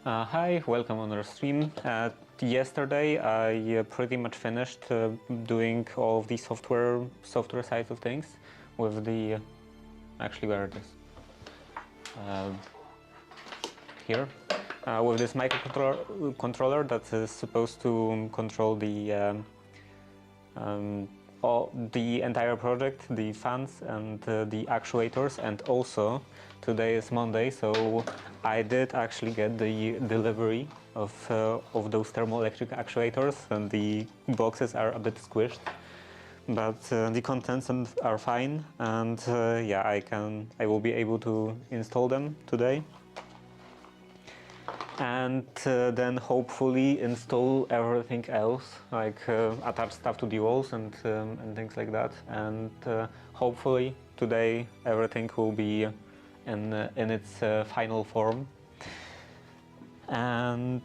Hi, welcome on our stream. Yesterday, I pretty much finished doing all of the software side of things with the actually where it is here with this microcontroller that is supposed to control the entire project, the fans and the actuators, and also today is Monday, so I did actually get the delivery of those thermoelectric actuators, and the boxes are a bit squished, but the contents are fine, and yeah, I will be able to install them today. And then hopefully install everything else, like attach stuff to the walls and things like that. And hopefully today everything will be in its final form. And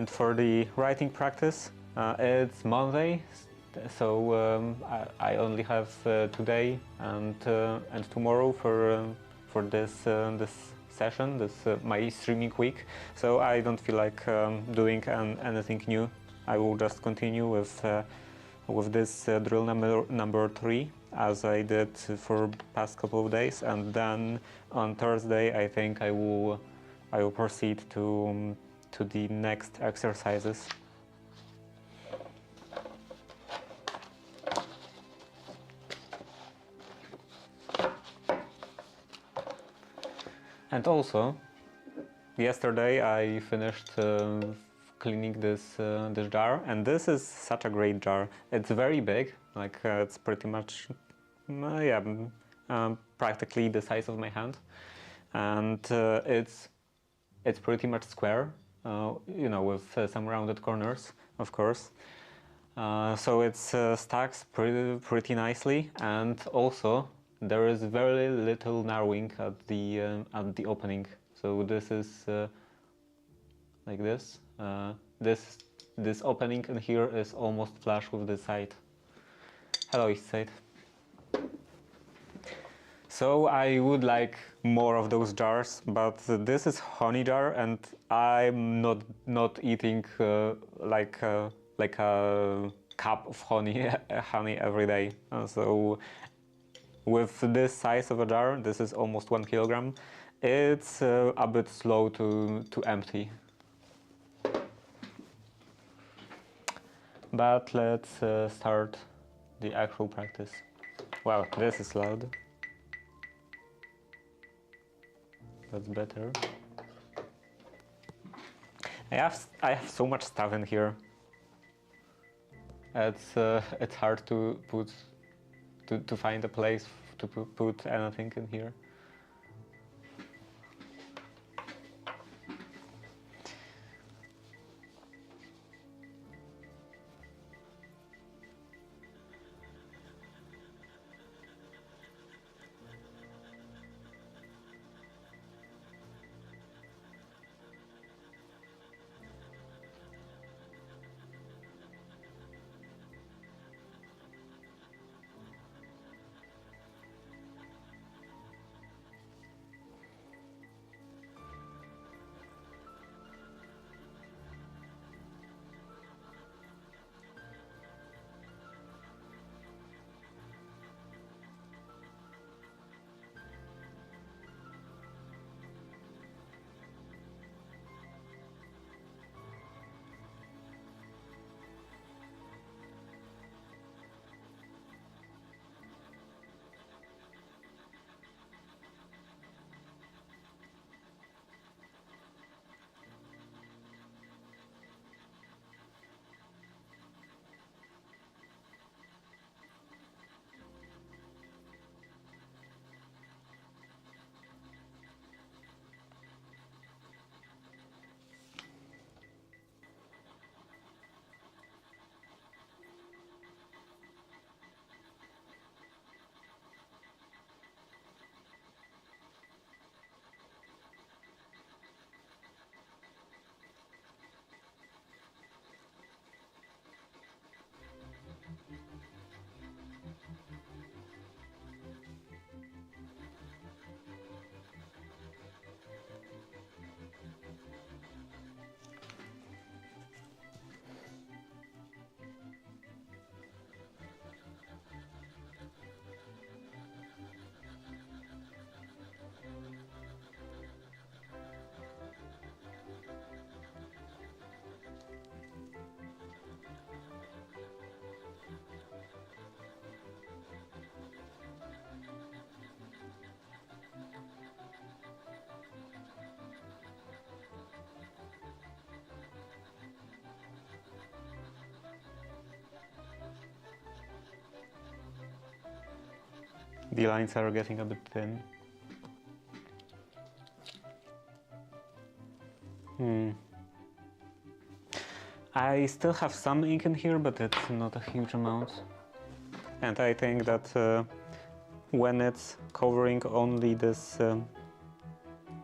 for the writing practice, it's Monday, so I only have today and tomorrow for this session, my streaming week. So I don't feel like doing anything new. I will just continue with this drill number 3 as I did for past couple of days, and then on Thursday I think I will proceed to the next exercises. And also, yesterday I finished cleaning this jar, and this is such a great jar. It's very big, like it's pretty much, practically the size of my hand, and it's pretty much square, with some rounded corners, of course. So it stacks pretty nicely, and also there is very little narrowing at the opening. So this is like this. This opening in here is almost flush with the side. Hello, Eastside. So I would like more of those jars, but this is honey jar, and I'm not eating like a cup of honey every day. So with this size of a jar, this is almost 1 kilogram. It's a bit slow to empty. But let's start the actual practice. Wow, this is loud. That's better. I have so much stuff in here. It's hard to find a place to put anything in here. The lines are getting a bit thin. I still have some ink in here, but it's not a huge amount. And I think that when it's covering only this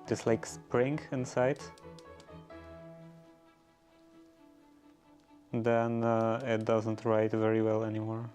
this like spring inside, then it doesn't write very well anymore.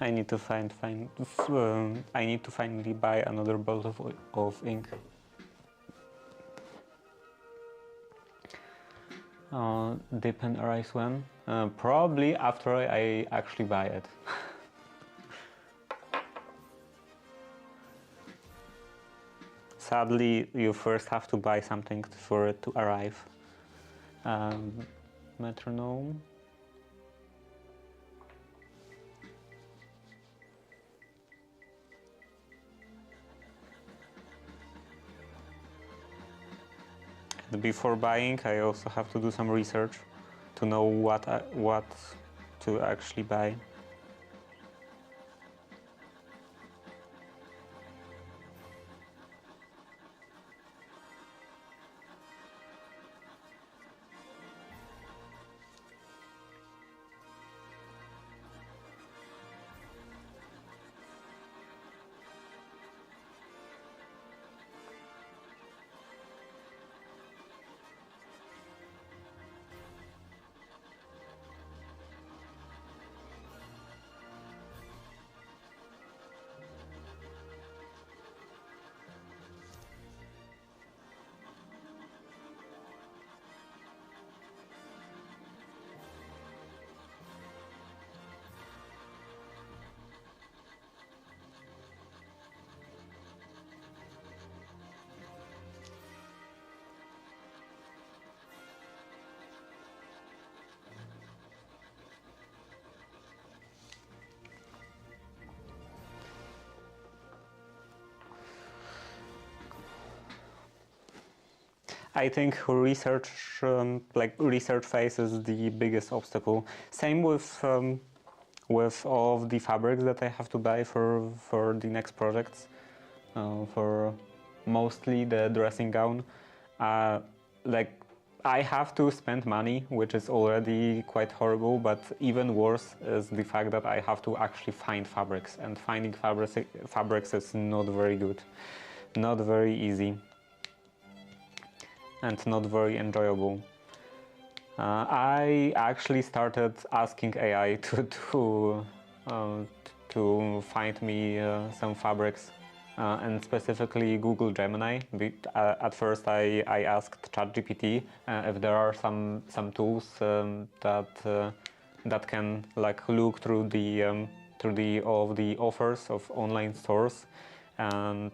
I need to I need to finally buy another bottle of ink. Dip and erase when? Probably after I actually buy it. Sadly, you first have to buy something for it to arrive. Metronome. Before buying, I also have to do some research to know what to actually buy. I think research, research phase is the biggest obstacle. Same with all of the fabrics that I have to buy for the next projects, for mostly the dressing gown. Like I have to spend money, which is already quite horrible, but even worse is the fact that I have to actually find fabrics, and finding fabrics is not very good, not very easy, and not very enjoyable. I actually started asking AI to find me some fabrics, and specifically Google Gemini. At first, I asked ChatGPT if there are some tools that can like look through the all of the offers of online stores and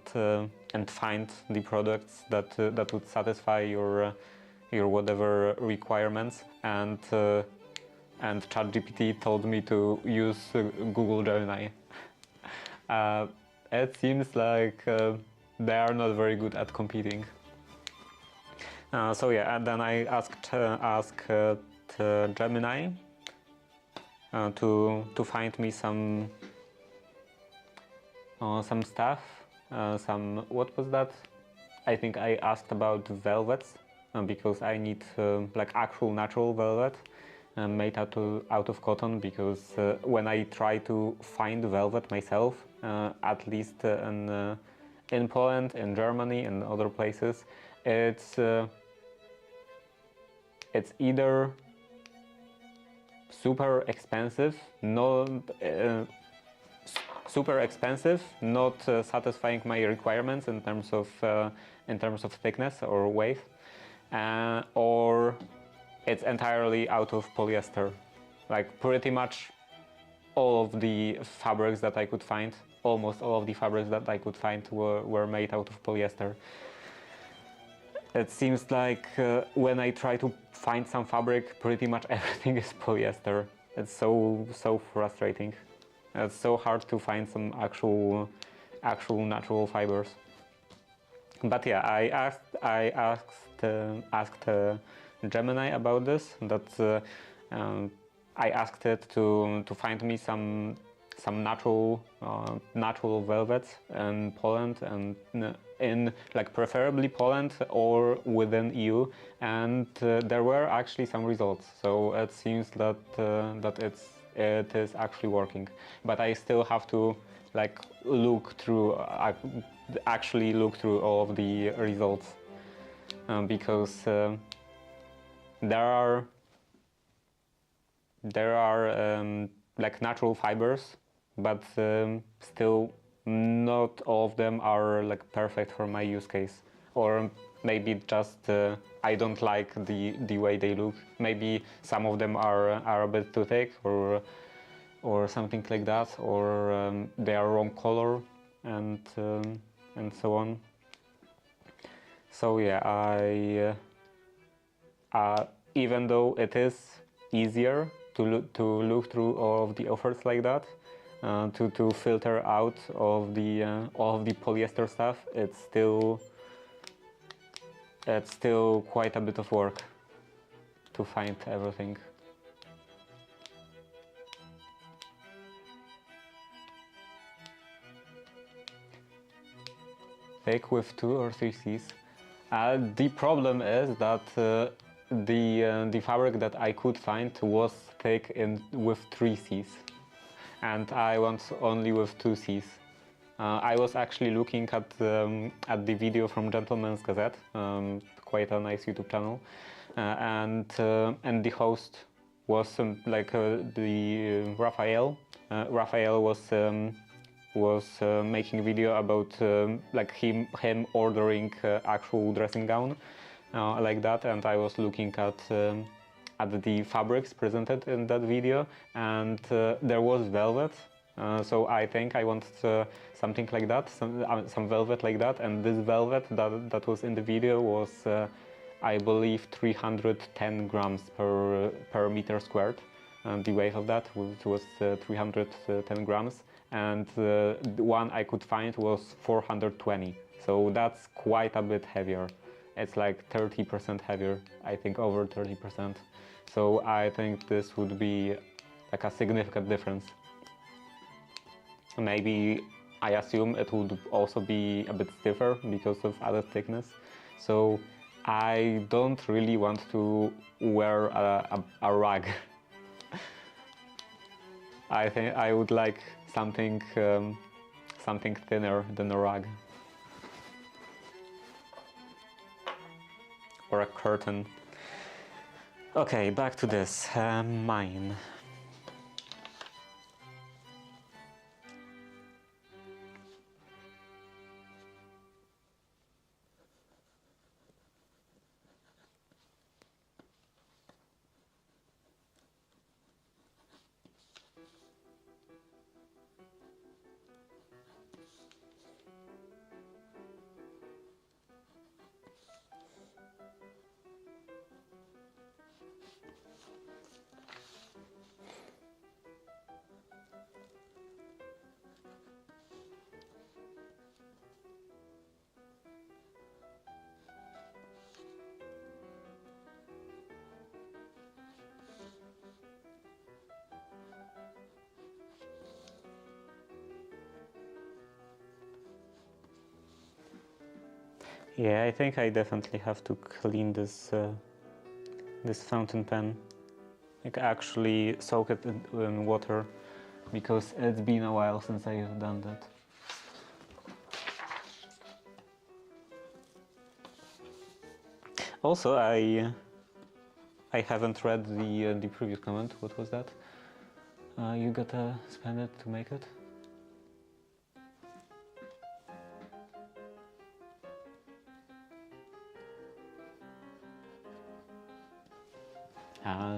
find the products that would satisfy your whatever requirements, and ChatGPT told me to use Google Gemini. It seems like they are not very good at competing. So yeah, and then I asked Gemini to find me some stuff. What was that? I think I asked about velvets because I need like actual natural velvet made out of cotton, because when I try to find velvet myself, at least in Poland, in Germany, and other places, it's either super expensive, not satisfying my requirements in terms of thickness or weight, or it's entirely out of polyester. Like pretty much all of the fabrics that I could find, almost all of the fabrics that I could find were made out of polyester. It seems like when I try to find some fabric, pretty much everything is polyester. It's so frustrating. It's so hard to find some actual natural fibers. But yeah, I asked Gemini about this. I asked it to find me some natural velvets in Poland, and in like preferably Poland or within EU, and there were actually some results. So it seems that it is actually working. But I still have to like actually look through all of the results, because there are like natural fibers, but still not all of them are like perfect for my use case. Or maybe just I don't like the way they look. Maybe some of them are a bit too thick, or something like that, or they are wrong color, and so on. So yeah, even though it is easier to look through all of the offers like that, to filter out all of the polyester stuff, it's still quite a bit of work to find everything. Thick with 2 or 3 Cs. The problem is that the fabric that I could find was thick with 3 Cs, and I want only with 2 Cs. I was actually looking at the video from Gentleman's Gazette, quite a nice YouTube channel, and the host was the Raphael. Raphael was making a video about like him ordering actual dressing gown like that, and I was looking at the fabrics presented in that video, and there was velvet. So I think I want something like that, some velvet like that, and this velvet that was in the video was I believe 310 grams per meter squared, and the weight of that was 310 grams, and the one I could find was 420, so that's quite a bit heavier. It's like 30% heavier, I think over 30%. So I think this would be like a significant difference. Maybe I assume it would also be a bit stiffer because of added thickness. So I don't really want to wear a rag. I think I would like something thinner than a rag. Or a curtain. Okay, back to this. Mine. Yeah, I think I definitely have to clean this fountain pen. Like actually soak it in water, because it's been a while since I have done that. Also, I haven't read the previous comment. What was that? You gotta spend it to make it.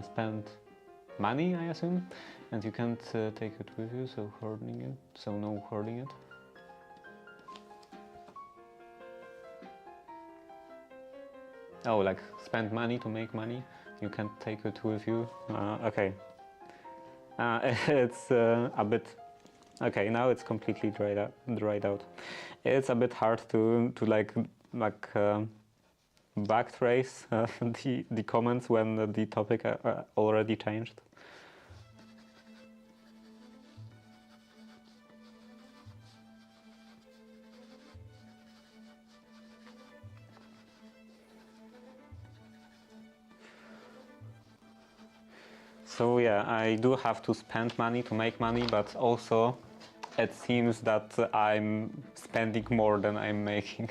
Spend money, I assume, and you can't take it with you, so hoarding it. So no hoarding it. Oh, like spend money to make money. You can't take it with you. Okay. It's a bit. Okay, now it's completely dried out. It's a bit hard to backtrace the comments when the topic already changed. So yeah, I do have to spend money to make money, but also it seems that I'm spending more than I'm making.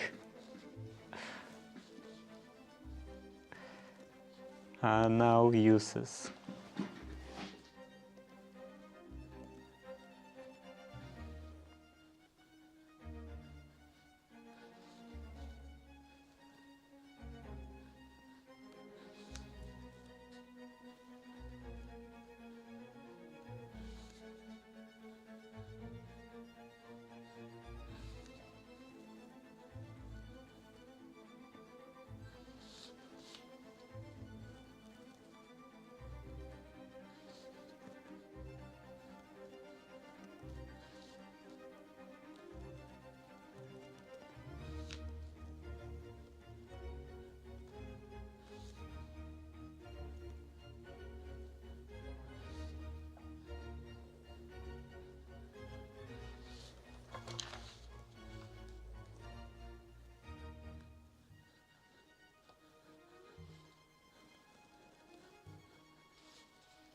Now uses.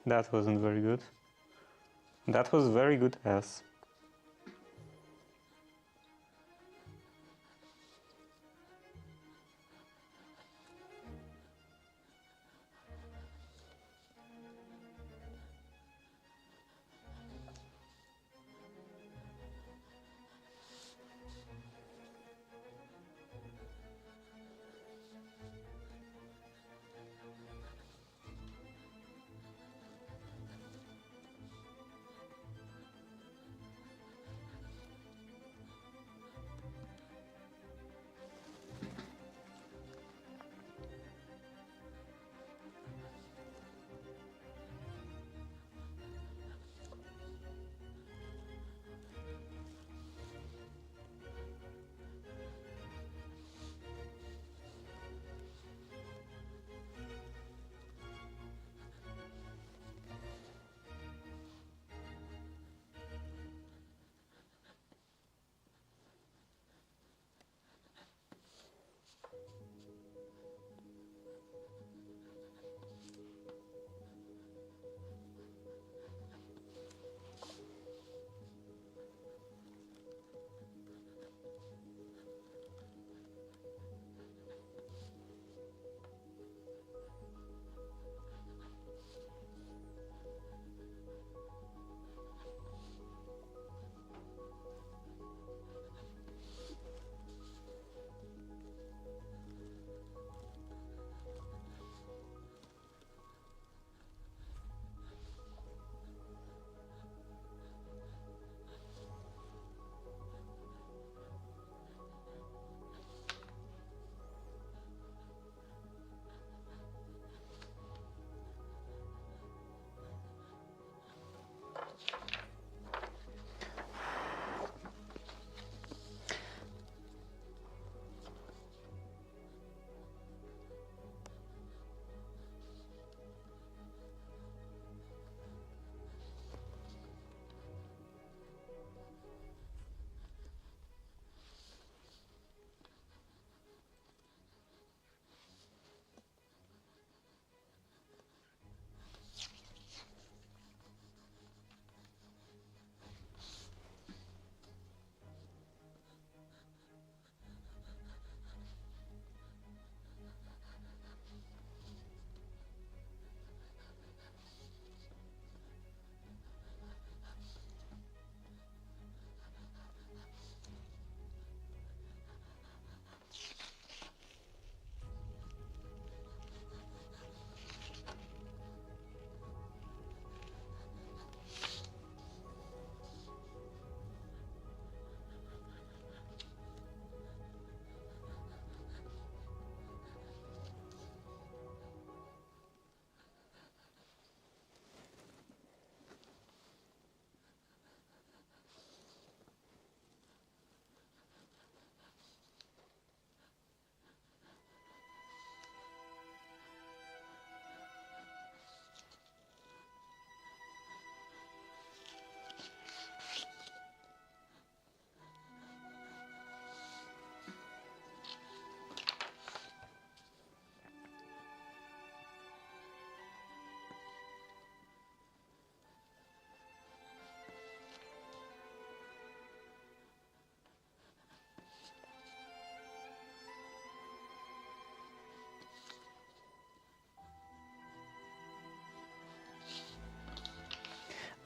That wasn't very good. That was very good as.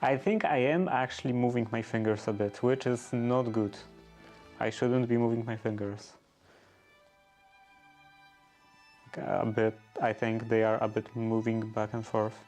I think I am actually moving my fingers a bit, which is not good. I shouldn't be moving my fingers. A bit, I think they are a bit moving back and forth.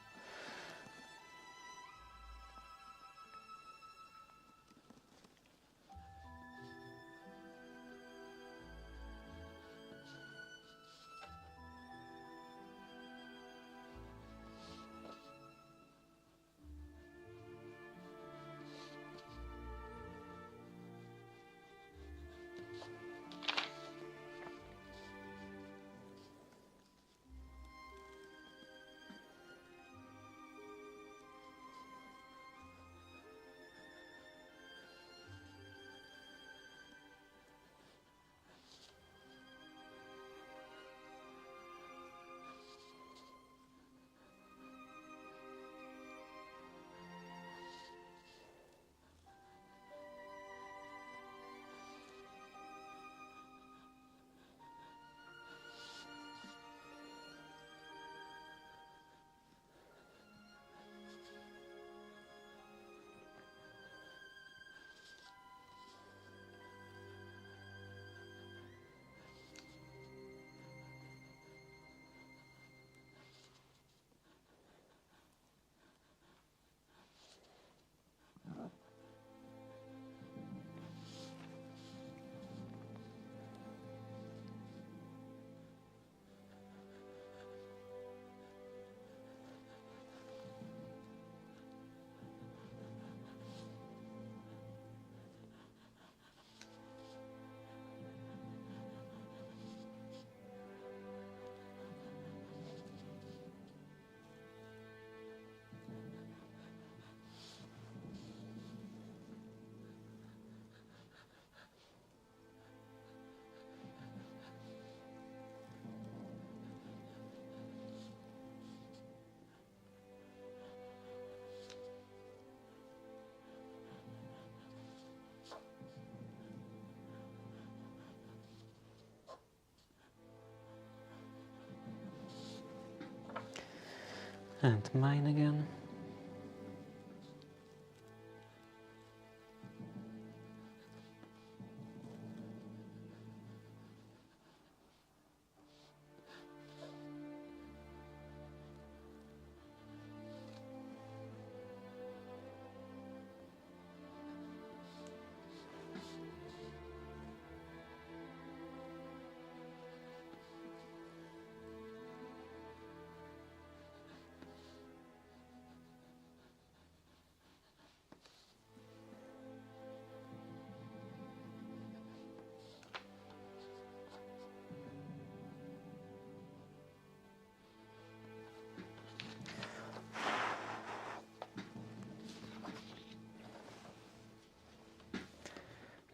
And mine again.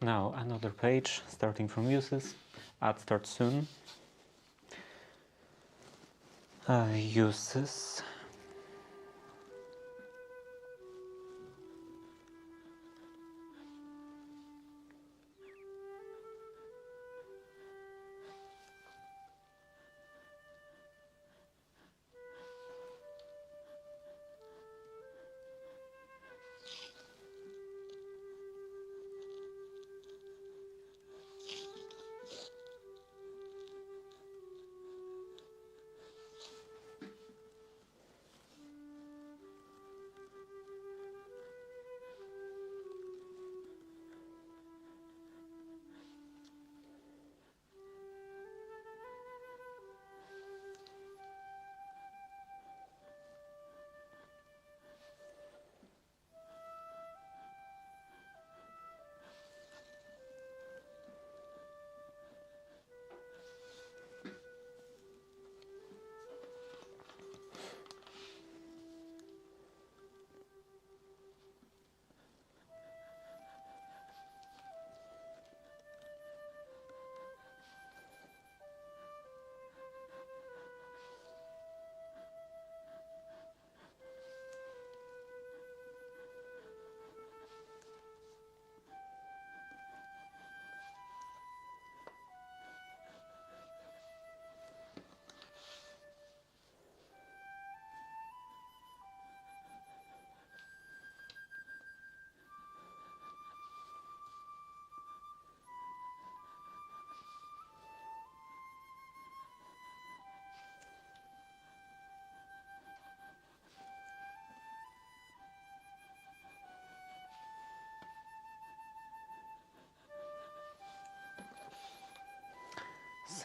Now another page, starting from uses. Add start soon. Uses.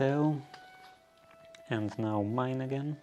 So, and now mine again.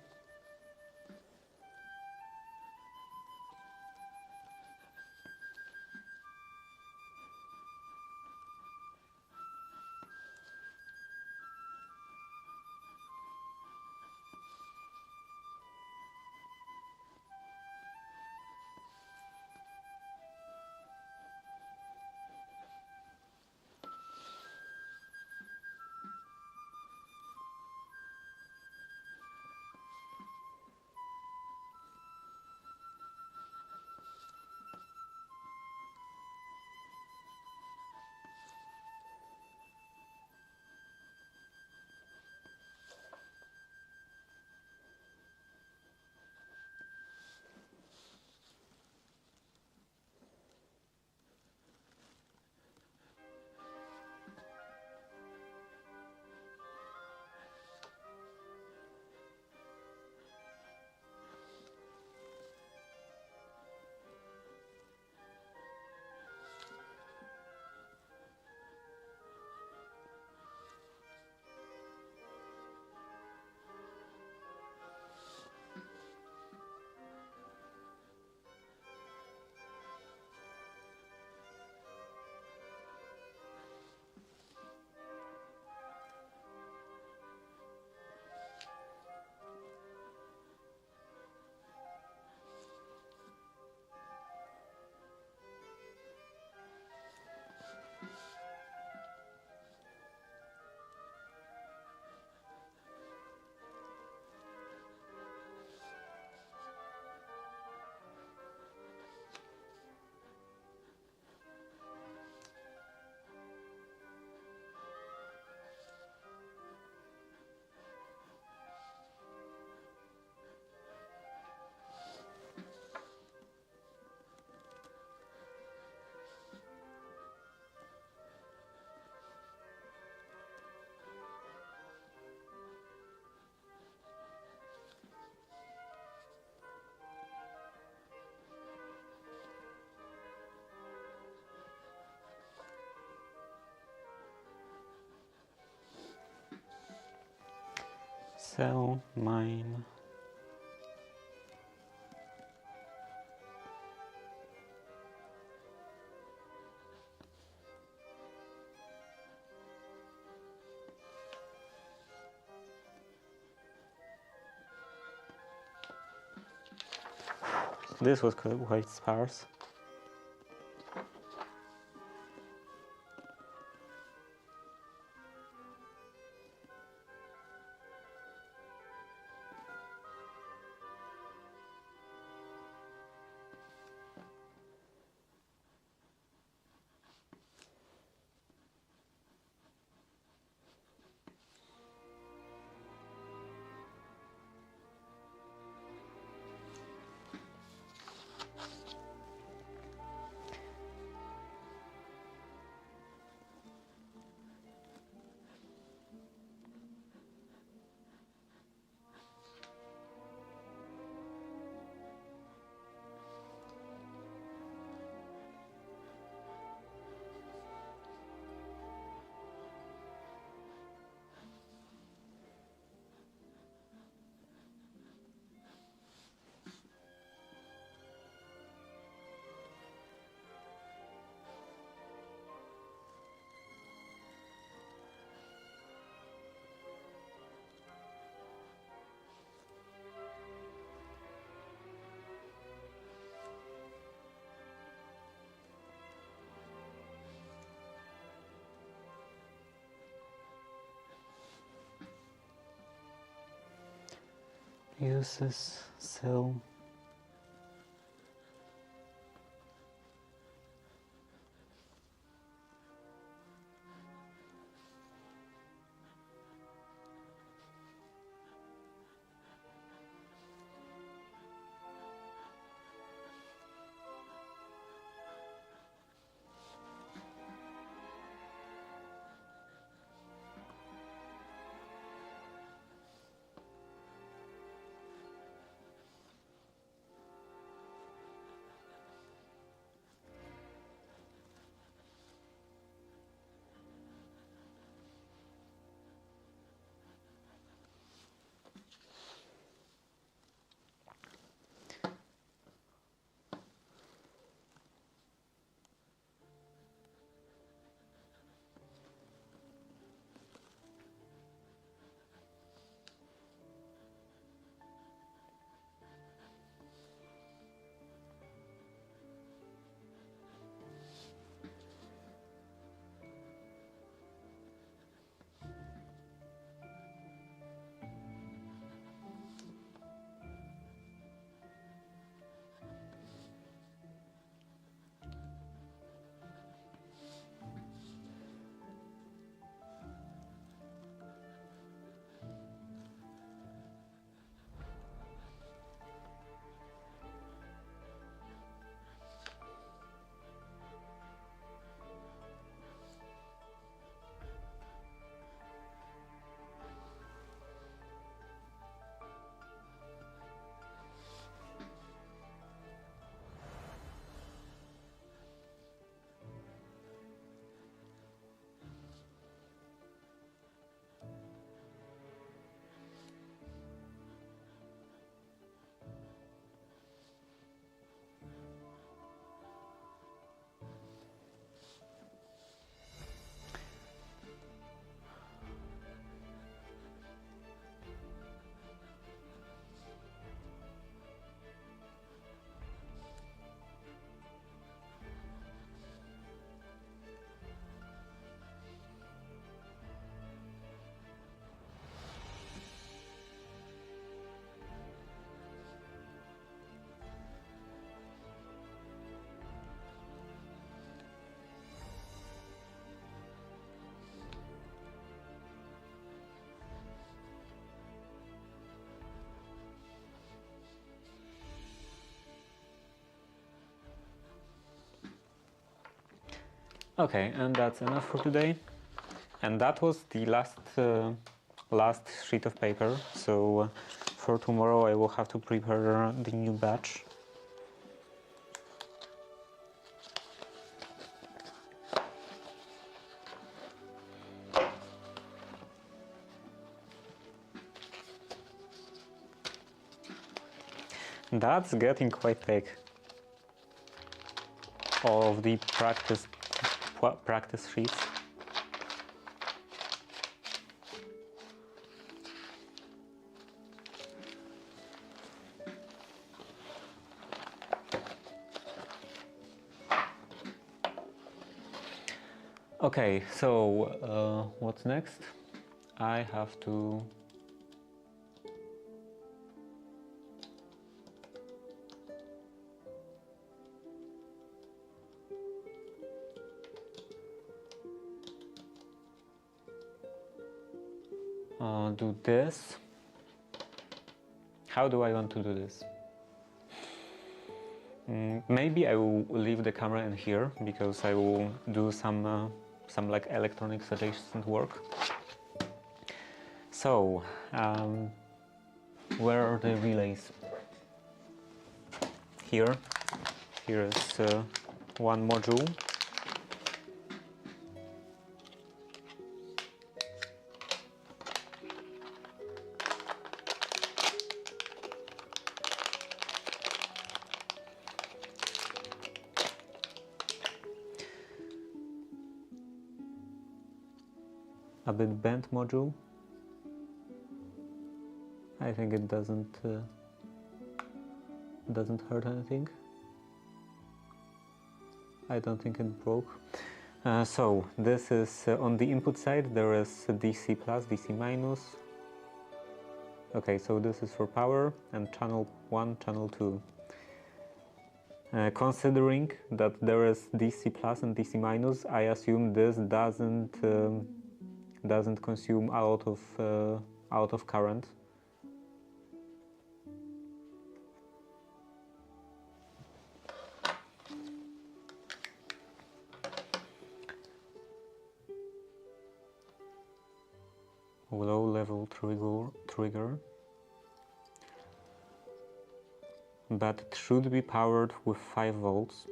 So, mine. This was quite sparse. Uses so. Okay, and that's enough for today. And that was the last sheet of paper. So for tomorrow I will have to prepare the new batch. That's getting quite thick. All of the practice sheets. Okay, so what's next? I have to do this. How do I want to do this? Maybe I will leave the camera in here because I will do some like electronic adjacent work. So, where are the relays? Here is one module. A bit bent module. I think it doesn't hurt anything. I don't think it broke. So this is on the input side. There is DC plus, DC minus. Okay, so this is for power and channel 1, channel 2. Considering that there is DC plus and DC minus, I assume this doesn't consume a lot of current. Low level trigger, but it should be powered with 5 volts.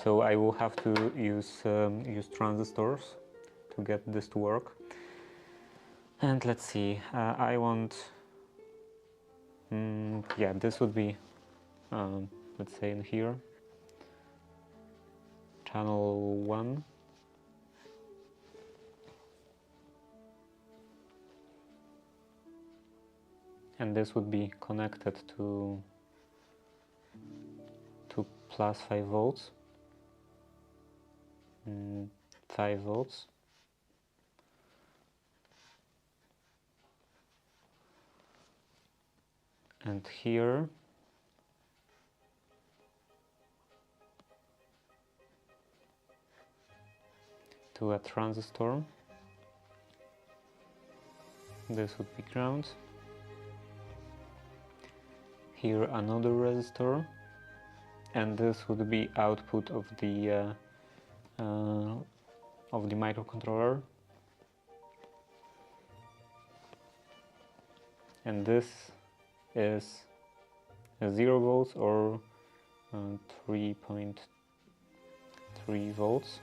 So I will have to use transistors to get this to work. And let's see, I want, yeah, this would be, let's say in here, channel 1. And this would be connected to plus 5 volts. 5 volts. And here to a transistor. This would be ground. Here another resistor, and this would be output of the microcontroller. And this is 0 volts or 3.3 volts.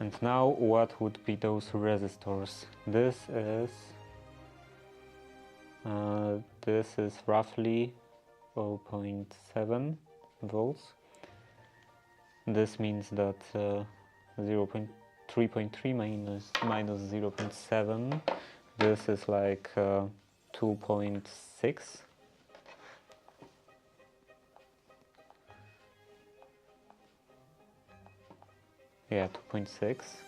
And now what would be those resistors? This is roughly 0.7 volts. This means that 3.3 minus 0.7, this is like 2.6. Yeah, 2.6.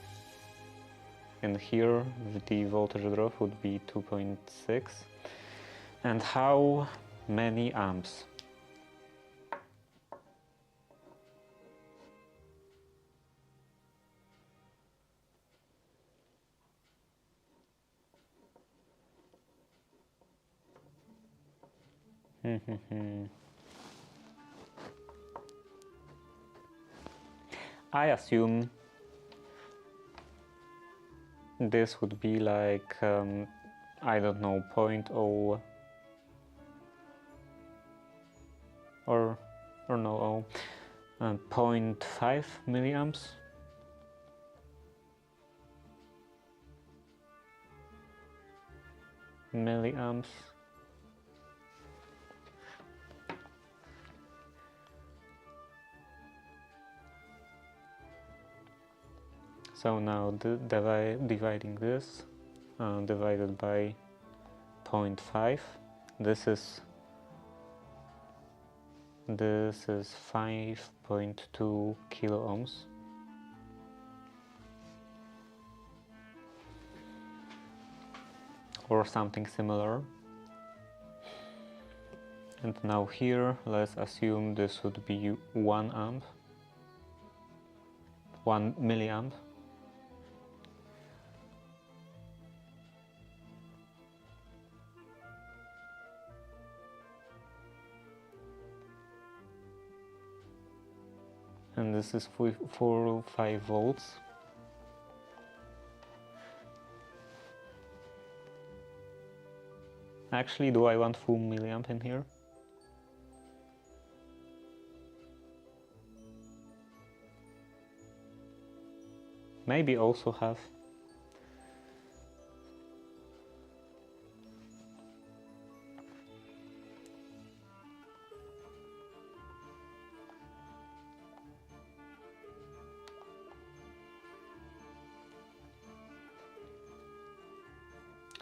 And here the voltage drop would be 2.6. And how many amps? I assume this would be like, I don't know, 0.0 or no, 0.5 milliamps. So now dividing this divided by 0.5, this is 5.2 kilo ohms. Or something similar. And now here, let's assume this would be 1 amp, 1 milliamp. And this is 5 volts. Actually, do I want full milliamp in here? Maybe also have.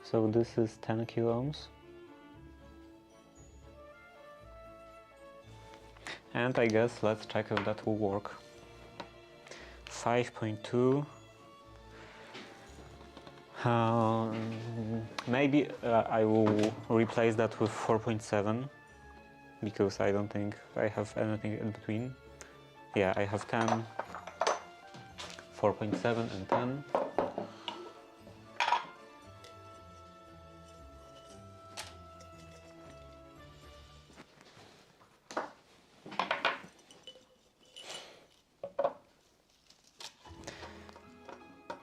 So this is 10 kilo ohms. And I guess let's check if that will work. 5.2. Maybe I will replace that with 4.7 because I don't think I have anything in between. Yeah, I have 10, 4.7 and 10.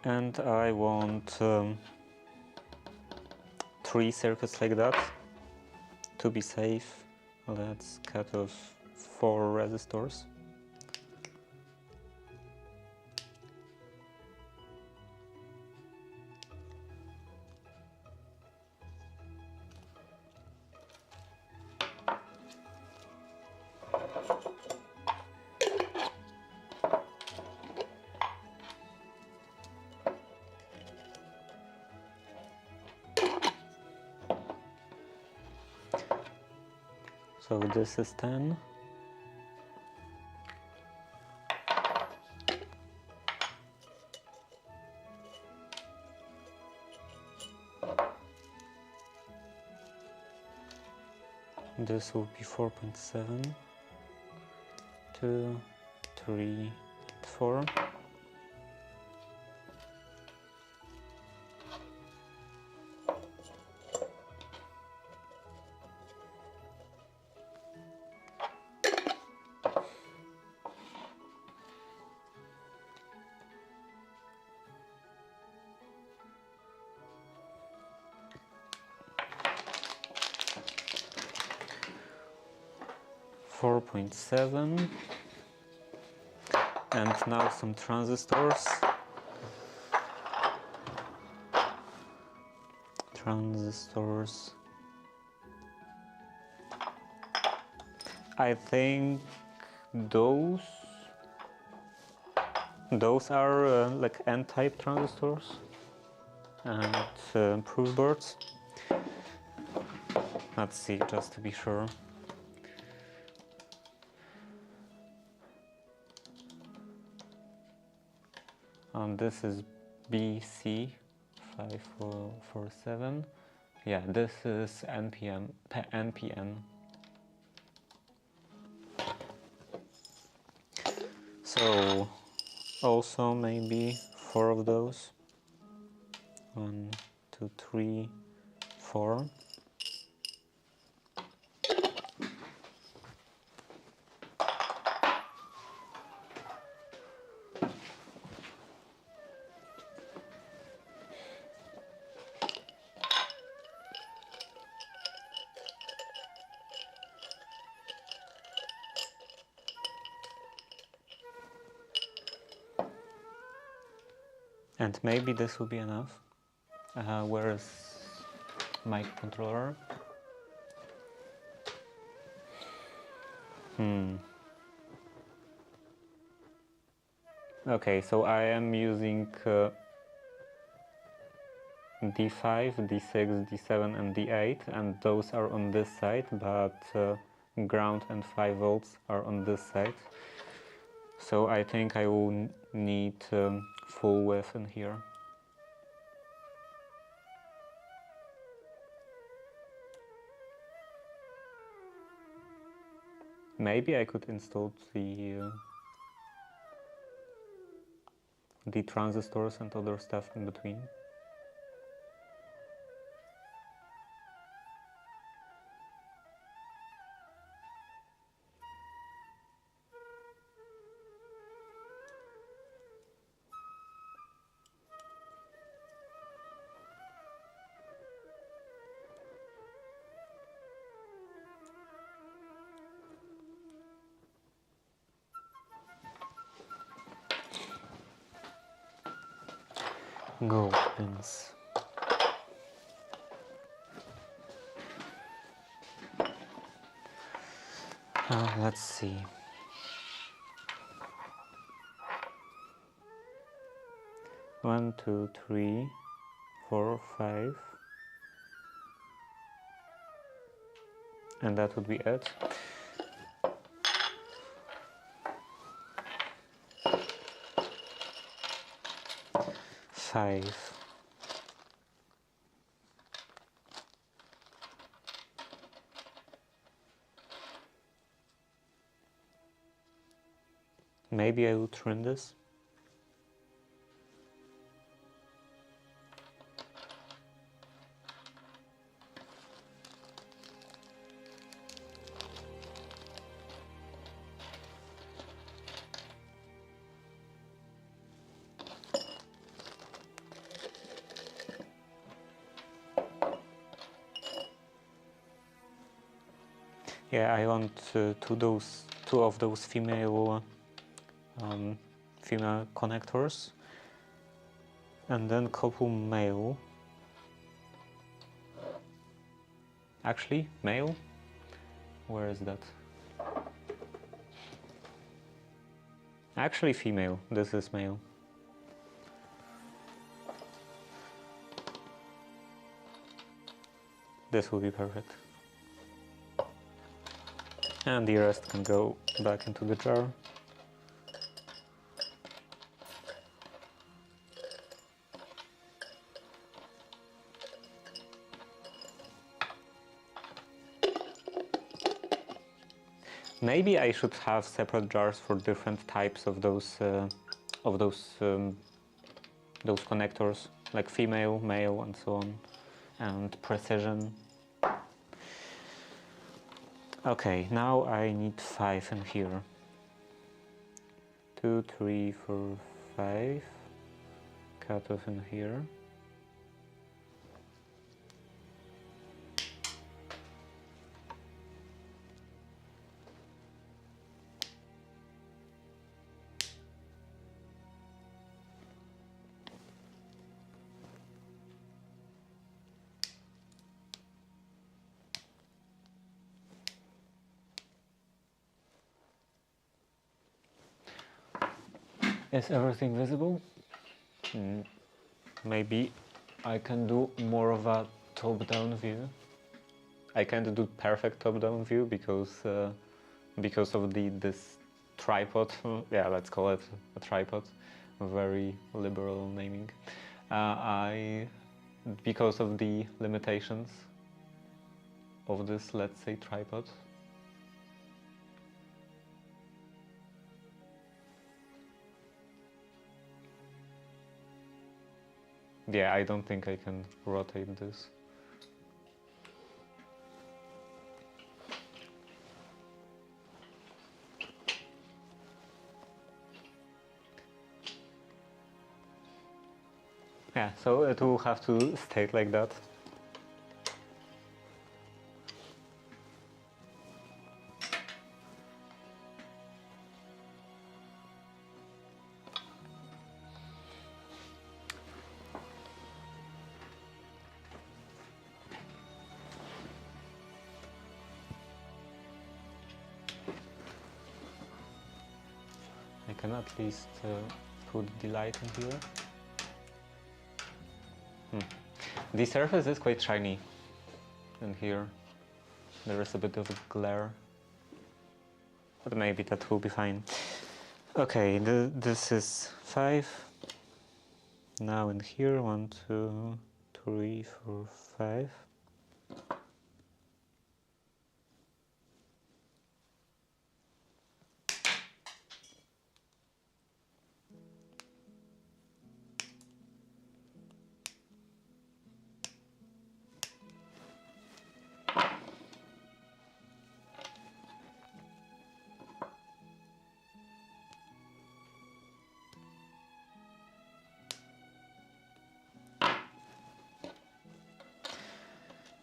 And I want 3 circuits like that. To be safe, let's cut off 4 resistors. So this is 10. This will be 4.7, 2, 3, 4. .7 and now some transistors. I think those are like N-type transistors and proof boards. Let's see, just to be sure. This is BC5447. Yeah, this is NPN. So also maybe 4 of those. 1, 2, 3, 4. And maybe this will be enough. Where is mic controller? Okay, so I am using D5, D6, D7 and D8, and those are on this side, but ground and 5 volts are on this side. So I think I will need full width in here. Maybe I could install the transistors and other stuff in between. Gold pins. Let's see. One, two, three, 4, 5, and that would be it. Five. Maybe I will trim this. Yeah, I want two of those female connectors, and then couple male. Actually, male. Where is that? Actually, female. This is male. This will be perfect. And the rest can go back into the jar. Maybe I should have separate jars for different types of those connectors, like female, male, and so on, and precision. Okay, now I need 5 in here. 2, 3, 4, 5. Cut off in here. Is everything visible? Maybe I can do more of a top-down view. I can't do perfect top-down view because of this tripod. Yeah, let's call it a tripod. Very liberal naming. Because of the limitations of this, let's say, tripod. Yeah, I don't think I can rotate this. Yeah, so it will have to stay like that. can at least put the light in here. The surface is quite shiny in here. There is a bit of a glare, but maybe that will be fine. Okay, this is 5. Now in here, 1, 2, 3, 4, 5.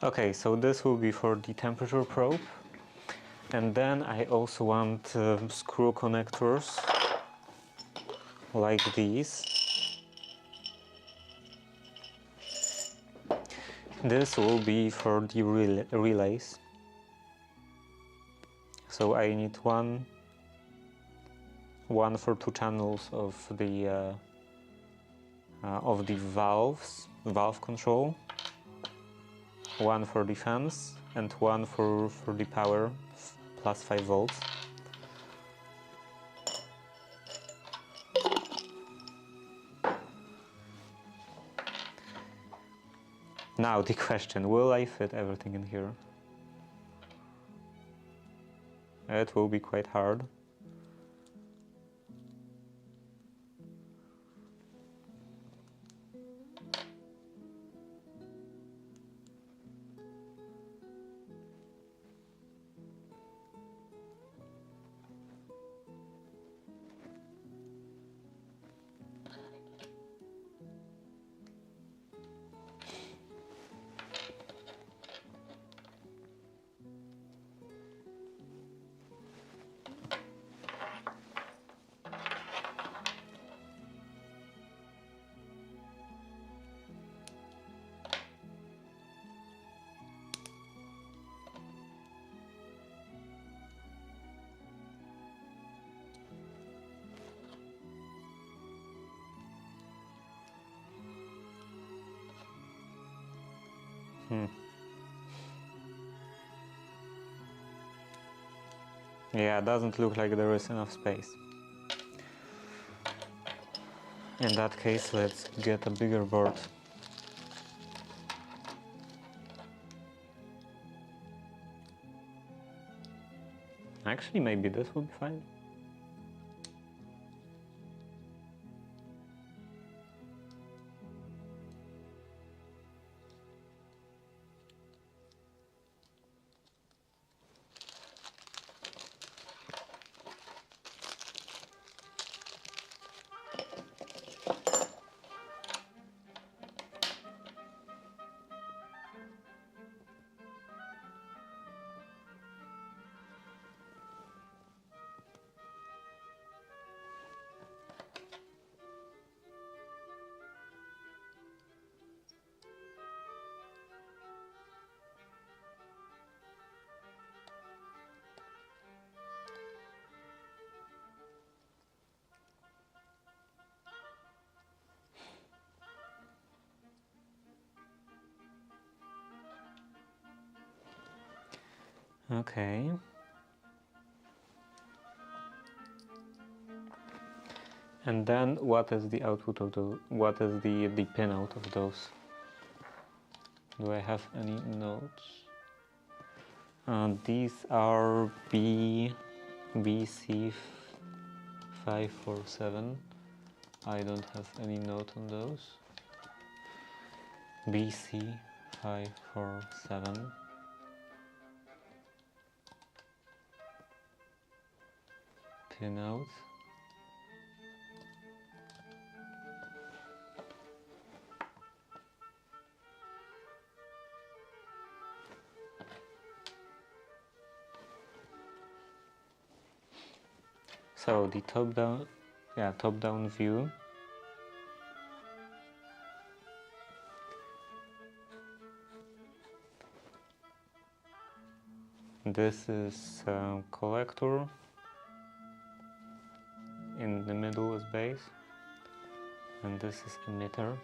Okay, so this will be for the temperature probe. And then I also want screw connectors like these. This will be for the relays. So I need one for 2 channels of the valve control, one for the fans, and one for the power plus 5 volts. Now the question, will I fit everything in here? It will be quite hard. Yeah, it doesn't look like there is enough space. In that case, let's get a bigger board. Actually, maybe this will be fine. Okay. And then what is the output of the, what is the pin out of those? Do I have any notes? These are BC547. I don't have any note on those. BC547. Pin out. So the top-down view. This is collector in in the middle is base, and this is emitter.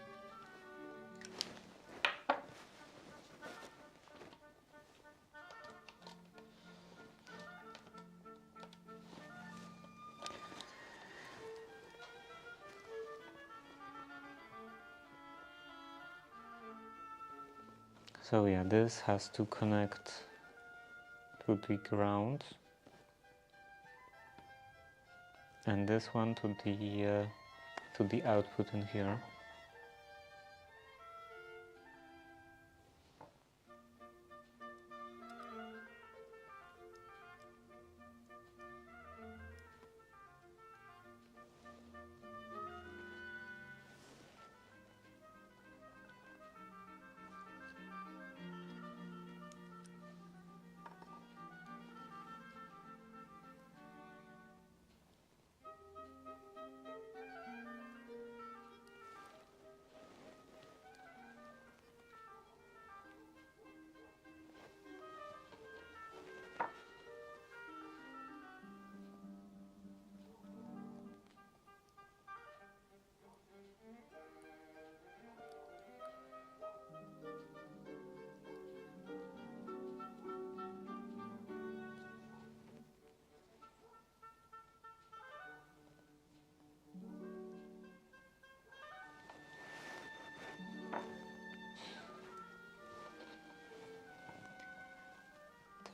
So yeah, this has to connect to the ground, and this one to the output in here.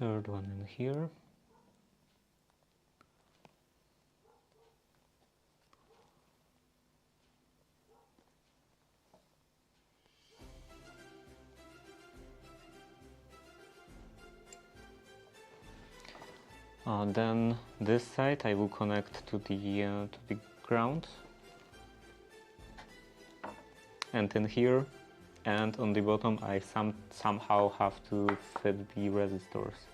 Third one in here. Then this side I will connect to the ground, and in here and on the bottom I somehow have to fit the resistors.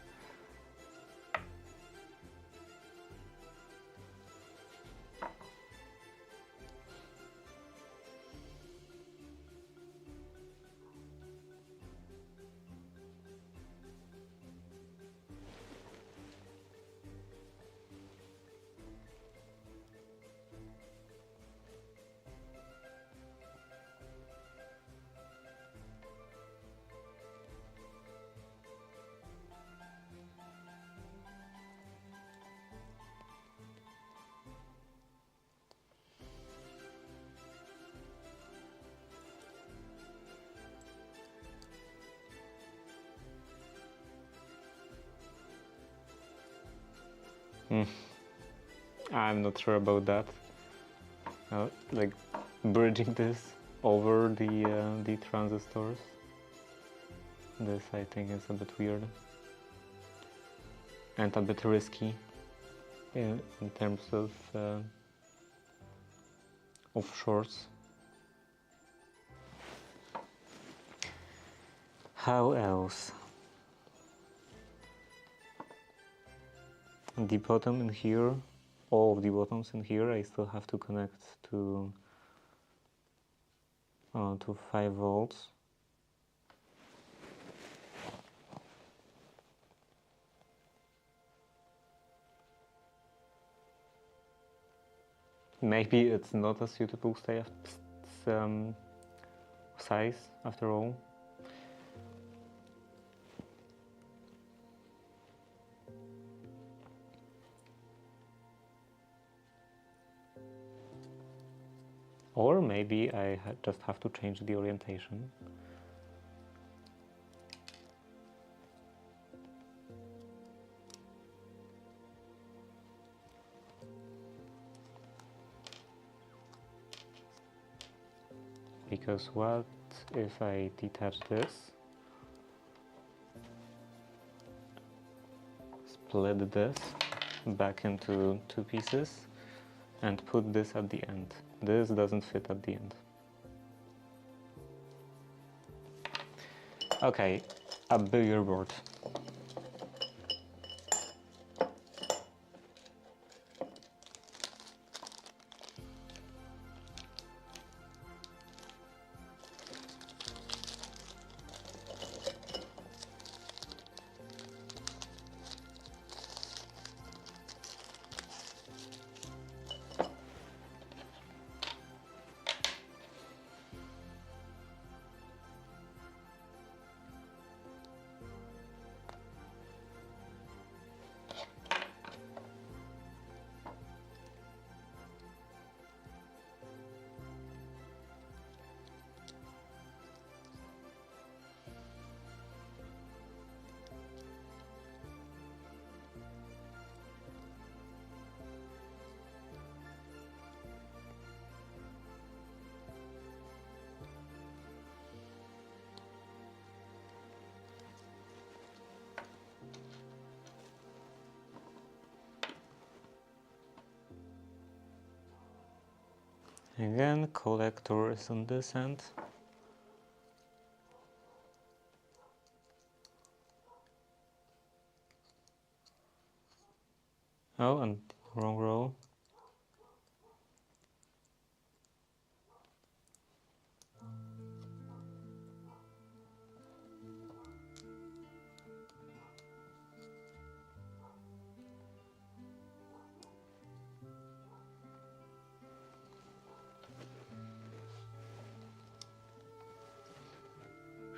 I'm not sure about that. Like bridging this over the transistors. This I think is a bit weird and a bit risky in terms of shorts. How else? The bottom in here, all of the bottoms in here, I still have to connect to 5 volts. Maybe it's not a suitable size after all. Or maybe I just have to change the orientation. Because what if I detach this, split this back into 2 pieces, and put this at the end? This doesn't fit at the end. Okay, a bigger board. Again, collector is on this end. Oh, and wrong row.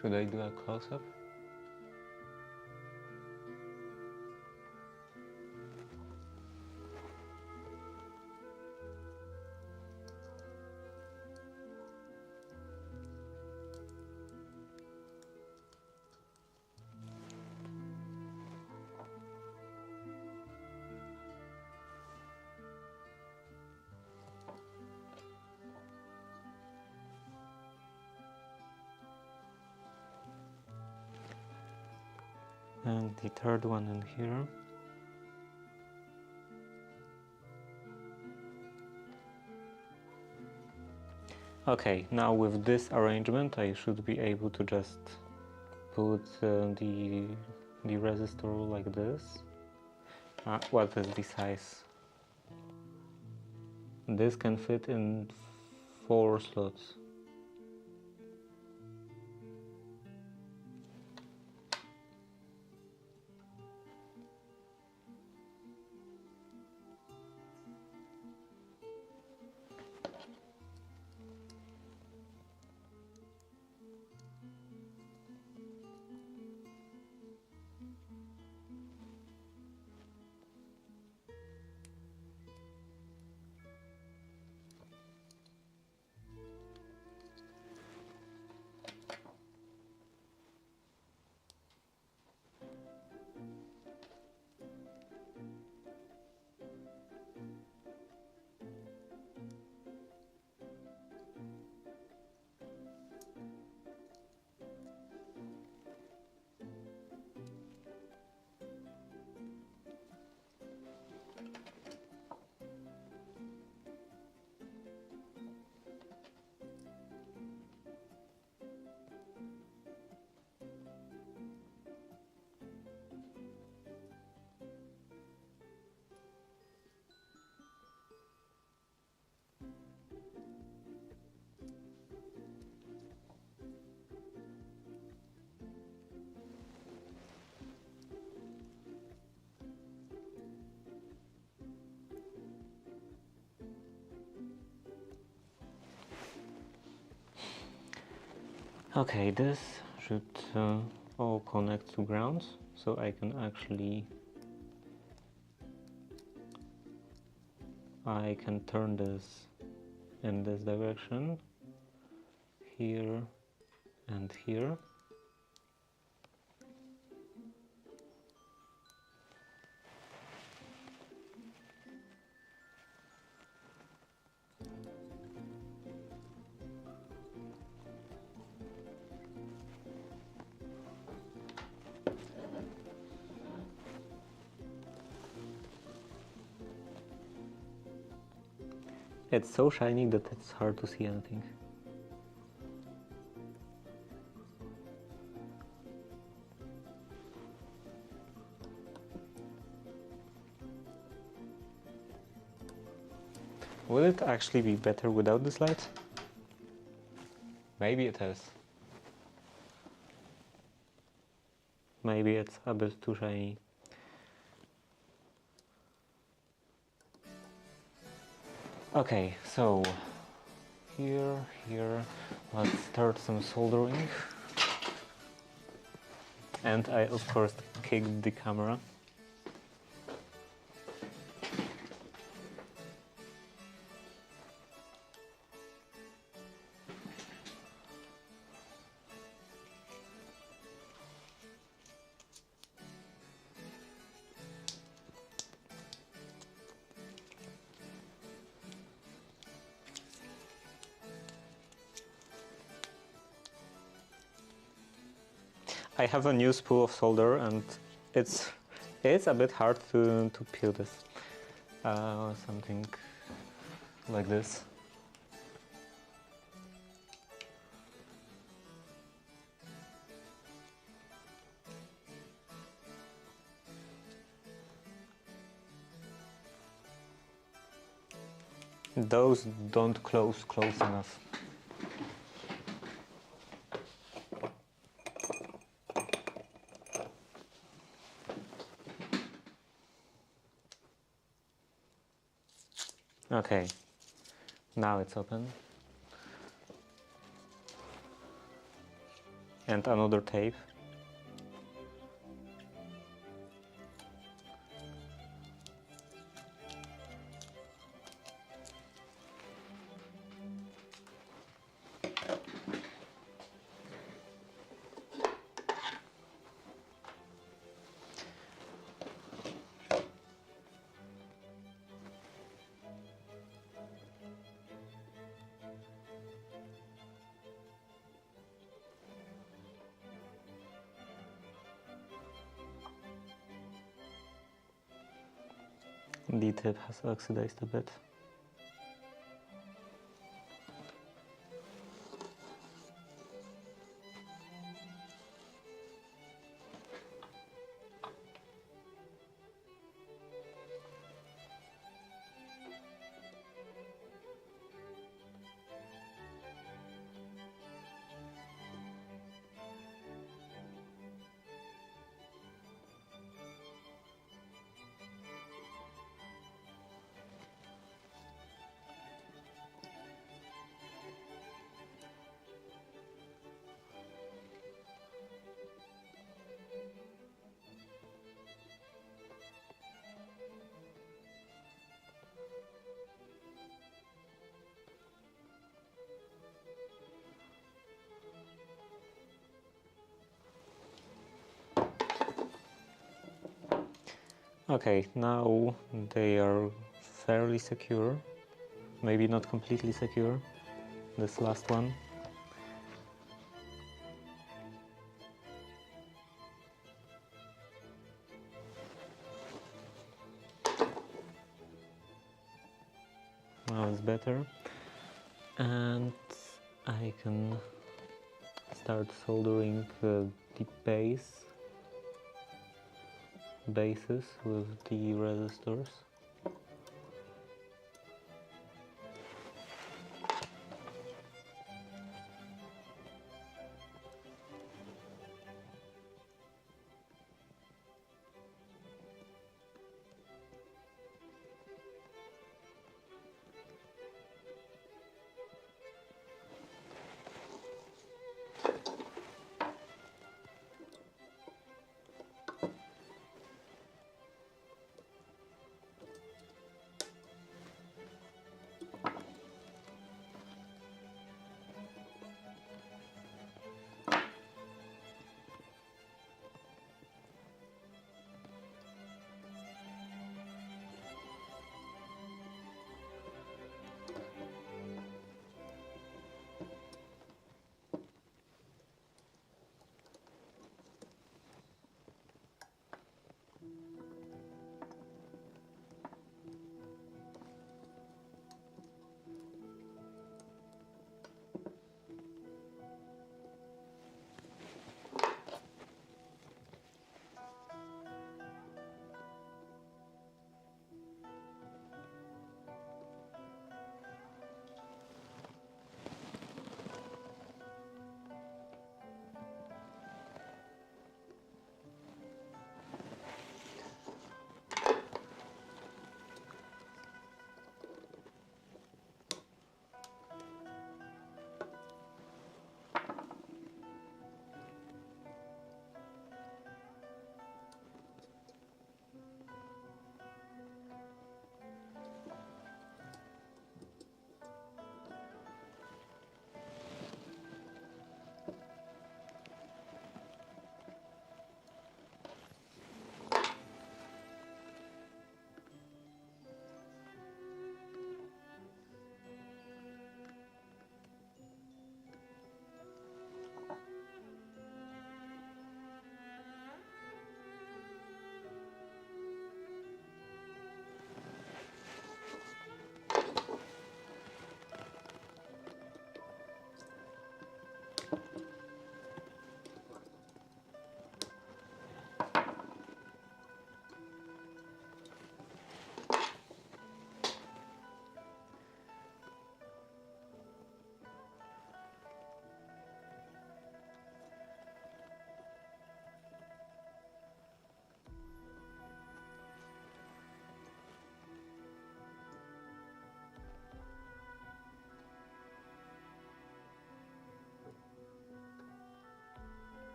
Should I do a close-up? And the third one in here. Okay, now with this arrangement I should be able to just put the resistor like this. What is the size? This can fit in 4 slots. Okay, this should all connect to ground, so I can actually turn this in this direction, here and here. It's so shiny that it's hard to see anything. Will it actually be better without this light? Maybe it is. Maybe it's a bit too shiny. Okay, so here, let's start some soldering. And I of course kicked the camera. I have a new spool of solder and it's a bit hard to peel this. Something like this. Those don't close enough. Okay, now it's open. And another tape. The tip has oxidized a bit. Okay, now they are fairly secure. Maybe not completely secure. This last one. Now it's better. And I can start soldering the bases with the resistors.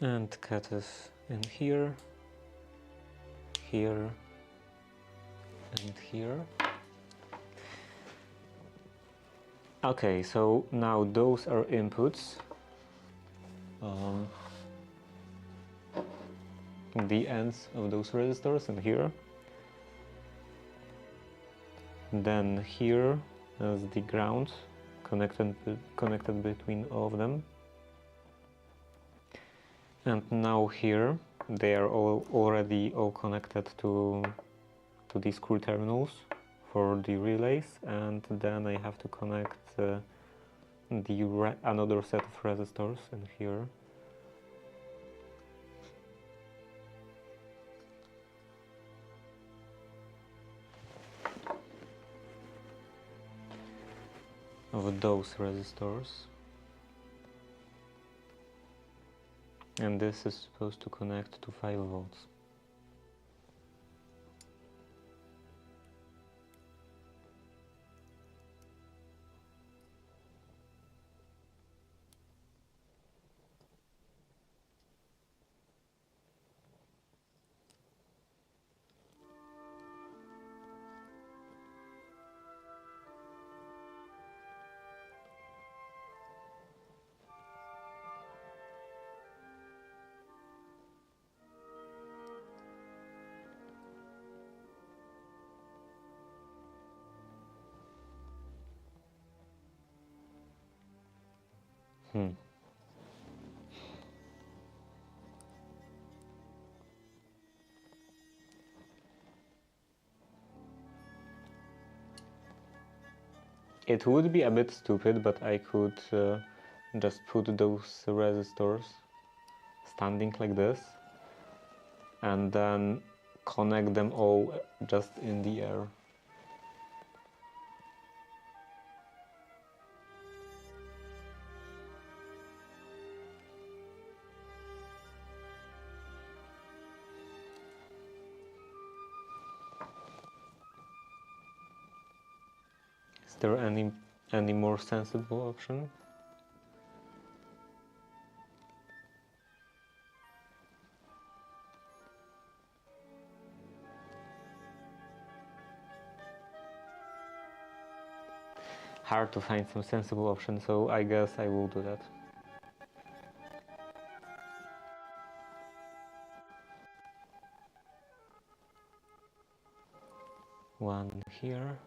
and cathode in here, here, and here. Okay, so now those are inputs. The ends of those resistors and here. Then here is the ground connected between all of them. And now here they are already all connected to these screw terminals for the relays, and then I have to connect another set of resistors in here. Of those resistors, and this is supposed to connect to 5 volts. It would be a bit stupid, but I could just put those resistors standing like this and then connect them all just in the air. Is there any more sensible option? Hard to find some sensible option, so I guess I will do that. One here.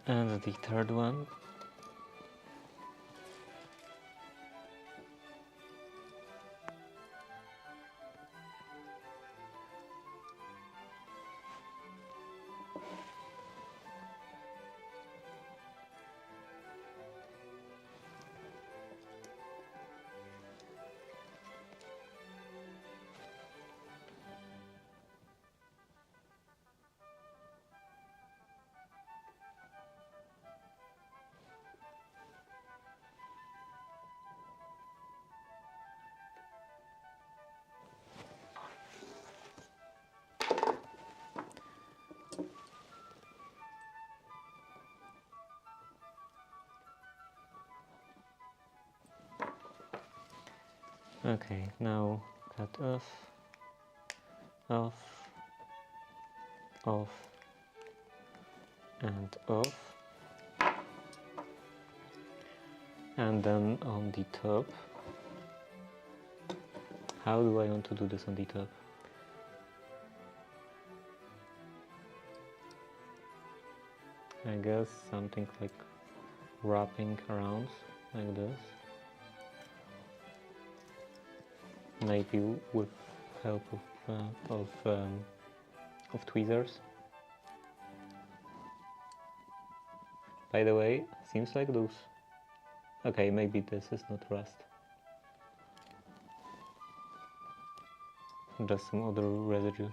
And the third one. Okay, now cut off, off, off, and off. And then on the top, how do I want to do this on the top? I guess something like wrapping around like this. Maybe with help of tweezers. By the way, seems like those. Okay, maybe this is not rust. Just some other residue.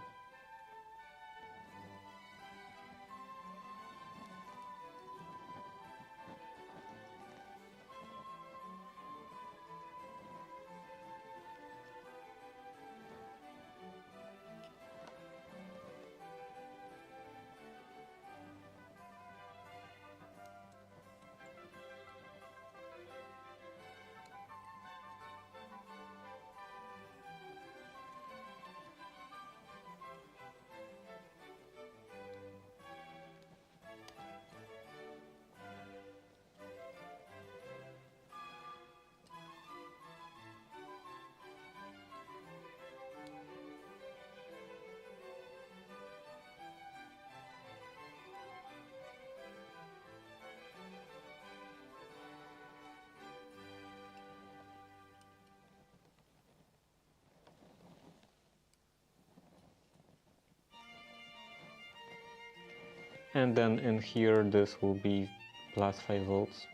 And then in here this will be plus 5 volts.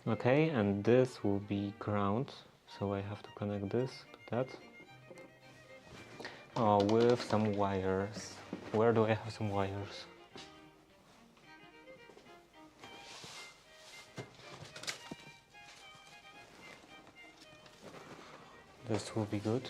Okay, and this will be ground, so I have to connect this to that. With some wires. Where do I have some wires? This will be good.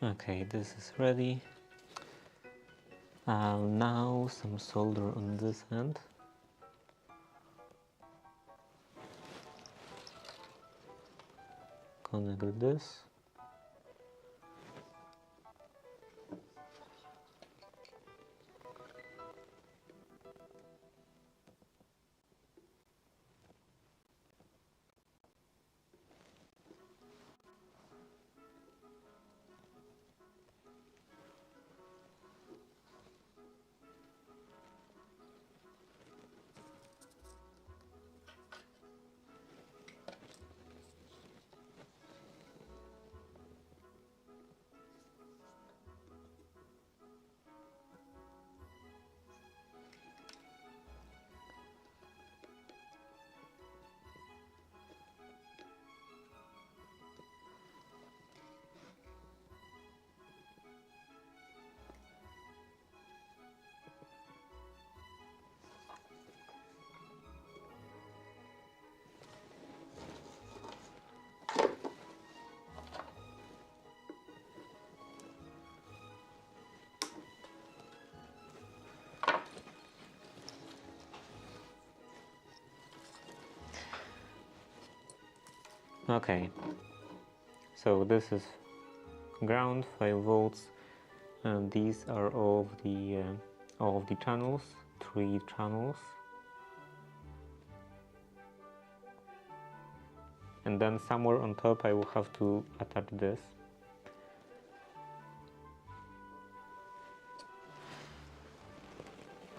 Okay, this is ready. Now some solder on this end. Connect this. Okay, so this is ground, 5 volts, and these are all of the channels, 3 channels, and then somewhere on top I will have to attach this.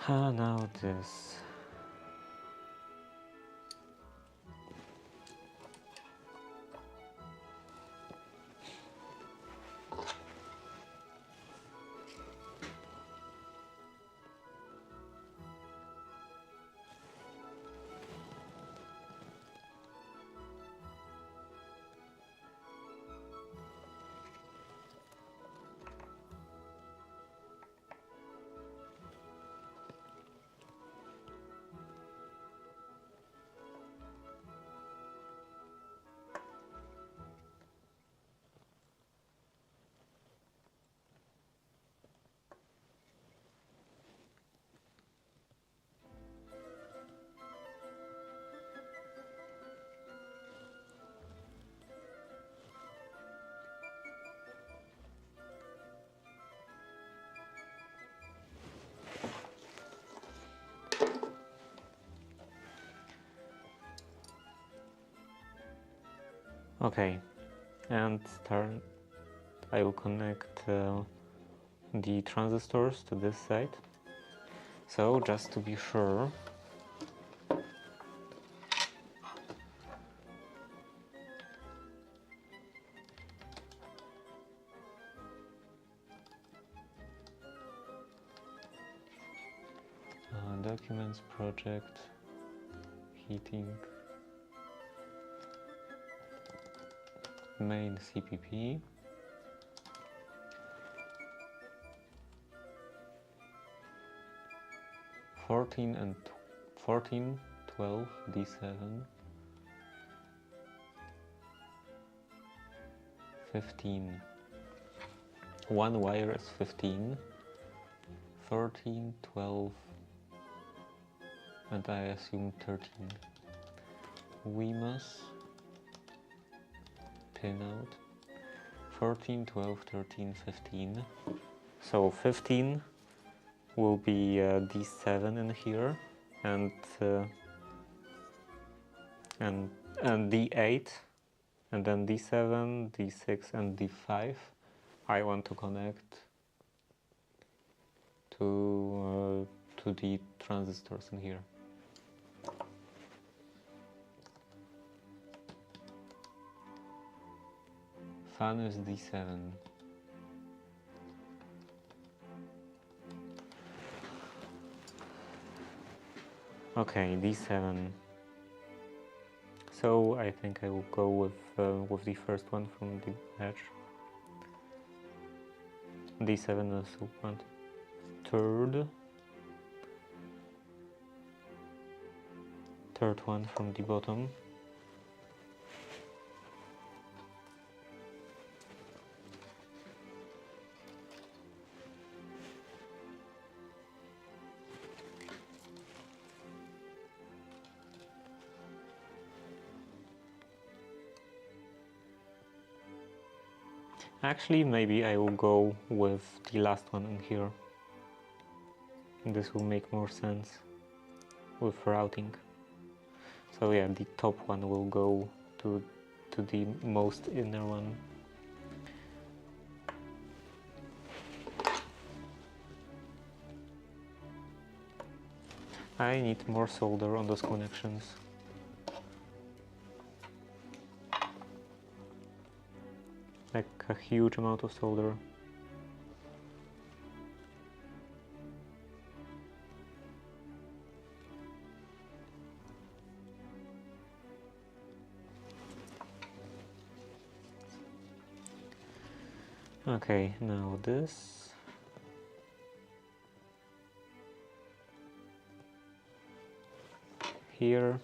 Now this. Okay, and I will connect the transistors to this side. So just to be sure, documents, project, heating, main CPP, and 14, 12, D7, 15. One wire is 15, 13, 12, and I assume 13. Wemos, pin out, 14, 12, 13, 15. So 15 will be D7 in here, and D8, and then D7, D6, and D5. I want to connect to the transistors in here. Fan is D7. Okay, D7. So I think I will go with the first one from the edge. D7 is one. Third one from the bottom. Actually, maybe I will go with the last one in here. This will make more sense with routing. So yeah, the top one will go to the most inner one. I need more solder on those connections. Like a huge amount of solder. Okay, now this. Here.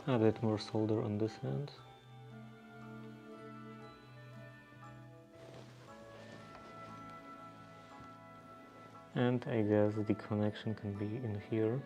A bit more solder on this end. And I guess the connection can be in here.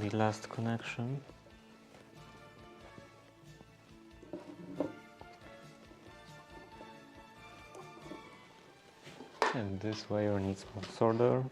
the last connection. And this wire needs more solder.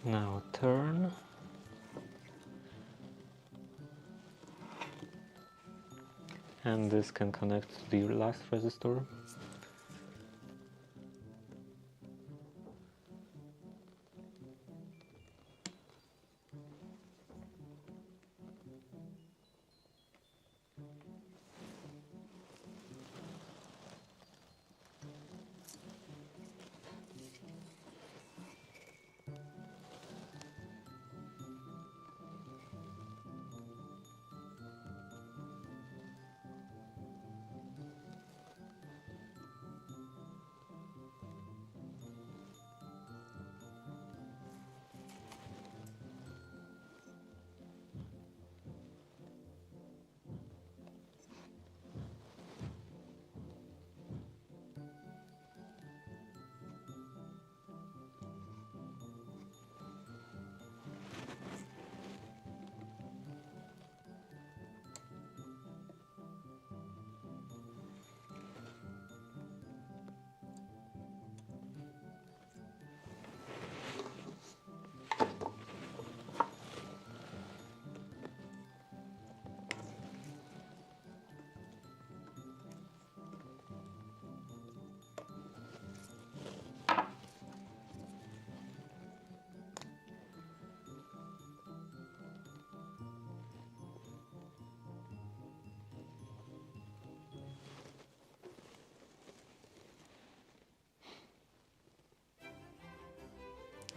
Now turn. And this can connect to the last resistor.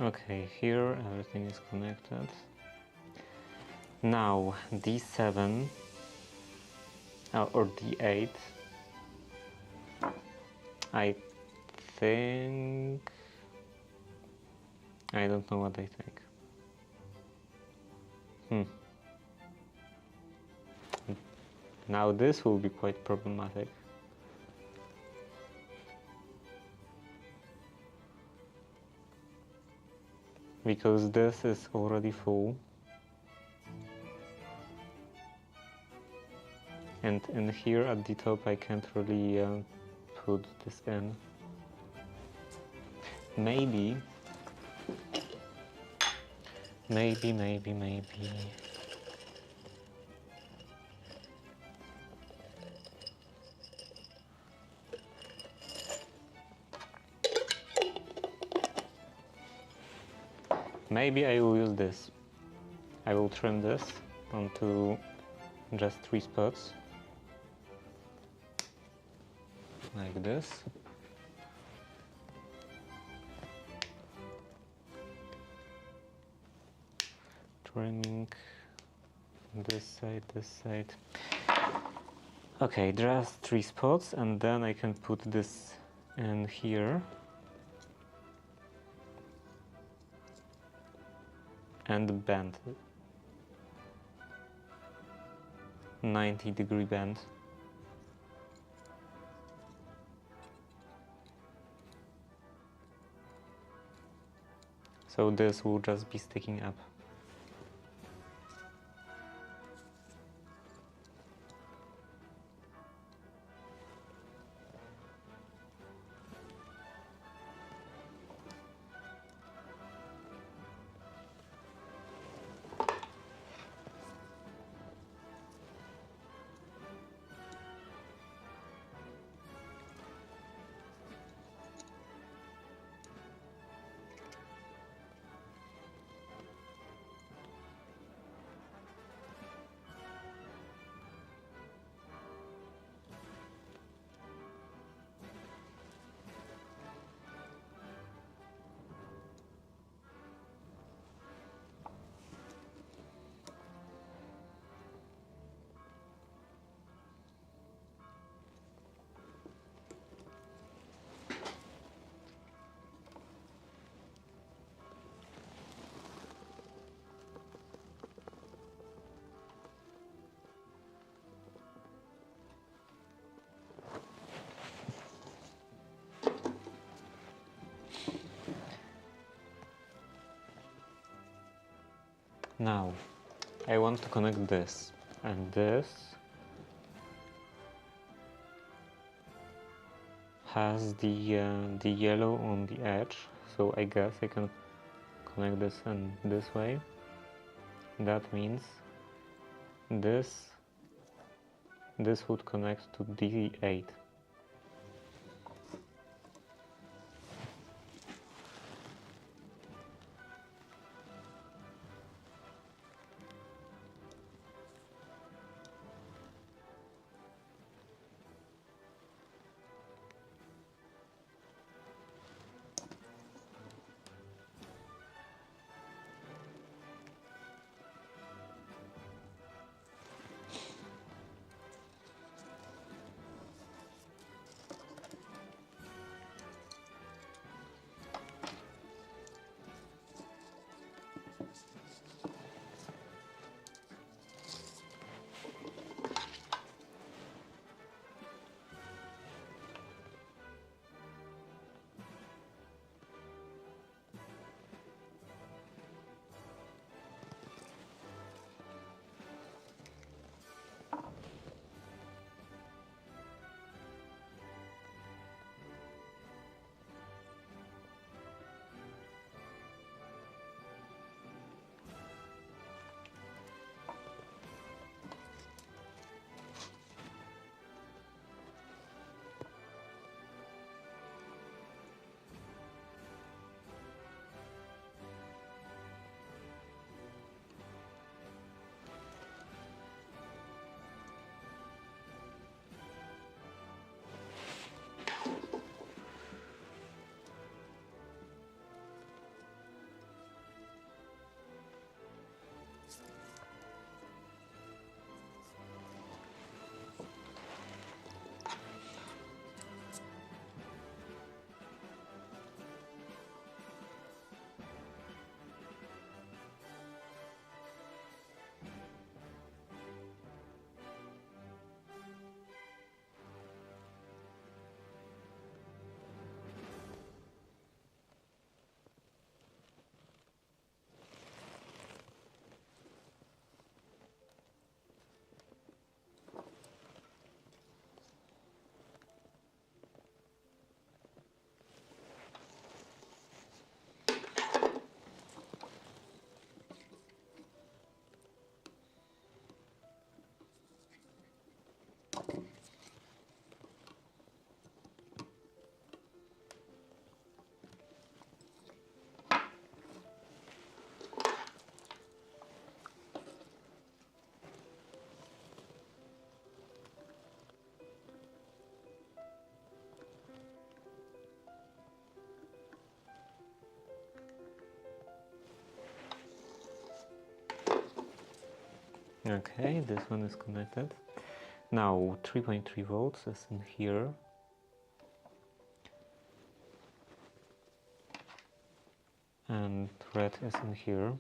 Okay, here everything is connected. Now D7 or D8. I think... I don't know what I think. Now this will be quite problematic. Because this is already full. And in here at the top I can't really put this in. Maybe. Maybe I will use this. I will trim this onto just 3 spots. Like this. Trimming this side. Okay, just 3 spots, and then I can put this in here. And bend. 90-degree bend. So this will just be sticking up. Now, I want to connect this and this has the yellow on the edge, so I guess I can connect this in this way. That means this would connect to D8. Okay, this one is connected. Now 3.3 volts is in here. And red is in here.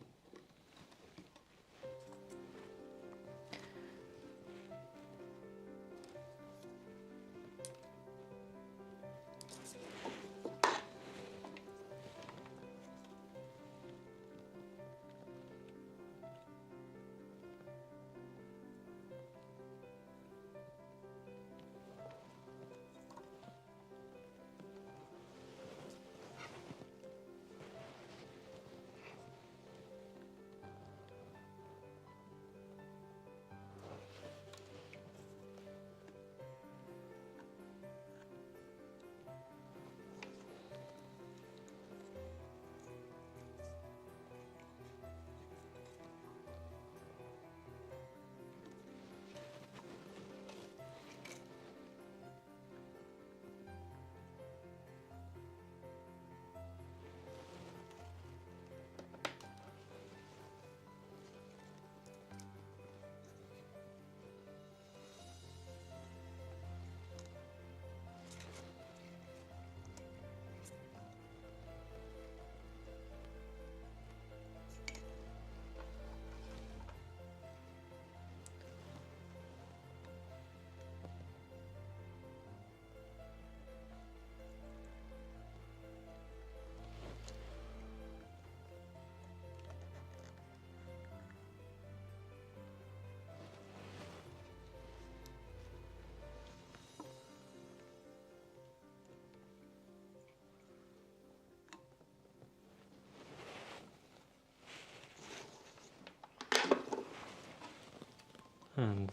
And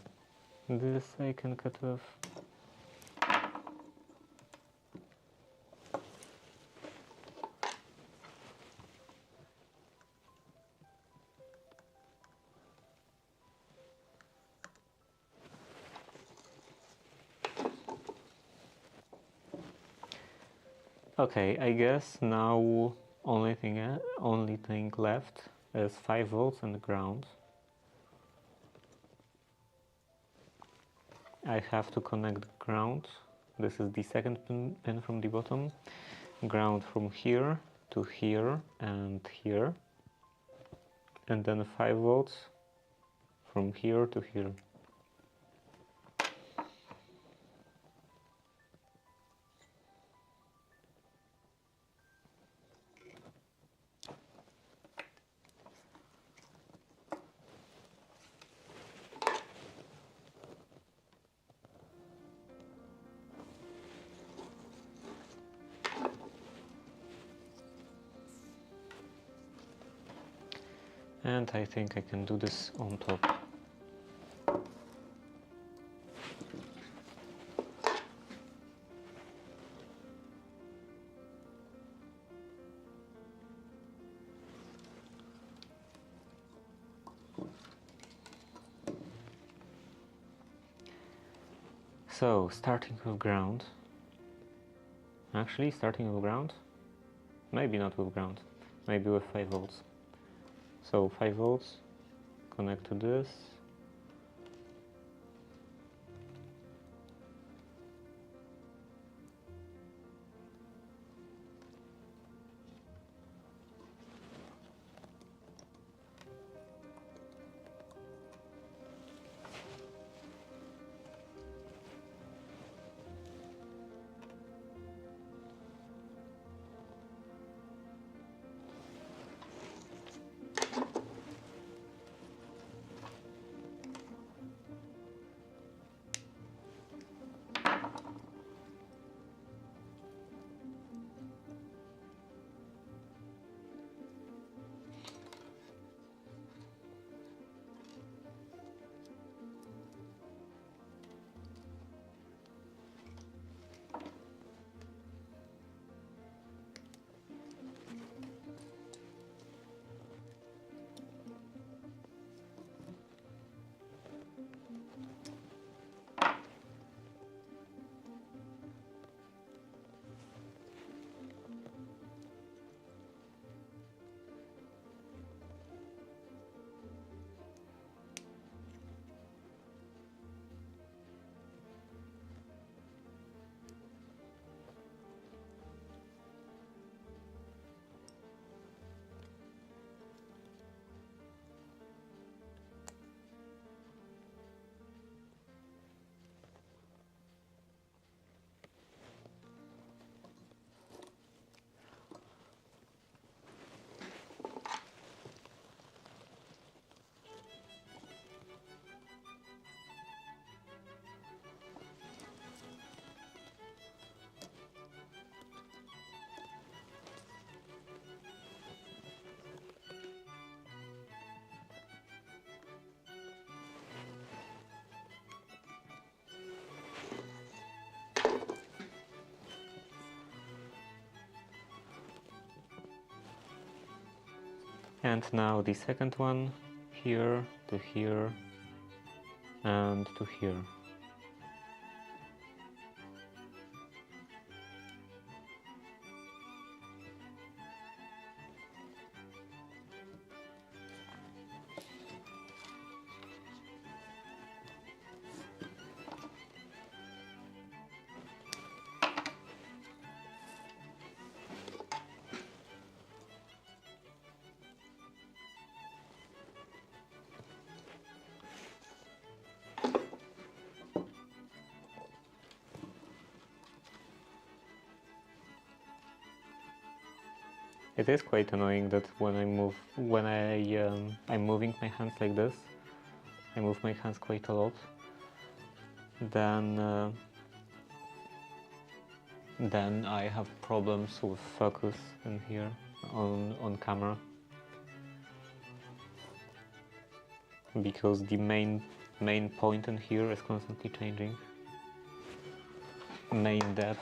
this I can cut off. Okay, I guess now only thing left is 5 volts and ground. I have to connect ground. This is the second pin from the bottom. Ground from here to here and here. And then 5 volts from here to here. And I think I can do this on top. So, starting with ground. Actually, starting with ground? Maybe not with ground. Maybe with 5 volts. So 5 volts, connect to this. And now the second one, here to here and to here. It is quite annoying that when I'm moving my hands like this, I move my hands quite a lot, then I have problems with focus in here on camera, because the main point in here is constantly changing. Main depth.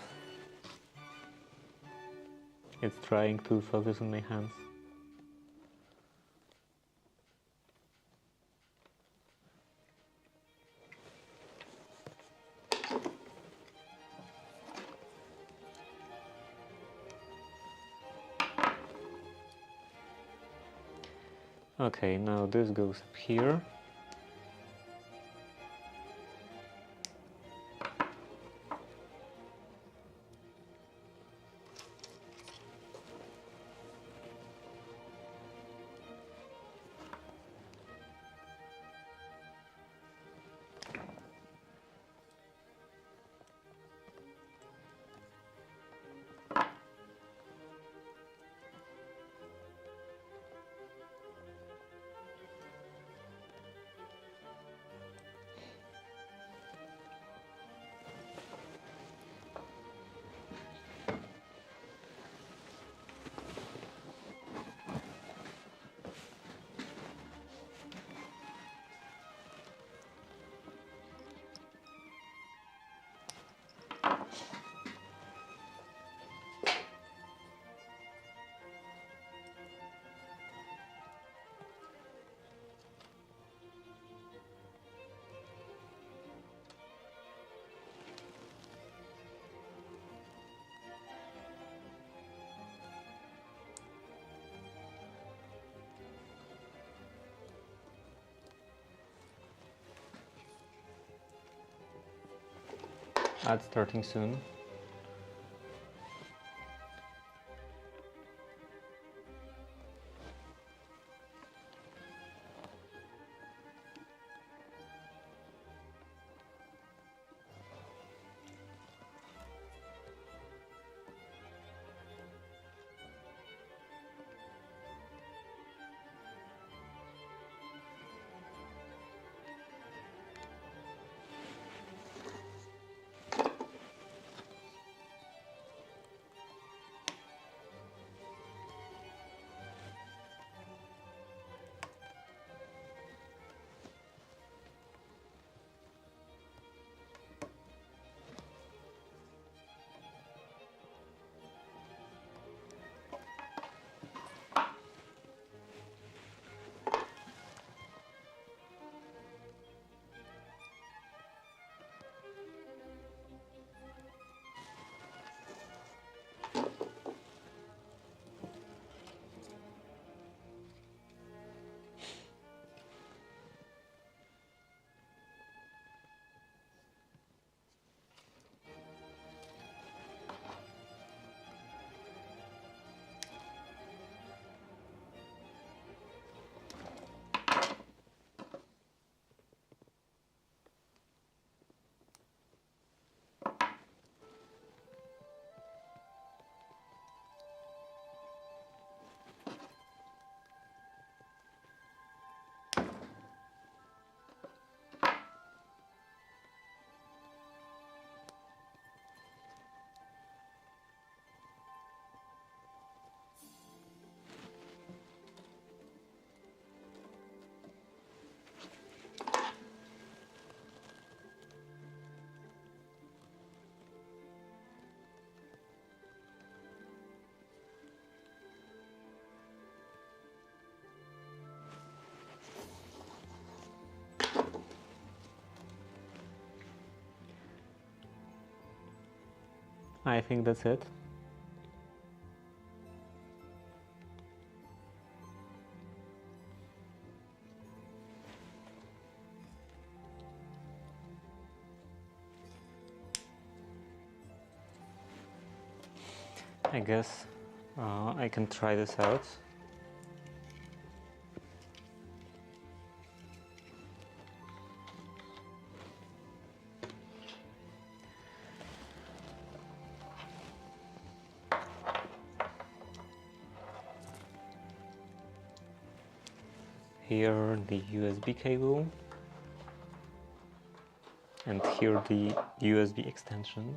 It's trying to focus on my hands. Okay, now this goes up here. Ad starting soon. I think that's it. I guess I can try this out. Here the USB cable, and here the USB extension.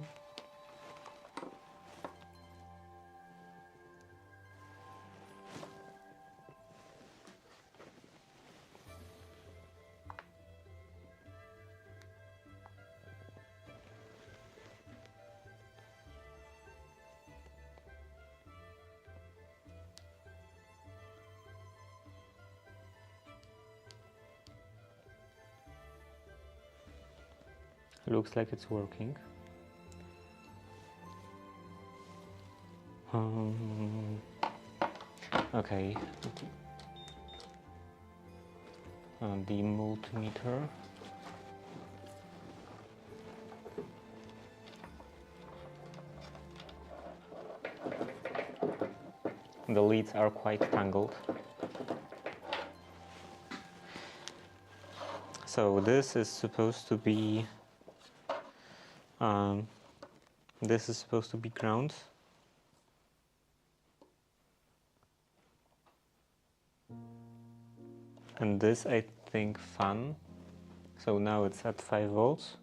Looks like it's working. Okay. The multimeter. The leads are quite tangled. So this is supposed to be ground. And this, I think, fan. So now it's at 5 volts.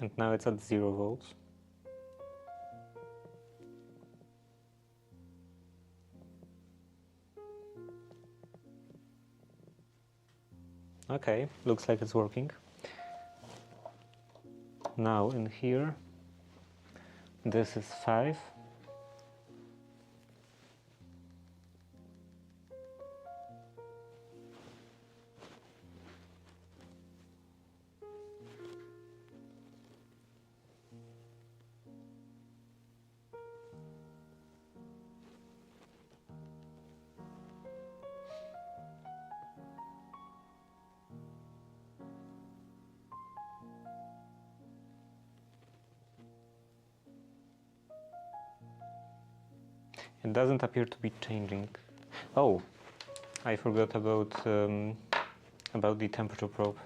And now it's at 0 volts. Okay, looks like it's working. Now in here, this is 5. It doesn't appear to be changing. Oh, I forgot about the temperature probe.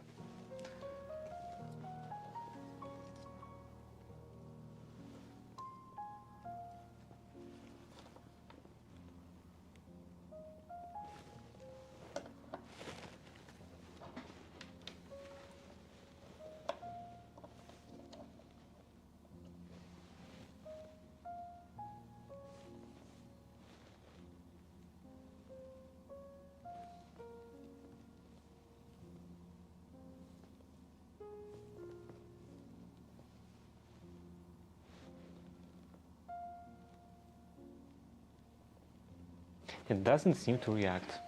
It doesn't seem to react.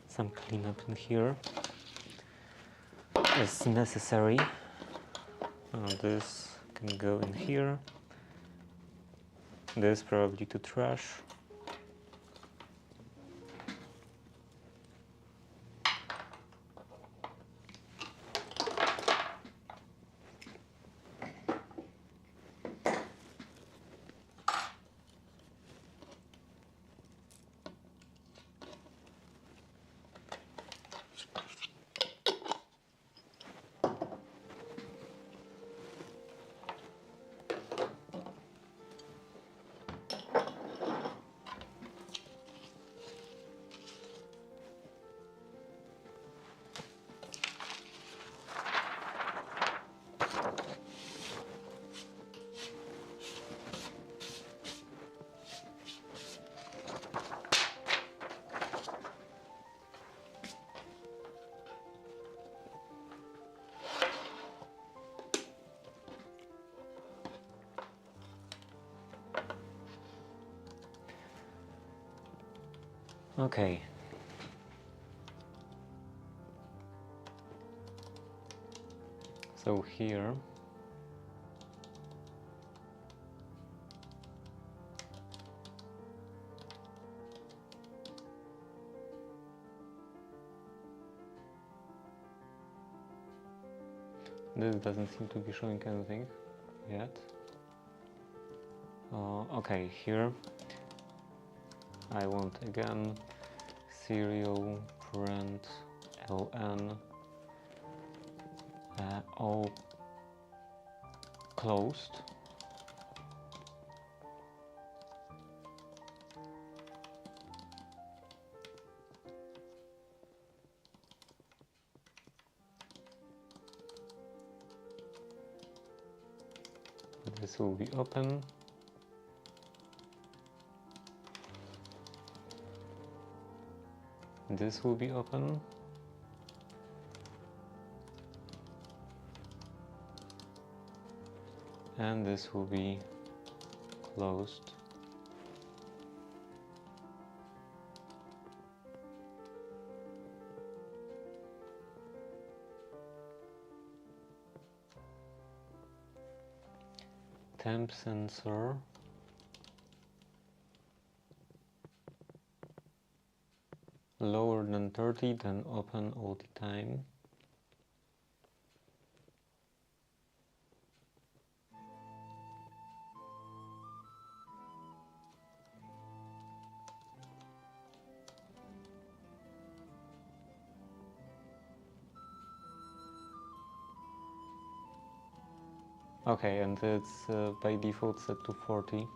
Some cleanup in here is necessary. This can go in here. This probably to trash. Okay. So here this doesn't seem to be showing anything yet. Okay, here I want again serial print ln all closed. This will be open. This will be open. And this will be closed. Temp sensor. Lower than 30, then open all the time. Okay, and it's by default set to 40.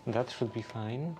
That should be fine.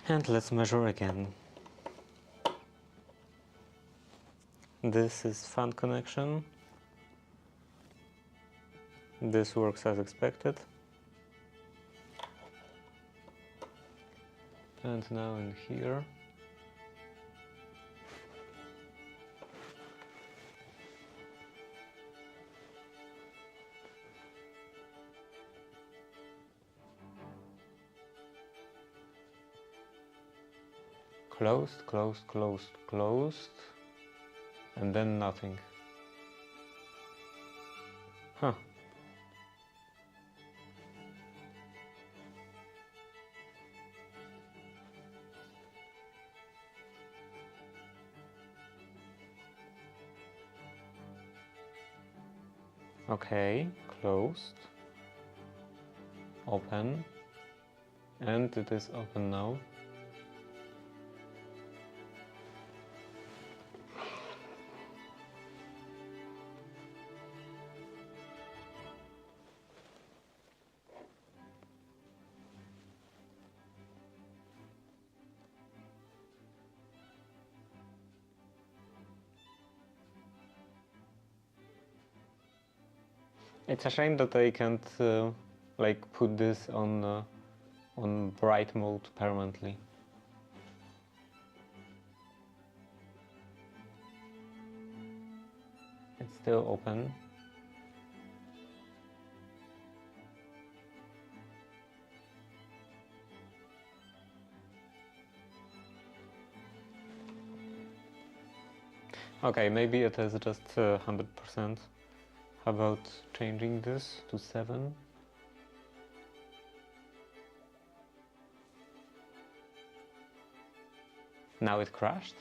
And let's measure again. This is fan connection. This works as expected. And now in here, closed, closed, closed, closed, and then nothing. Huh. Okay, closed, open, and it is open now. It's a shame that I can't like put this on bright mode permanently. It's still open. Okay, maybe it is just 100%. How about changing this to 7? Now it crashed?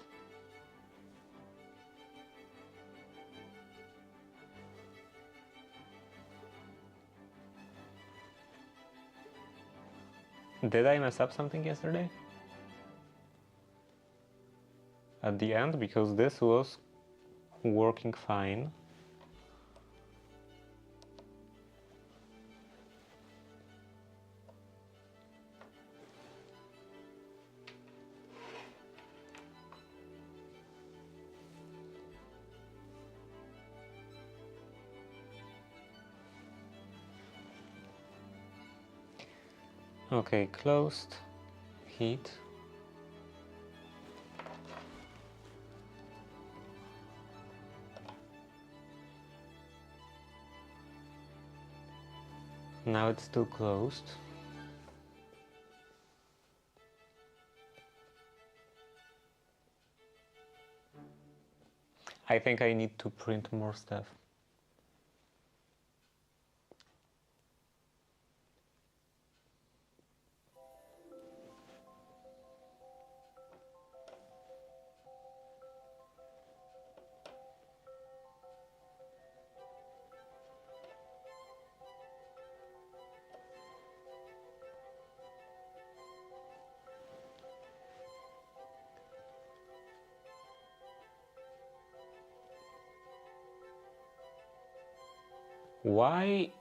Did I mess up something yesterday? At the end, because this was working fine. Okay, closed, heat. Now it's still closed. I think I need to print more stuff. Why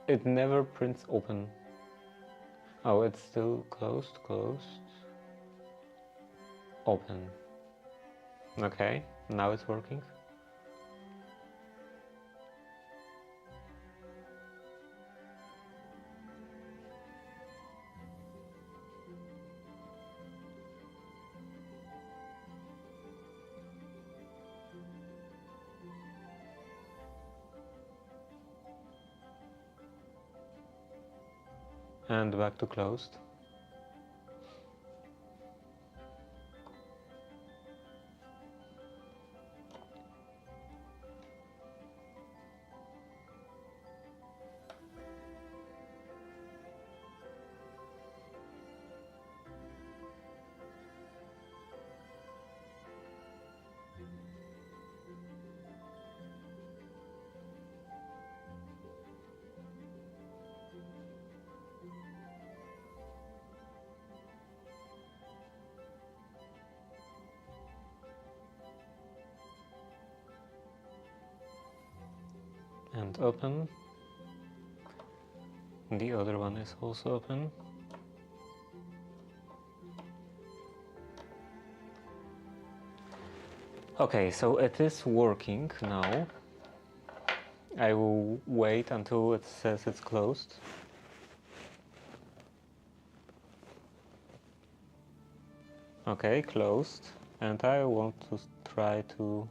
it never prints open? Oh, it's still closed, open. Okay, now it's working. And back to closed. And open. The other one is also open. Okay, so it is working now. I will wait until it says it's closed. Okay, closed. And I want to try to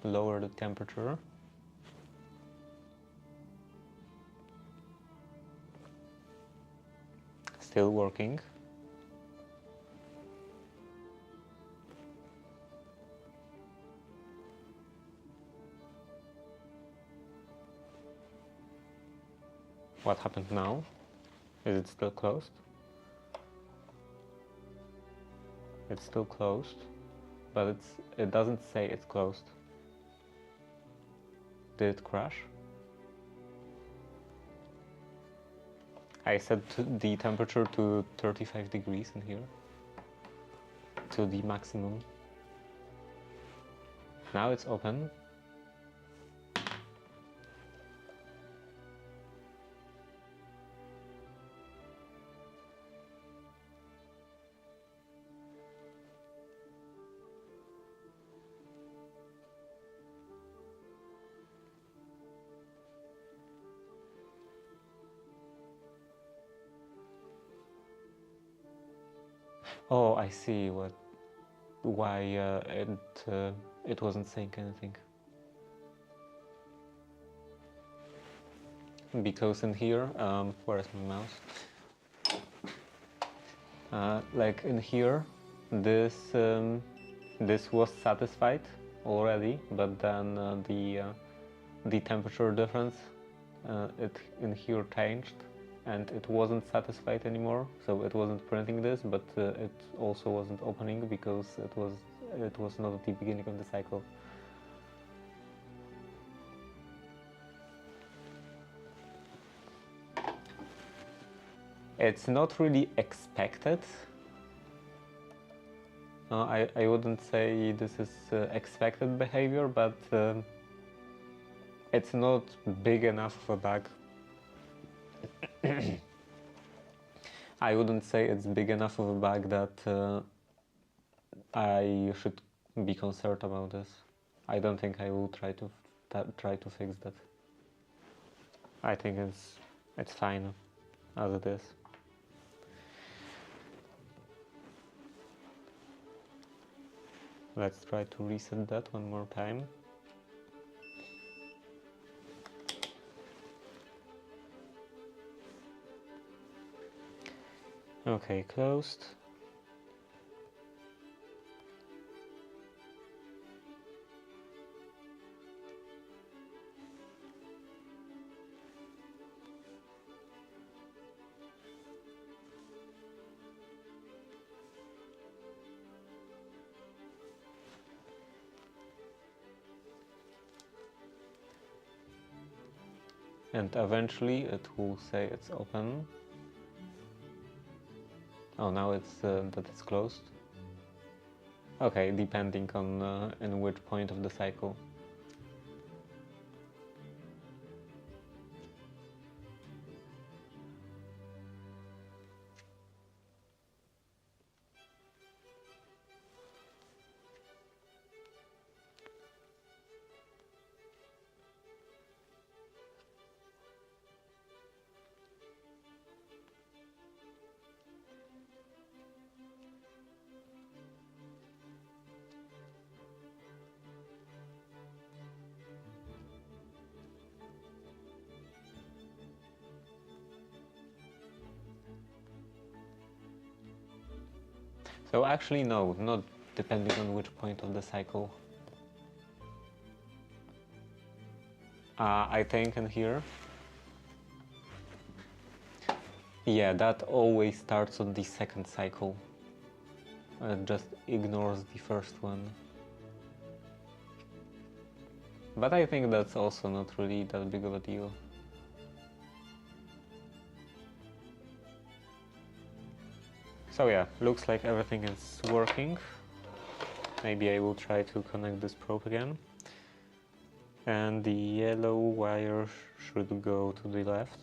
lower the temperature. Still working. What happened now? Is it still closed? It's still closed, but it doesn't say it's closed. Did it crash? I set the temperature to 35 degrees in here, to the maximum. Now it's open. Oh, I see why it wasn't saying anything. Because in here, where is my mouse? Like in here, this was satisfied already, but then the temperature difference it in here changed, and it wasn't satisfied anymore, so it wasn't printing this, but it also wasn't opening because it was not at the beginning of the cycle. It's not really expected. I wouldn't say this is expected behavior, but it's not big enough of a bug. I wouldn't say it's big enough of a bug that I should be concerned about this. I don't think I will try to fix that. I think it's fine as it is. Let's try to reset that one more time. Okay, closed. And eventually it will say it's open. Oh, now it's that it's closed. Okay, depending on in which point of the cycle. So actually no, not depending on which point of the cycle. I think in here. Yeah, that always starts on the second cycle. It just ignores the first one. But I think that's also not really that big of a deal. So yeah, looks like everything is working. Maybe I will try to connect this probe again. And the yellow wire should go to the left.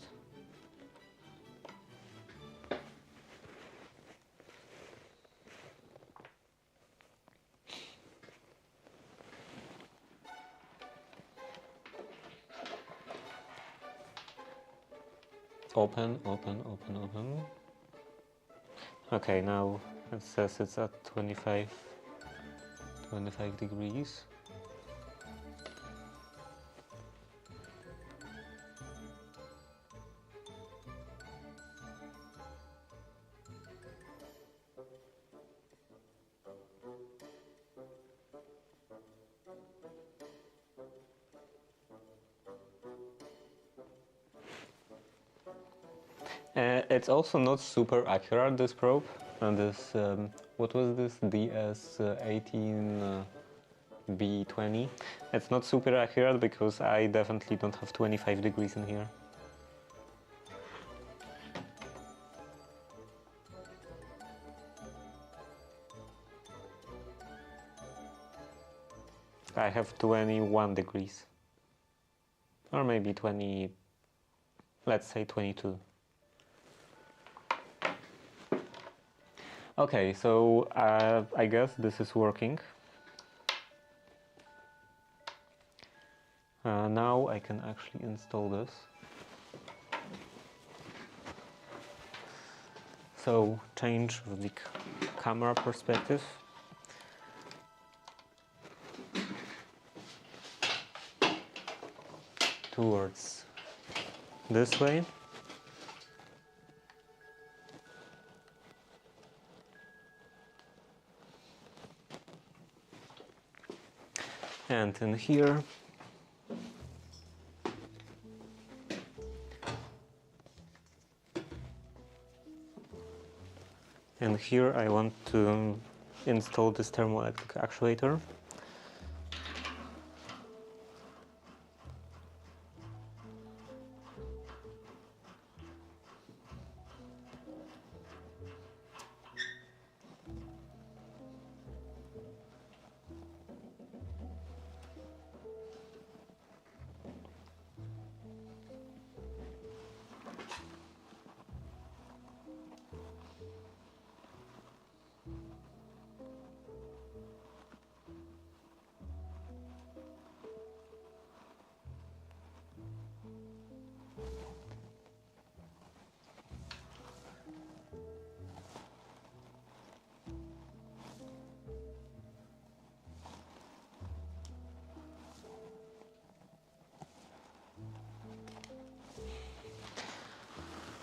Open, open, open, open. Okay, now it says it's at 25 degrees. It's also not super accurate, this probe. And this, what was this? DS18B20. It's not super accurate because I definitely don't have 25 degrees in here. I have 21 degrees. Or maybe 20, let's say 22. Okay, so I guess this is working. Now I can actually install this. So change the camera perspective. Towards this way. And in here I want to install this thermoelectric actuator.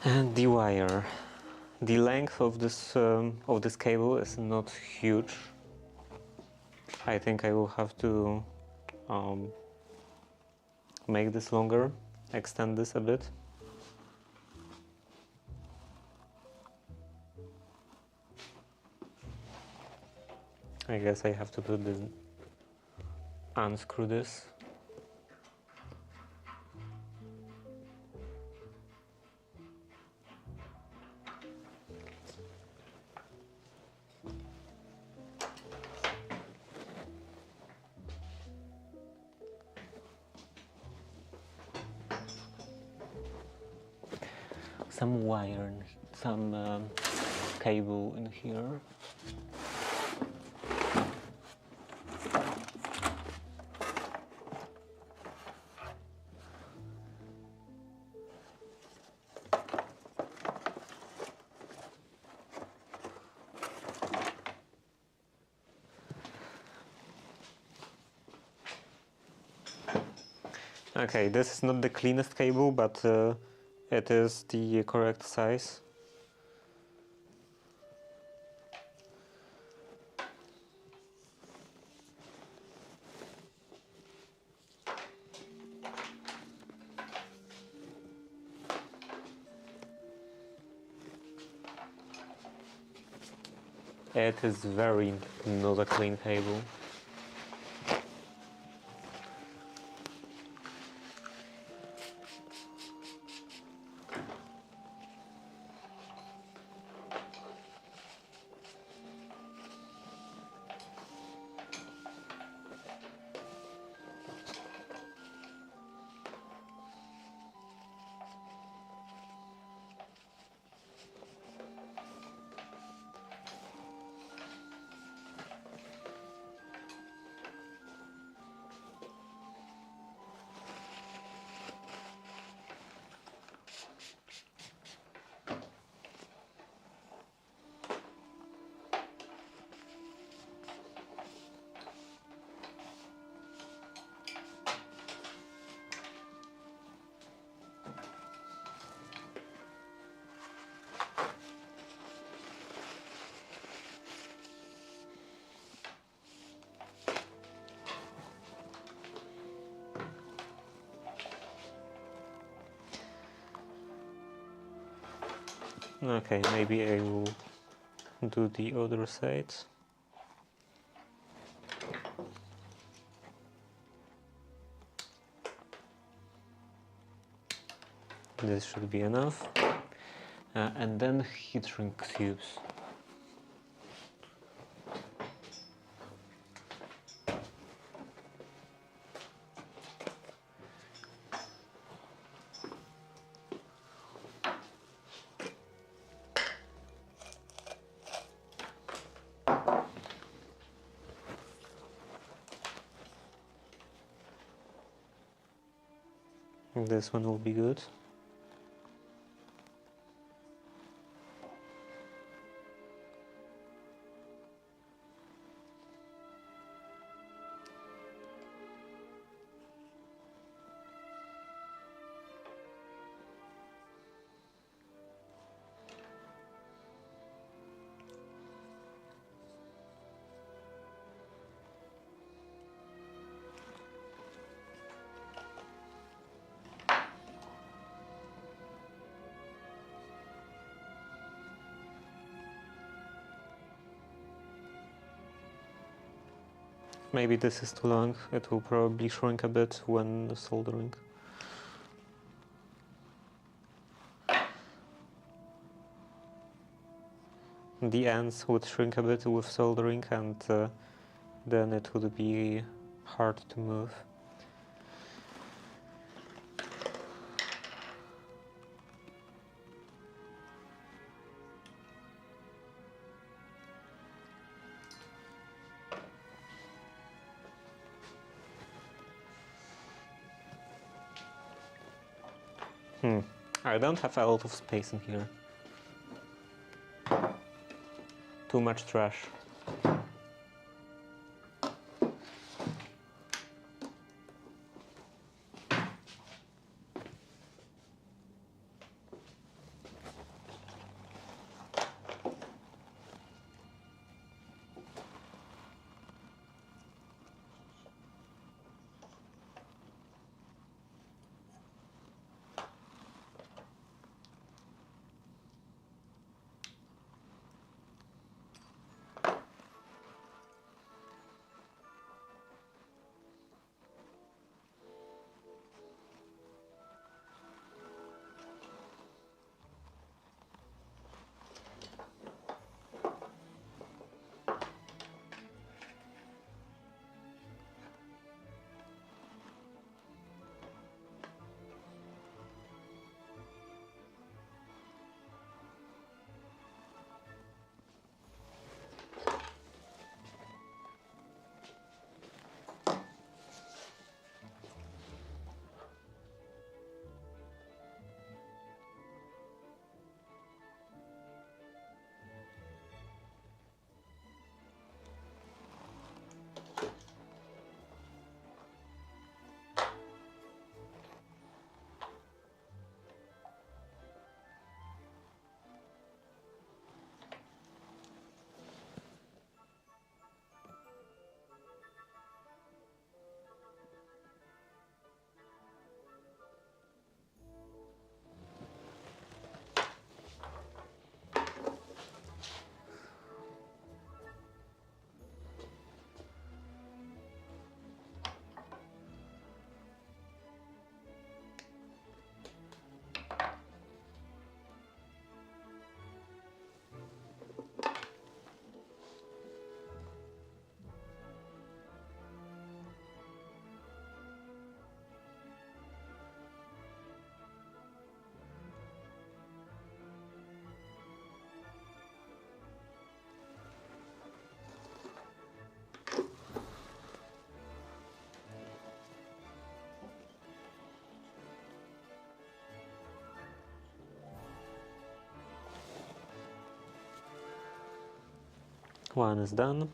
And the wire. The length of this cable is not huge. I think I will have to make this longer, extend this a bit. I guess I have to put this, unscrew this. Some wire, some cable in here. Okay, this is not the cleanest cable, but it is the correct size. It is very not a clean cable. Okay, maybe I will do the other side. This should be enough. And then heat shrink tubes. This one will be good. Maybe this is too long. It will probably shrink a bit when soldering. The ends would shrink a bit with soldering, and then it would be hard to move. I don't have a lot of space in here. Too much trash. One is done.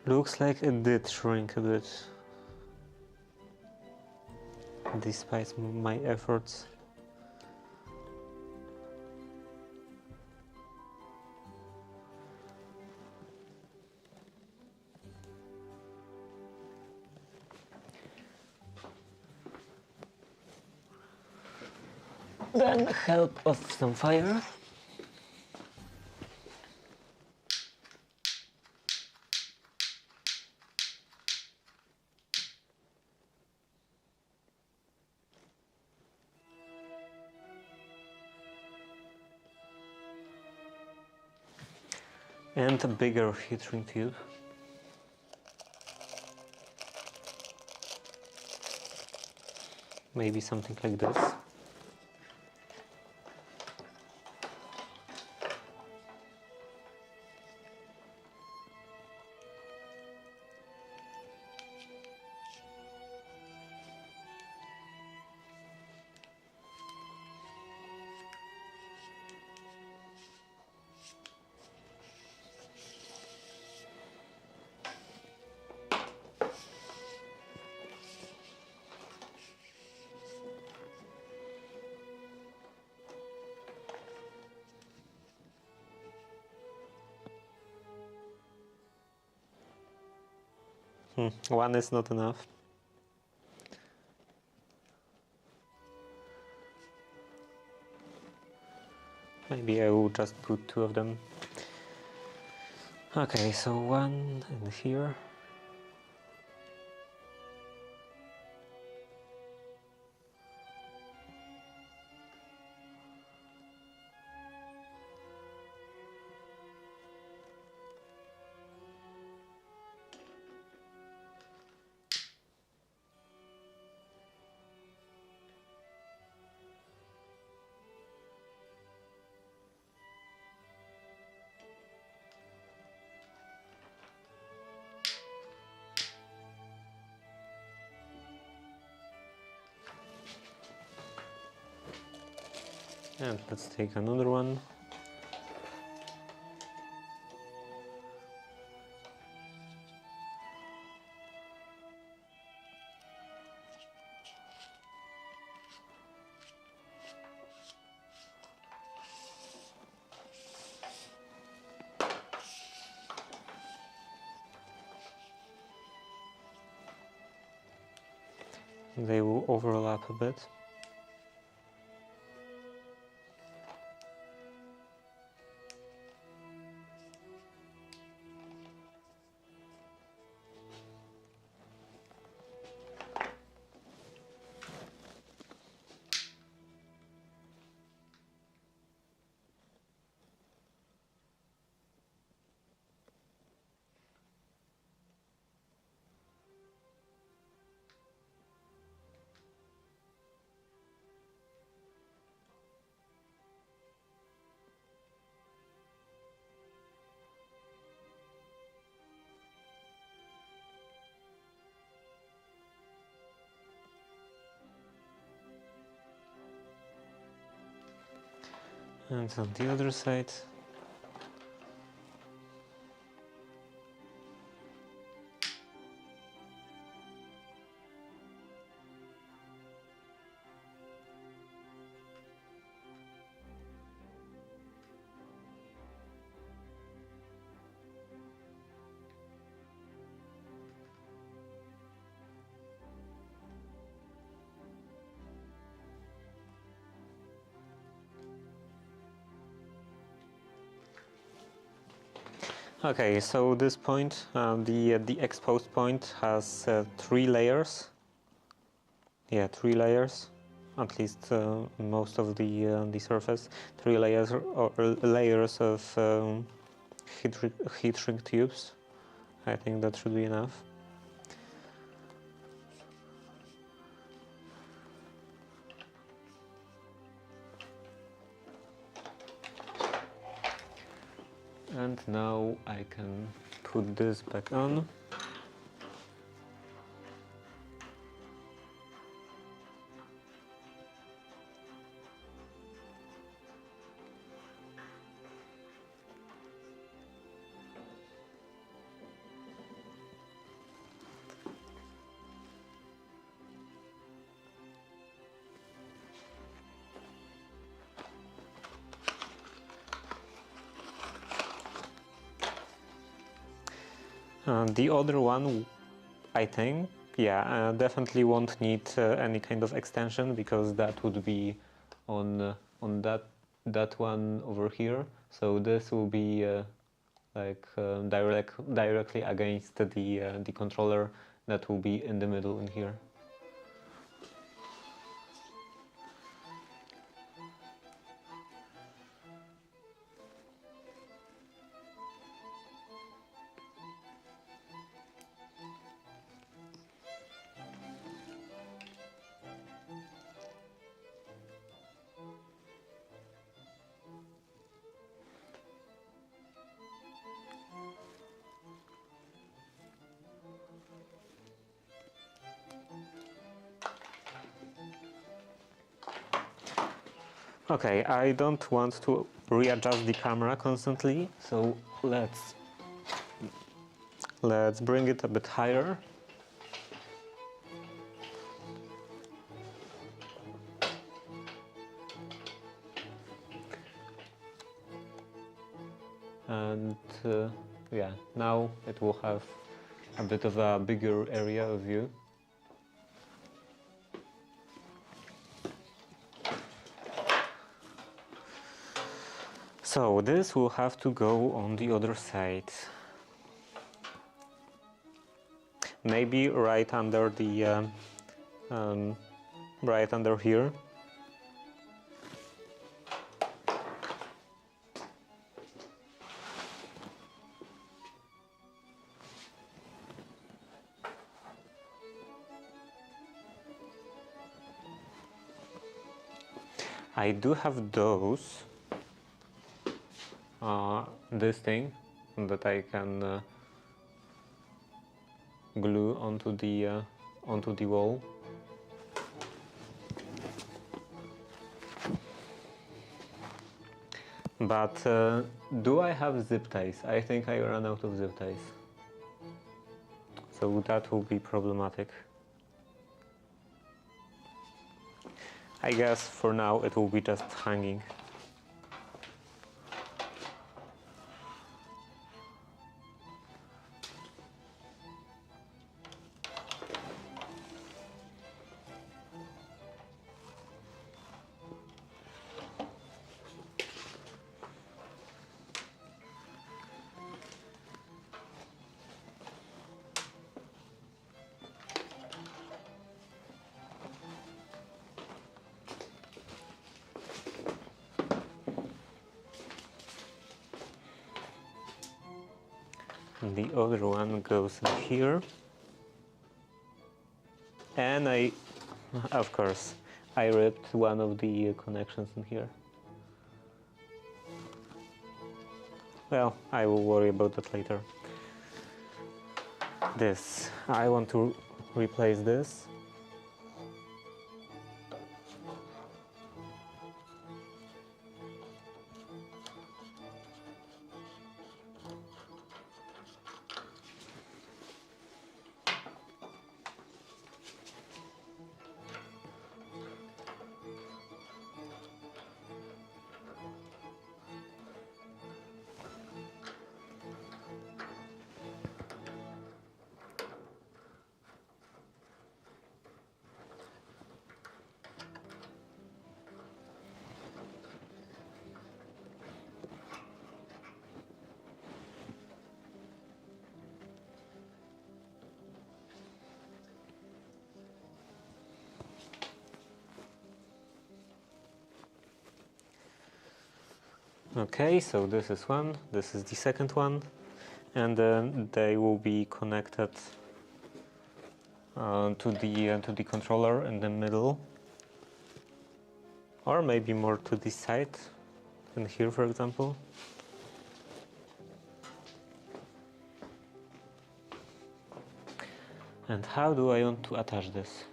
Looks like it did shrink a bit, despite my efforts. Then help of some fire. And a bigger heat shrink tube. Maybe something like this. One is not enough. Maybe I will just put two of them. Okay, so one in here. And let's take another one. They will overlap a bit. And on the other side. Okay, so this point, the exposed point has 3 layers. Yeah, 3 layers, at least most of the surface. 3 layers or layers of heat shrink tubes. I think that should be enough. And now I can put this back on. The other one, I think, yeah, definitely won't need any kind of extension, because that would be on that one over here. So this will be like directly against the controller that will be in the middle in here. Okay, I don't want to readjust the camera constantly, so let's bring it a bit higher. And yeah, now it will have a bit of a bigger area of view. So this will have to go on the other side. Maybe right under the right under here. I do have those. This thing that I can glue onto the wall. But do I have zip ties? I think I ran out of zip ties. So that will be problematic. I guess for now it will be just hanging. And the other one goes in here. And of course, I ripped one of the connections in here. Well, I will worry about that later. This, I want to replace this. Okay, so this is one, this is the second one, and then they will be connected to the controller in the middle, or maybe more to this side, in here, for example. And how do I want to attach this?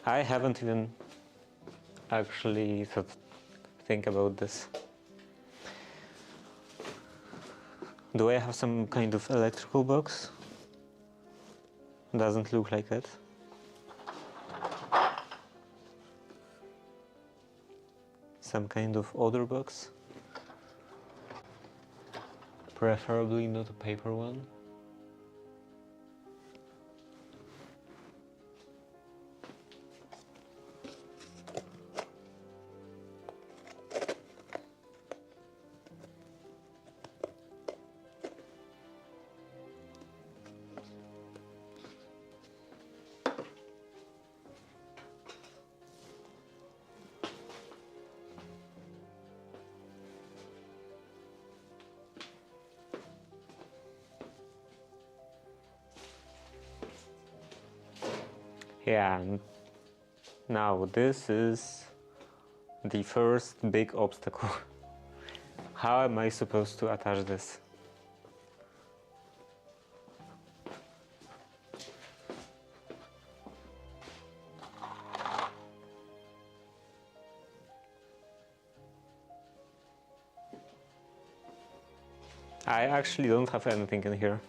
I haven't even actually think about this. Do I have some kind of electrical box? Doesn't look like it. some kind of other box. Preferably not a paper one. Yeah, and now this is the first big obstacle. How am I supposed to attach this? I actually don't have anything in here.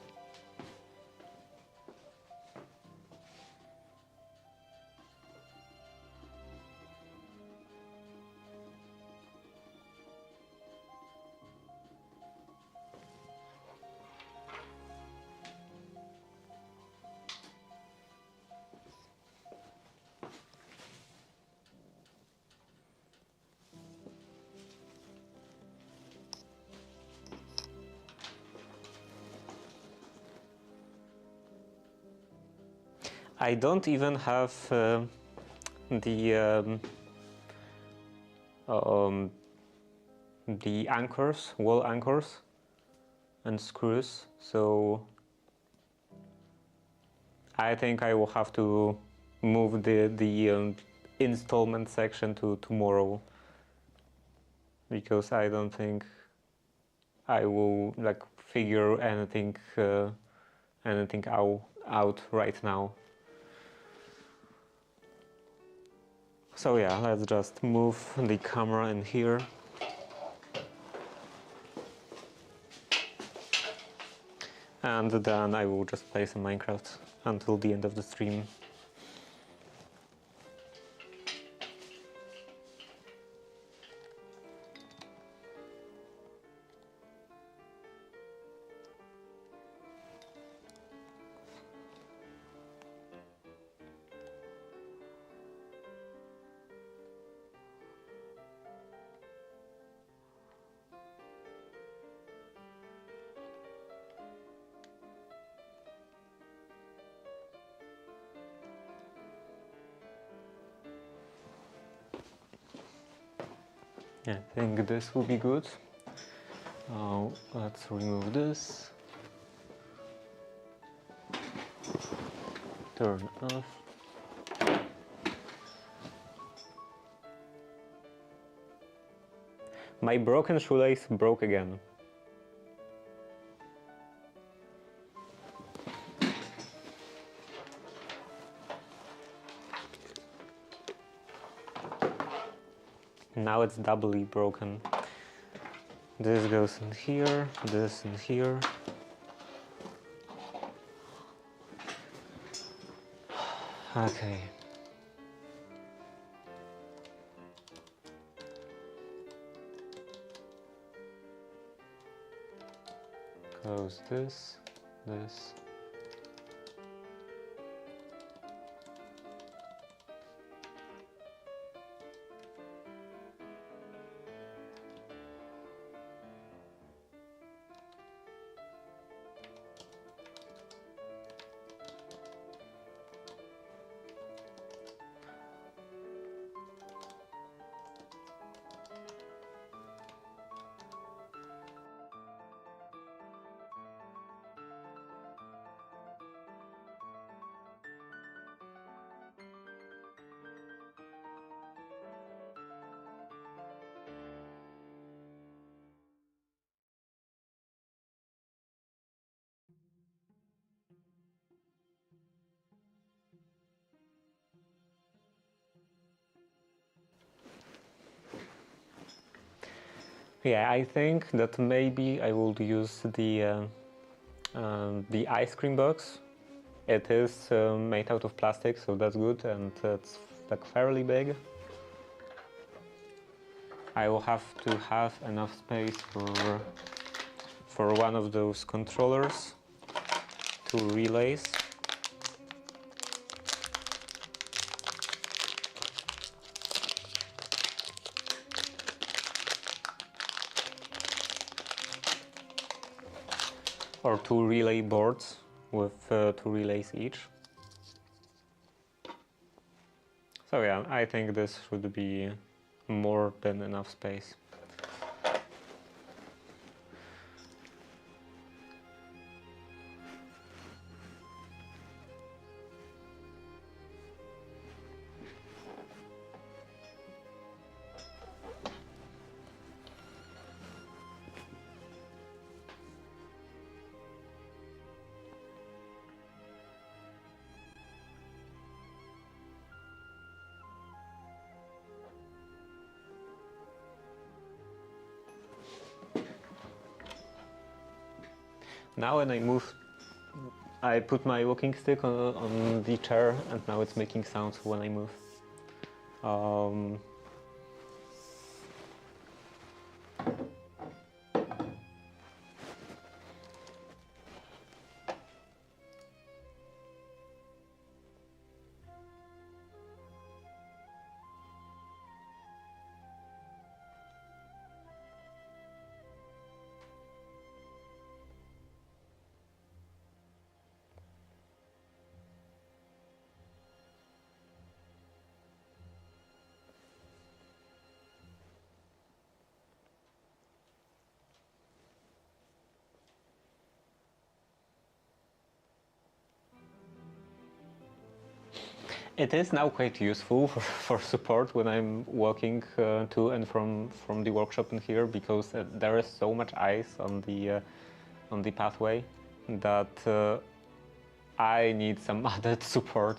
I don't even have the anchors, wall anchors and screws, so I think I will have to move the installment section to tomorrow, because I don't think I will like figure anything out right now. So yeah, let's just move the camera in here. And then I will just play some Minecraft until the end of the stream. I think this will be good. Let's remove this. Turn off. My broken shoelace broke again. Now it's doubly broken. This goes in here, this in here. Okay. Close this, this. Yeah, I think that maybe I will use the ice cream box. It is made out of plastic, so that's good, and it's like fairly big. I will have to have enough space for one of those controllers, 2 relays. Or 2 relay boards with 2 relays each. So yeah, I think this should be more than enough space. Now when I move, I put my walking stick on the chair and now it's making sounds when I move. It is now quite useful for support when I'm walking to and from the workshop in here, because there is so much ice on the pathway that I need some added support.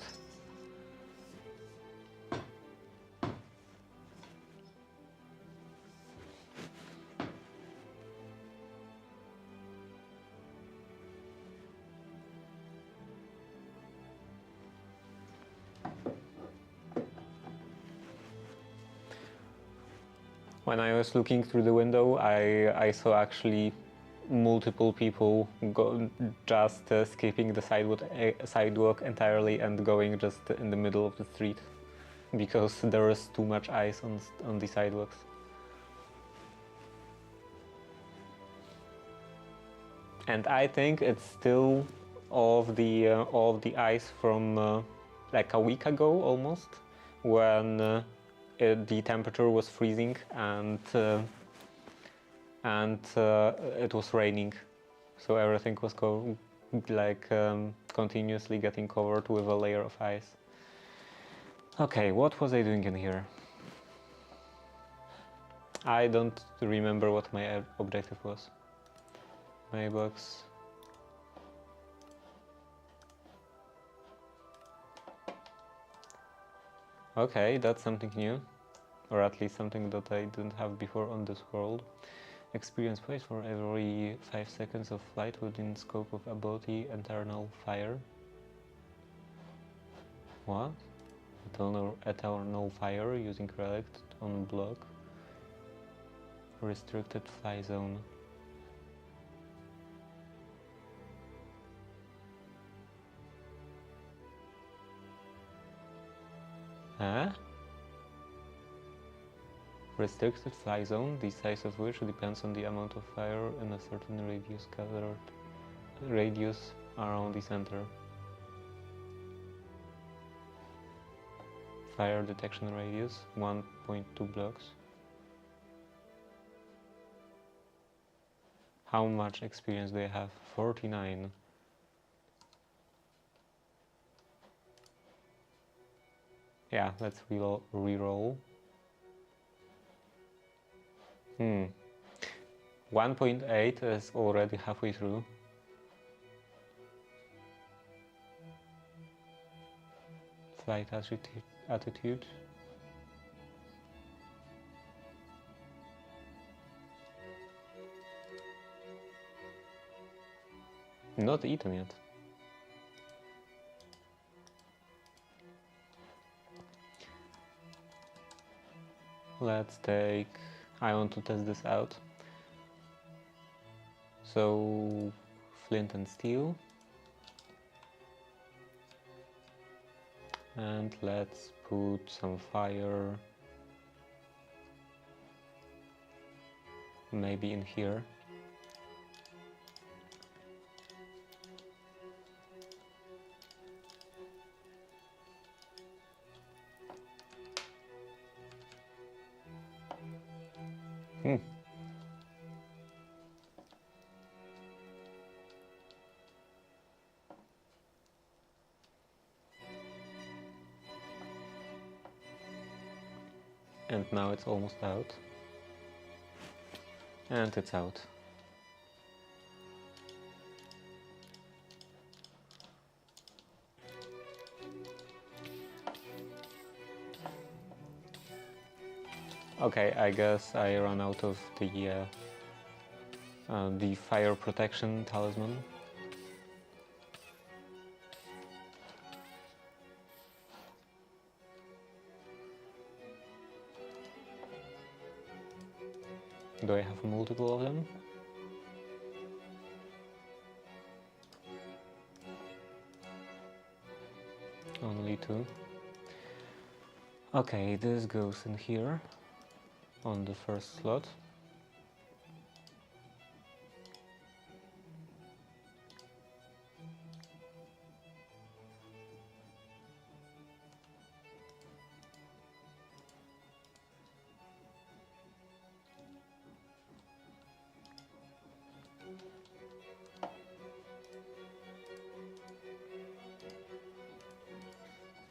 When I was looking through the window, I saw actually multiple people just skipping the sidewalk entirely and going just in the middle of the street, because there is too much ice on the sidewalks. And I think it's still all of the ice from like a week ago almost, when the temperature was freezing and it was raining, so everything was continuously getting covered with a layer of ice. Okay, what was I doing in here? I don't remember what my objective was. Mailbox. Okay, that's something new, or at least something that I didn't have before on this world. Experience points for every 5 seconds of flight within scope of ability Eternal Fire. What? Eternal Fire using relic on block. Restricted fly zone. Huh? Restricted fly zone, the size of which depends on the amount of fire in a certain radius gathered radius around the center. Fire detection radius 1.2 blocks. How much experience do I have? 49. Yeah, let's re-roll. 1.8 is already halfway through. Flight attitude. Not eaten yet. Let's take I want to test this out. So, flint and steel. And let's put some fire maybe in here. And now it's almost out. And it's out. Okay, I guess I ran out of the fire protection talisman. Do I have multiple of them? Only two. Okay, this goes in here on the first slot.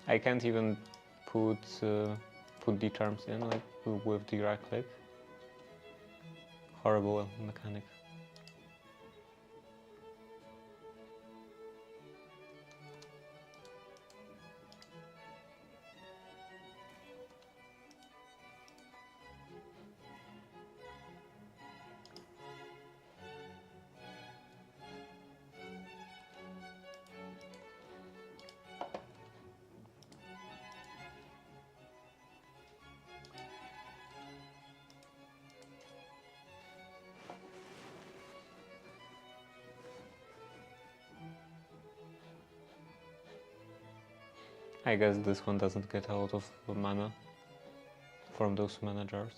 I can't even put the terms in like with the right click. Horrible mechanic. I guess this one doesn't get a lot of mana from those mana jars.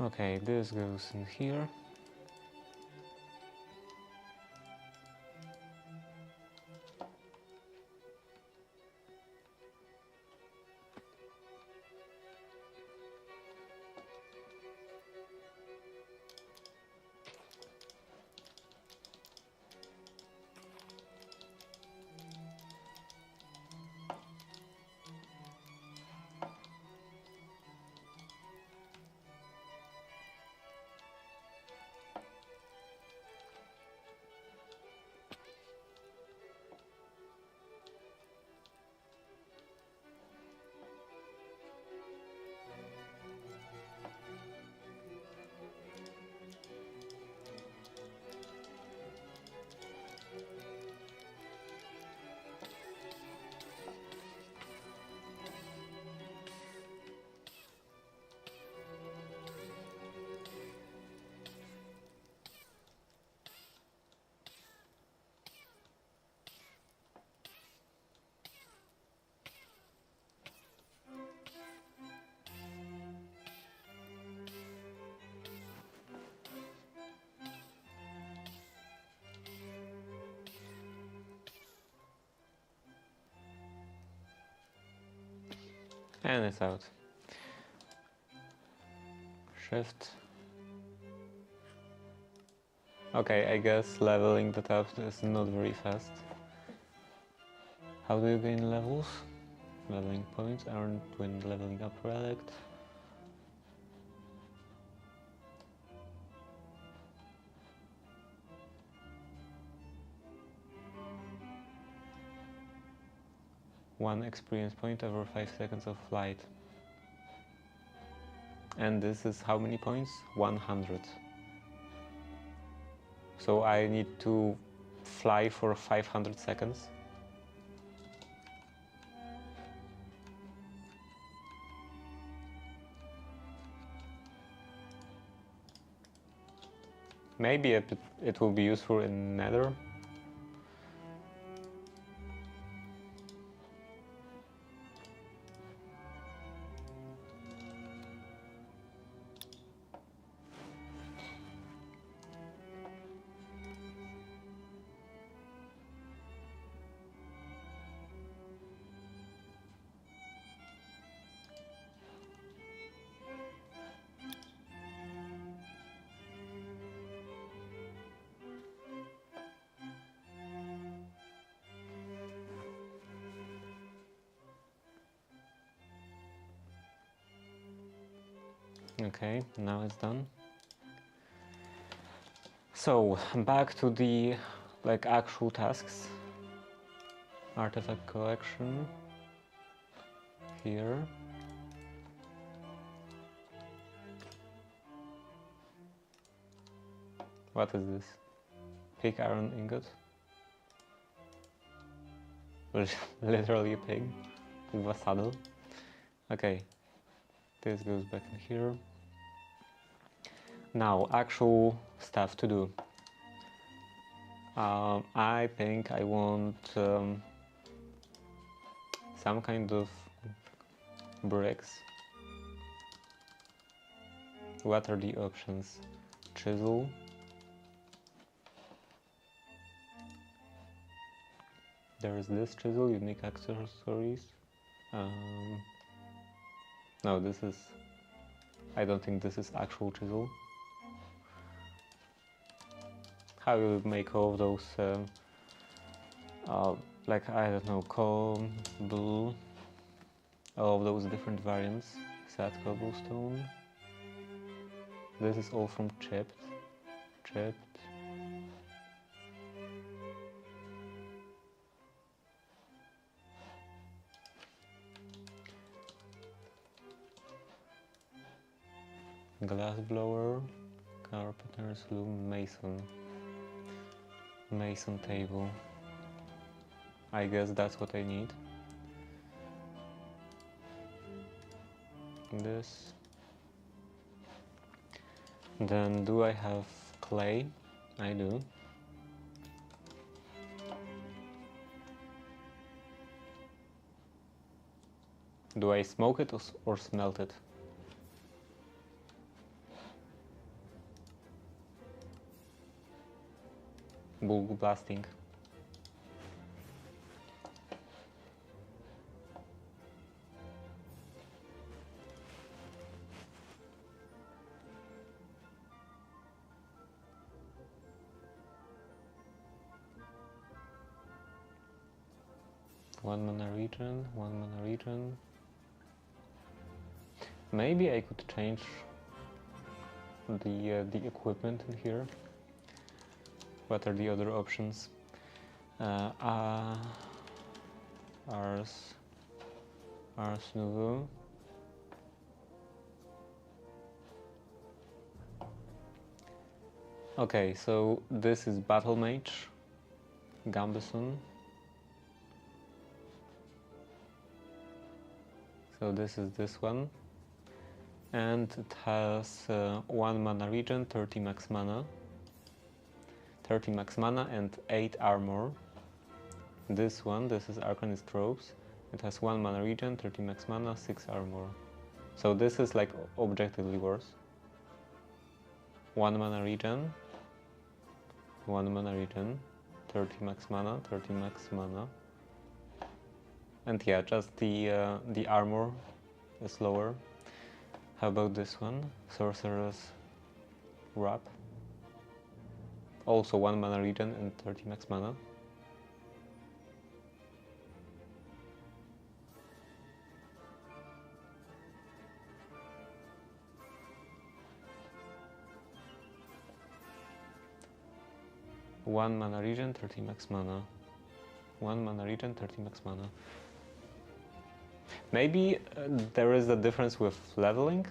Okay, this goes in here. And it's out. Shift. Okay, I guess leveling that up is not very fast. How do you gain levels? Leveling points earned when leveling up relic. 1 experience point over 5 seconds of flight. And this is how many points? 100. So I need to fly for 500 seconds. Maybe it will be useful in Nether. Okay, now it's done. So back to the actual tasks. Artifact collection here. What is this? Pig iron ingot. Literally a pig with a saddle. Okay, this goes back in here. Now, actual stuff to do. I think I want some kind of bricks. What are the options? Chisel. There is this chisel, unique accessories. No, this is... I don't think this is actual chisel. How you make all of those, I don't know, cobble, all of those different variants. Sad cobblestone. This is all from chipped. Glass blower, carpenter's loom, mason table. I guess that's what I need. This. Then do I have clay? I do. Do I smoke it or smelt it? Bulk blasting. One mana region. Maybe I could change the equipment in here. What are the other options? Ars Nouveau. Okay, so this is Battle Mage, Gambeson. So this is this one. And it has 1 mana regen, 30 max mana. 30 max mana and 8 armor. This one, this is Arcanist Robes. It has 1 mana regen, 30 max mana, 6 armor. So this is like objectively worse. 1 mana regen, 30 max mana, 30 max mana. And yeah, just the armor is lower. How about this one? Sorcerer's Wrap. Also 1 mana regen and 30 max mana. One mana regen, 30 max mana. 1 mana regen, 30 max mana. Maybe there is a difference with leveling.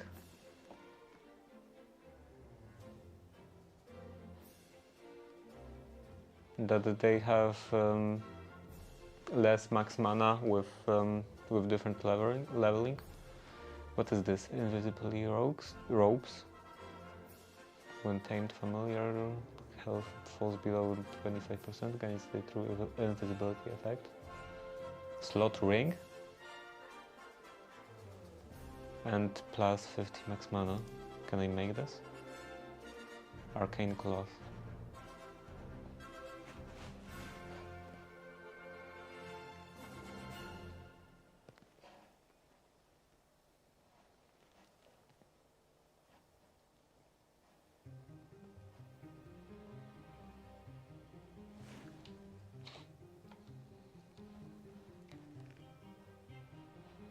That they have less max mana with different leveling. What is this? Invisibility ropes. When tamed familiar, health falls below 25% against the true invisibility effect. Slot ring. And plus 50 max mana. Can I make this? Arcane cloth.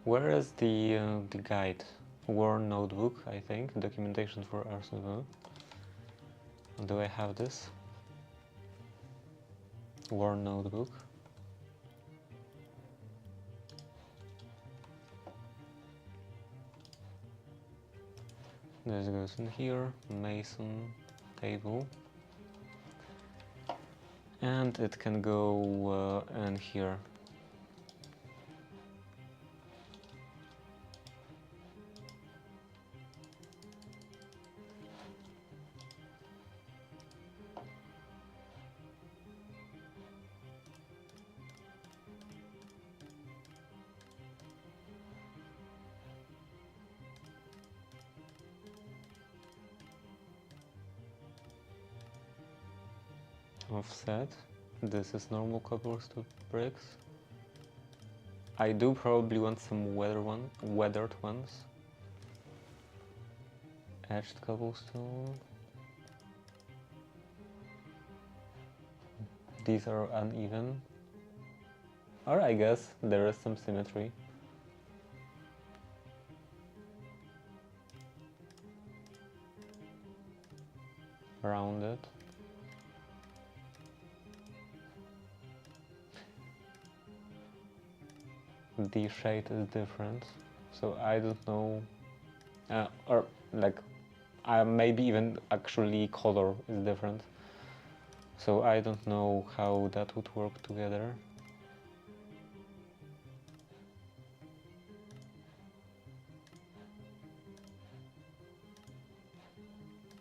Where is the guide? War notebook, I think. Documentation for Arsenal. Do I have this? War notebook. This goes in here. Mason table. And it can go in here. Offset. This is normal cobblestone bricks. I do probably want some weathered ones. Etched cobblestone. These are uneven. Or I guess there is some symmetry. Rounded. The shade is different, so I don't know, or like maybe even actually color is different, so I don't know how that would work together.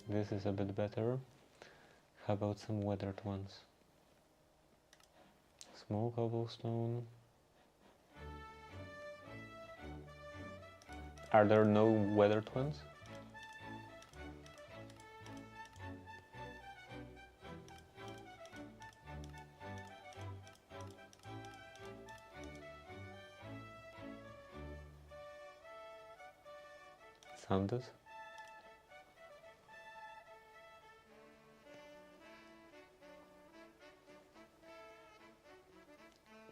This is a bit better. How about some weathered ones? Small cobblestone. Are there no weathered ones? Sounded.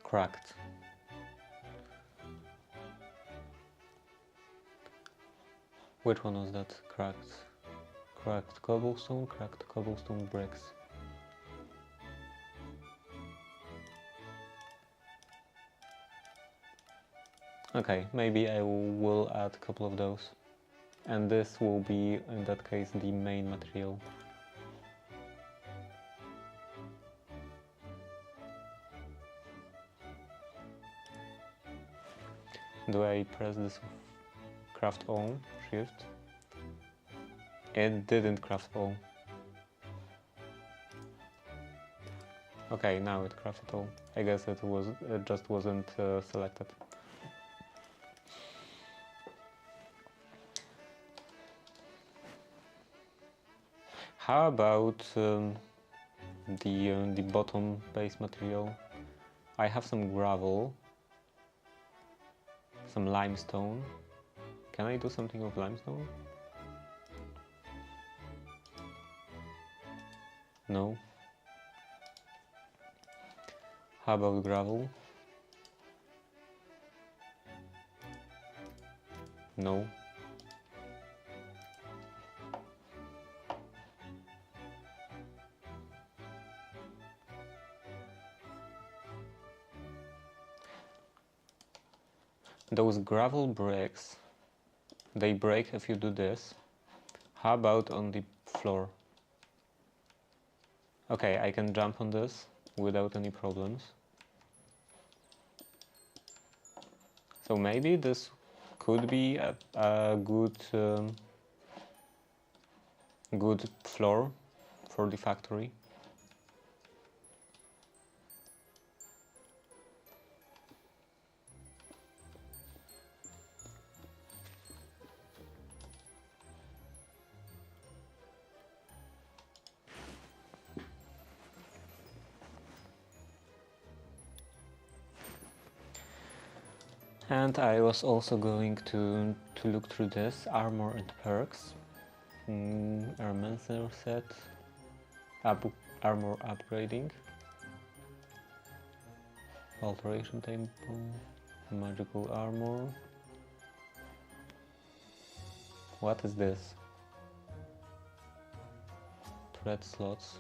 Cracked. Which one was that? Cracked. Cracked cobblestone, cracked cobblestone bricks. Okay, maybe I will add a couple of those. And this will be, in that case, the main material. Do I press this craft all, shift? It didn't craft all. Okay, now it crafted all. I guess it just wasn't selected. How about the bottom base material? I have some gravel, some limestone. Can I do something with limestone? No. How about gravel? No. Those gravel bricks, they break if you do this. How about on the floor? Okay, I can jump on this without any problems. So maybe this could be a good good floor for the factory. And I was also going to look through this armor and perks. Armancer set, armor upgrading, alteration table, magical armor. What is this? Thread slots.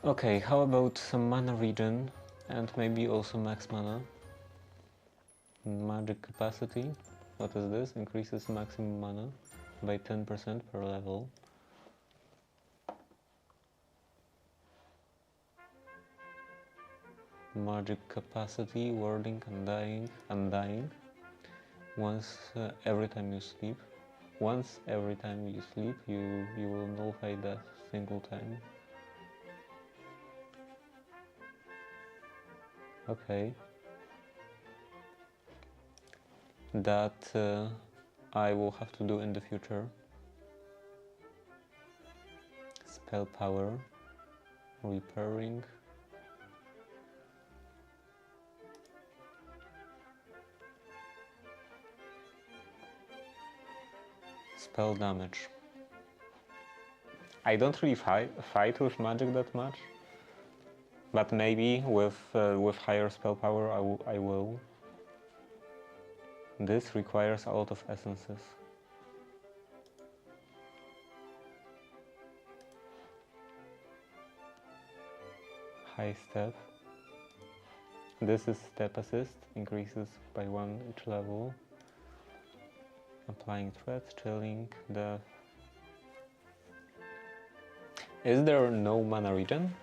Okay, how about some mana regen and maybe also max mana? Magic capacity. What is this? Increases maximum mana by 10% per level. Magic capacity, warding, undying. Once every time you sleep. Once every time you sleep, you will nullify that single time. Okay. That I will have to do in the future. Spell power, repairing. Spell damage. I don't really fight with magic that much, but maybe with higher spell power I will. This requires a lot of essences. High step. This is step assist, increases by 1 each level. Applying threats, chilling, death. Is there no mana regen?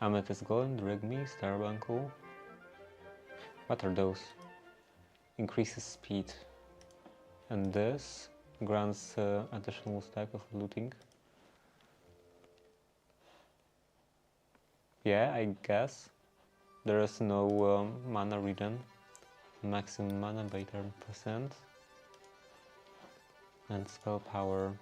Amethyst Golem, Drigme, Starbuckle. What are those? Increases speed. And this grants additional stack of looting. Yeah, I guess. There is no mana regen. Maximum mana by 10%. And spell power.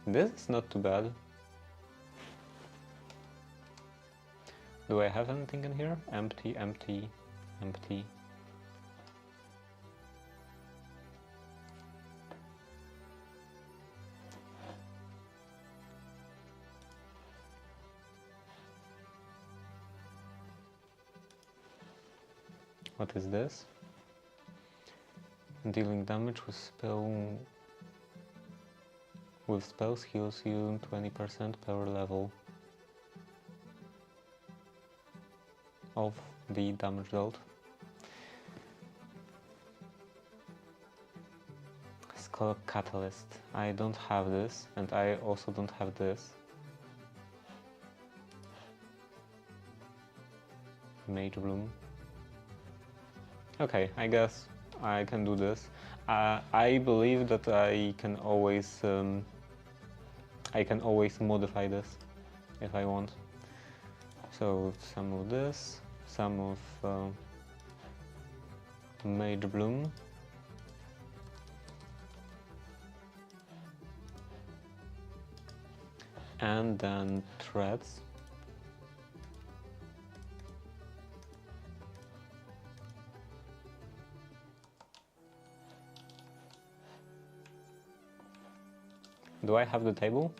This is not too bad. Do I have anything in here? Empty, empty, empty. What is this? Dealing damage with spells heals you 20% per level of the damage dealt. Skull Catalyst. I don't have this, and I also don't have this. Mage Bloom. Okay, I guess I can do this. I believe that I can always modify this. if I want. So some of this, some of Mage Bloom, and then threads. Do I have the table?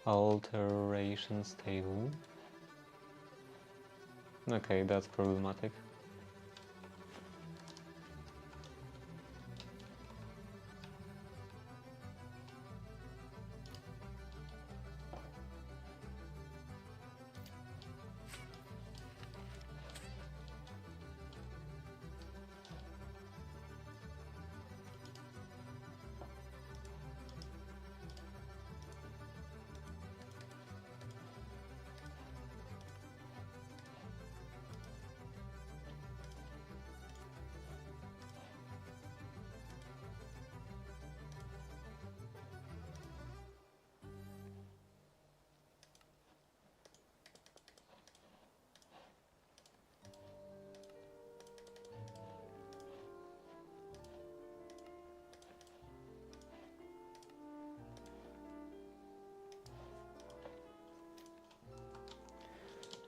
Alterations table. Okay, that's problematic.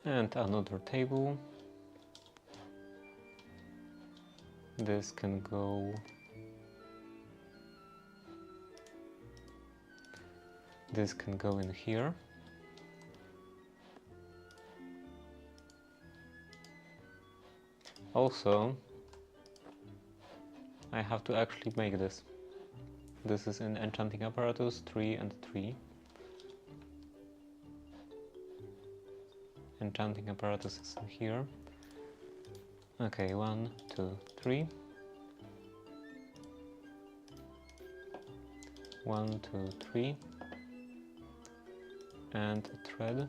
And another table. This can go. This can go in here. Also, I have to actually make this. This is in Enchanting Apparatus 3 and 3. Enchanting Apparatus is in here. Okay, 1, 2, 3. 1, 2, 3. And a thread.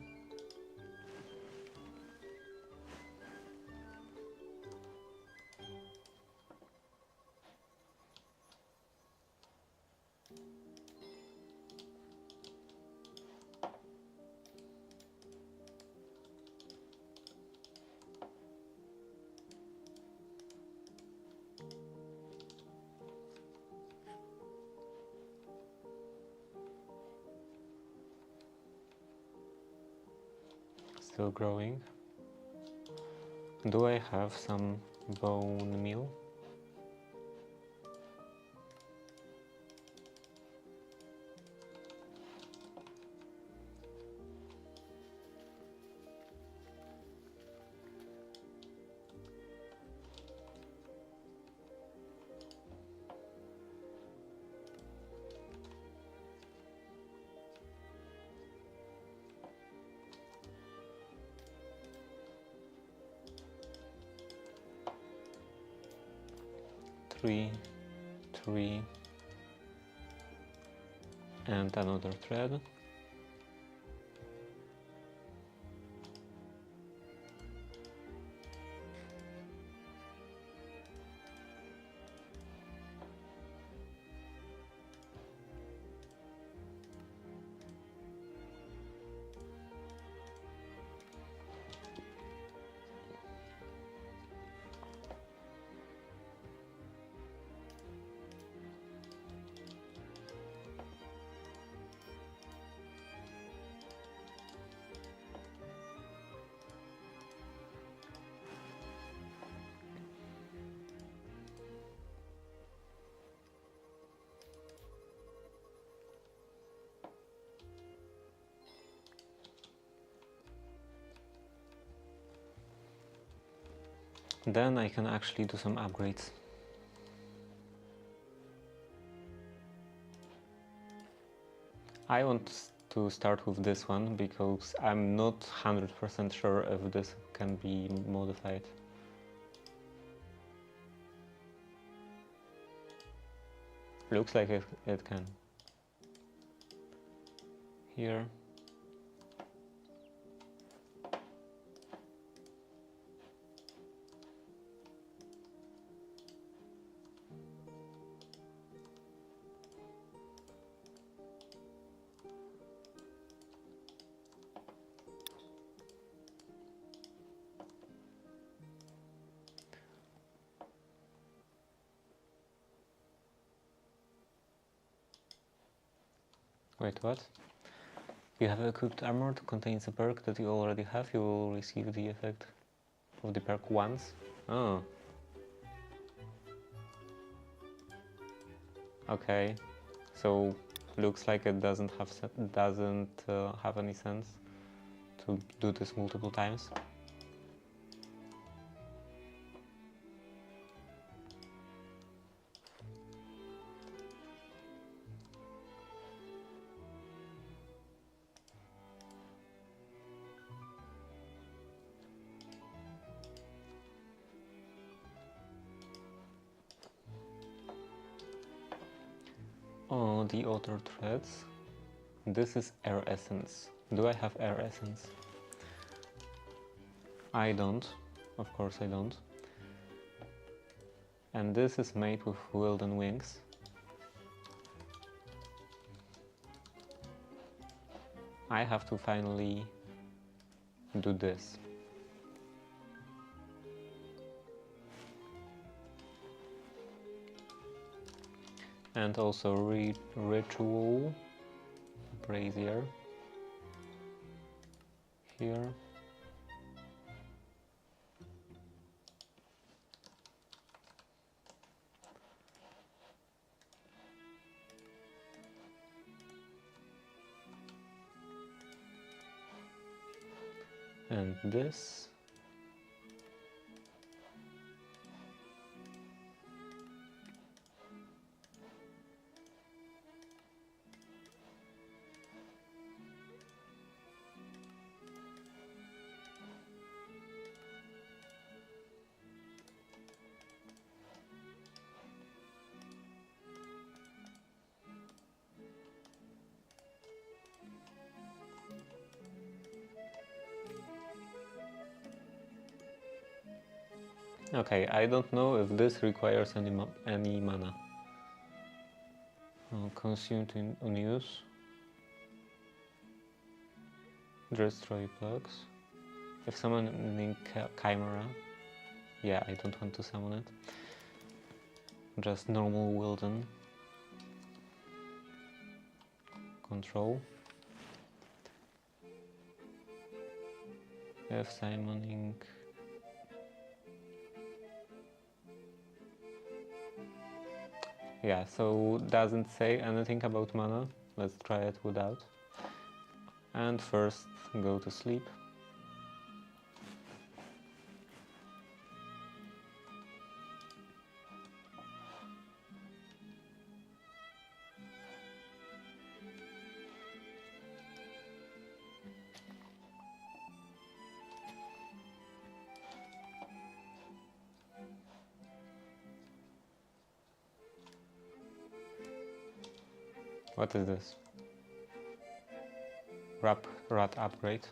Still growing. Do I have some bone meal? Three, and another thread. Then I can actually do some upgrades. I want to start with this one because I'm not 100% sure if this can be modified. Looks like it can. Here. Wait, what? You have equipped armor that contains a perk that you already have. You will receive the effect of the perk once. Oh. Okay. So looks like it doesn't have any sense to do this multiple times. Oh, the other threads. This is air essence. Do I have air essence? I don't. Of course I don't. And this is made with Wilden wings. I have to finally do this. And also ritual brazier here. And this. Okay, I don't know if this requires any mana. Consumed in unuse. Destroy plugs. If summoning Chimera, yeah, I don't want to summon it. Just normal Wilden. Control. If summoning. Yeah, so doesn't say anything about mana. Let's try it without. And first go to sleep. What is this? Rat upgrade.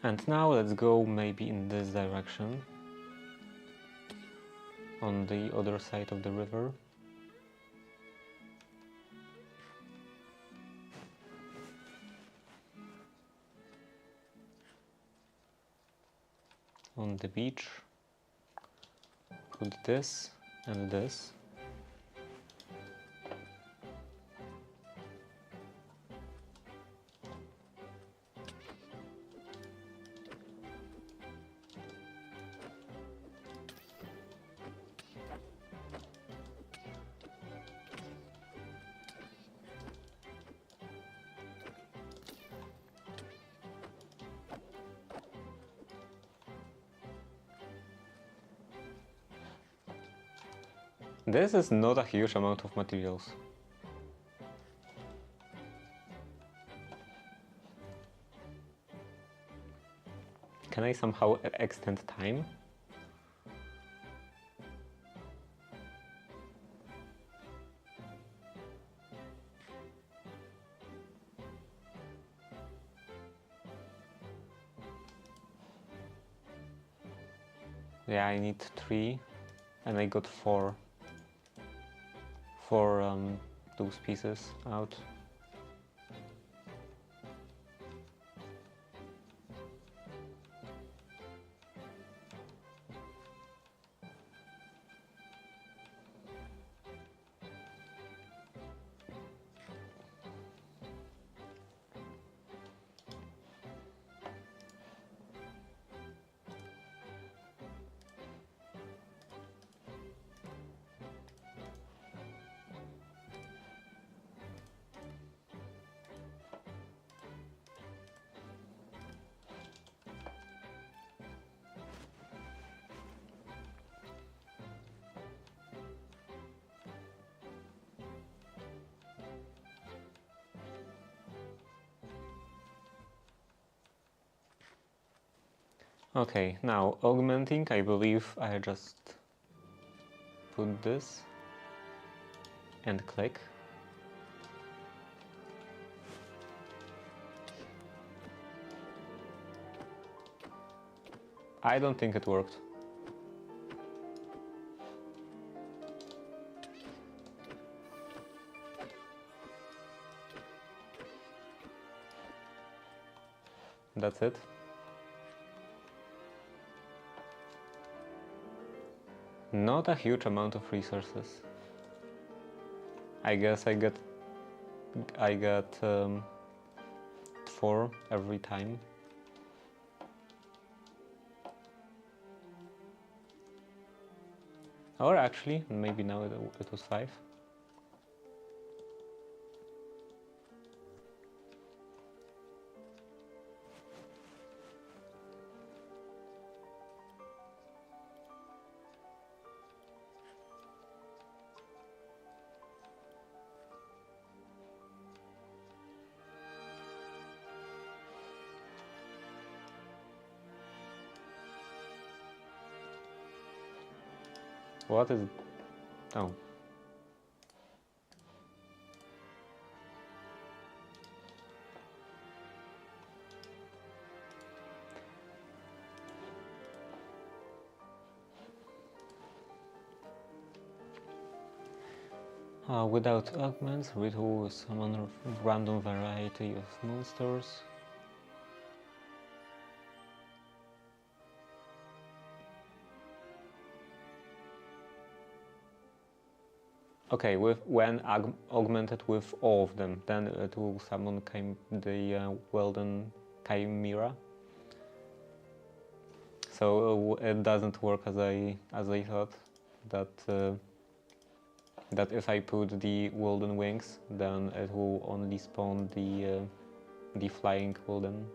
And now let's go maybe in this direction, on the other side of the river. On the beach, put this and this. This is not a huge amount of materials. Can I somehow extend time? Yeah, I need 3, and I got 4 for those pieces out. Okay, now augmenting, I believe I just put this and click. I don't think it worked. That's it. Not a huge amount of resources. I guess I got 4 every time. Or actually, maybe now it was 5. What is... oh. Without augments, ritual will summon a random variety of monsters. Okay, when augmented with all of them, then it will summon the Weldon Chimera. So it doesn't work as I thought. That if I put the Weldon wings, then it will only spawn the flying Weldon.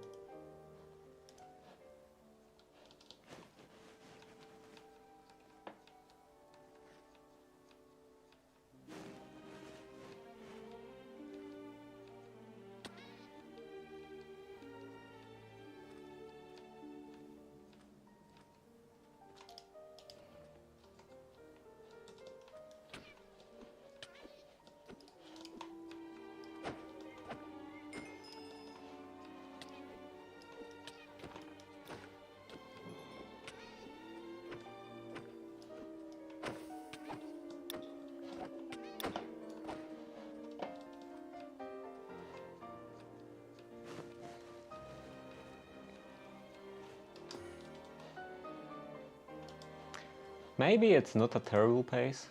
Maybe it's not a terrible pace.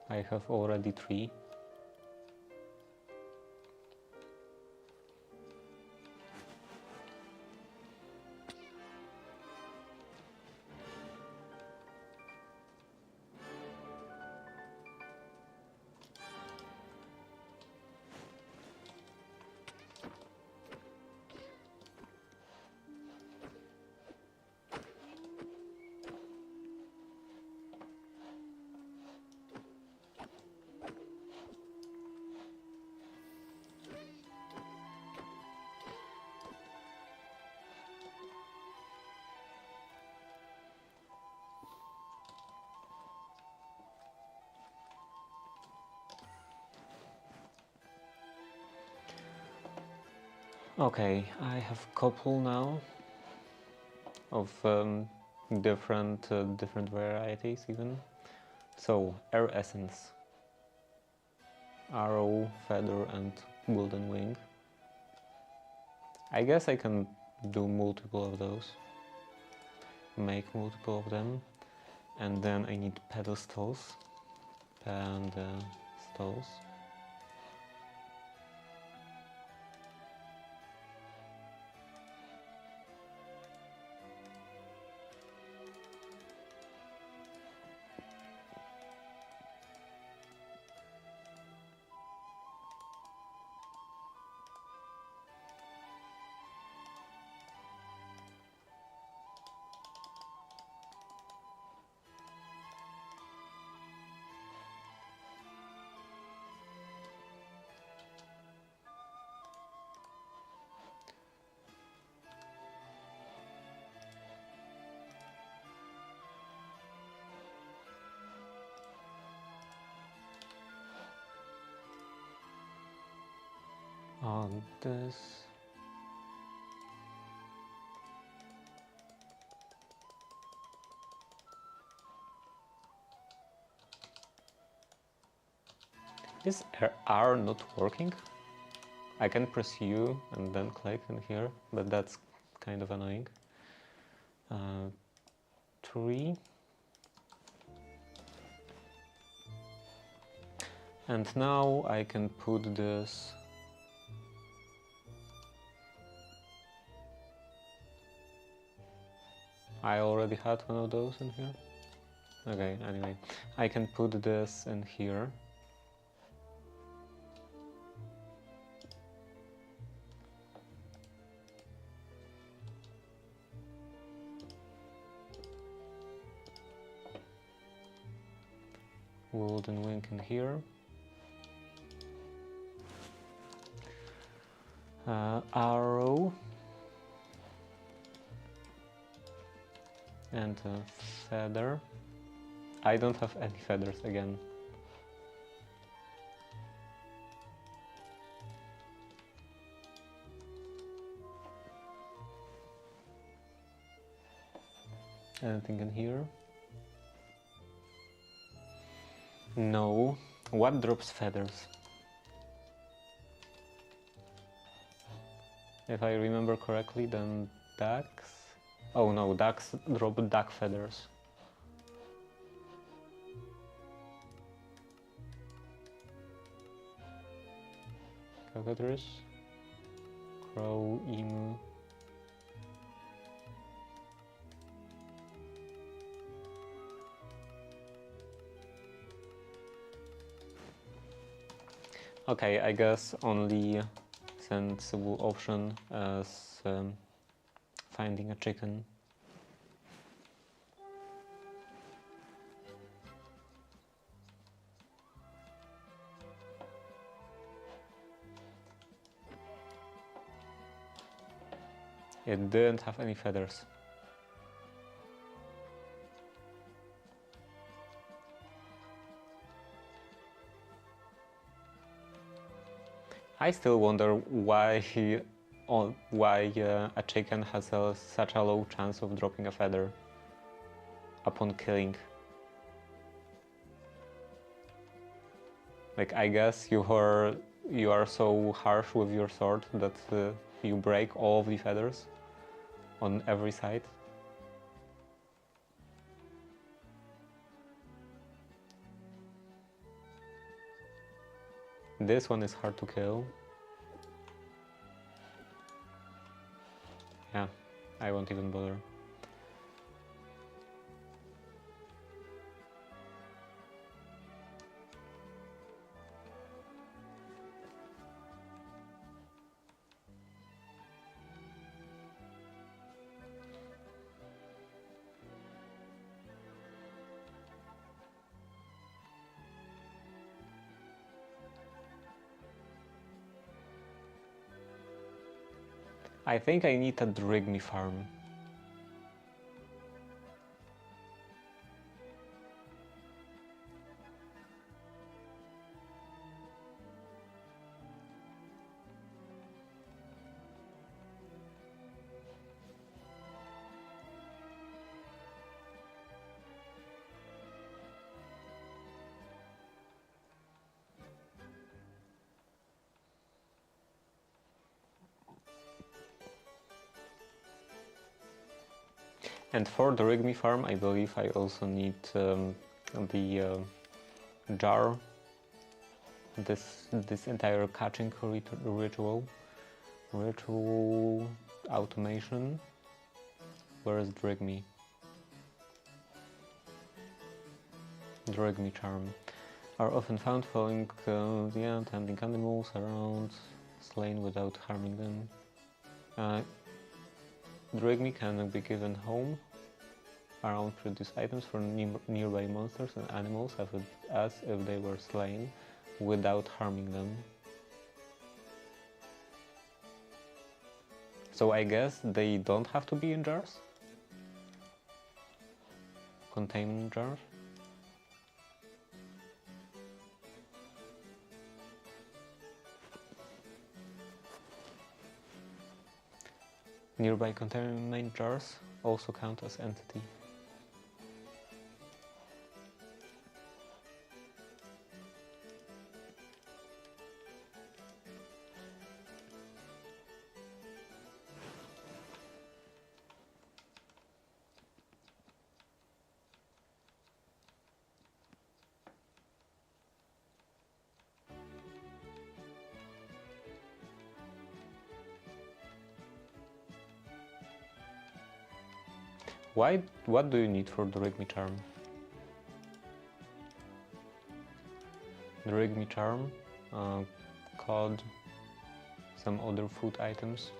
I have already 3. Okay, I have couple now of different varieties even. So air essence, arrow, feather, and golden wing. I guess I can do multiple of those, make multiple of them, and then I need pedestals and stalls. On this. Is R not working? I can press U and then click in here, but that's kind of annoying. 3. And now I can put this I already had one of those in here. Okay, anyway, I can put this in here. Golden wing in here. Arrow. And a feather. I don't have any feathers again. Anything in here? No. What drops feathers? If I remember correctly, then ducks. Oh no, ducks drop duck feathers. Cockatoos, crow, emu. Okay, I guess only sensible option is finding a chicken. It didn't have any feathers. I still wonder why a chicken has such a low chance of dropping a feather upon killing. Like, I guess you are so harsh with your sword that you break all of the feathers on every side. This one is hard to kill. Yeah, I won't even bother. I think I need a Drigme farm. And for the Rigmy farm, I believe I also need the jar. This entire catching ritual automation. Where is Drigme? Drigme charm are often found following tending animals around, slain without harming them. Drigme can be given home around produce items for nearby monsters and animals as if they were slain without harming them. So I guess they don't have to be in jars? Containment jars? Nearby containment jars also count as entity. What do you need for the Rigmy charm? The Rigmy charm, cod, some other food items.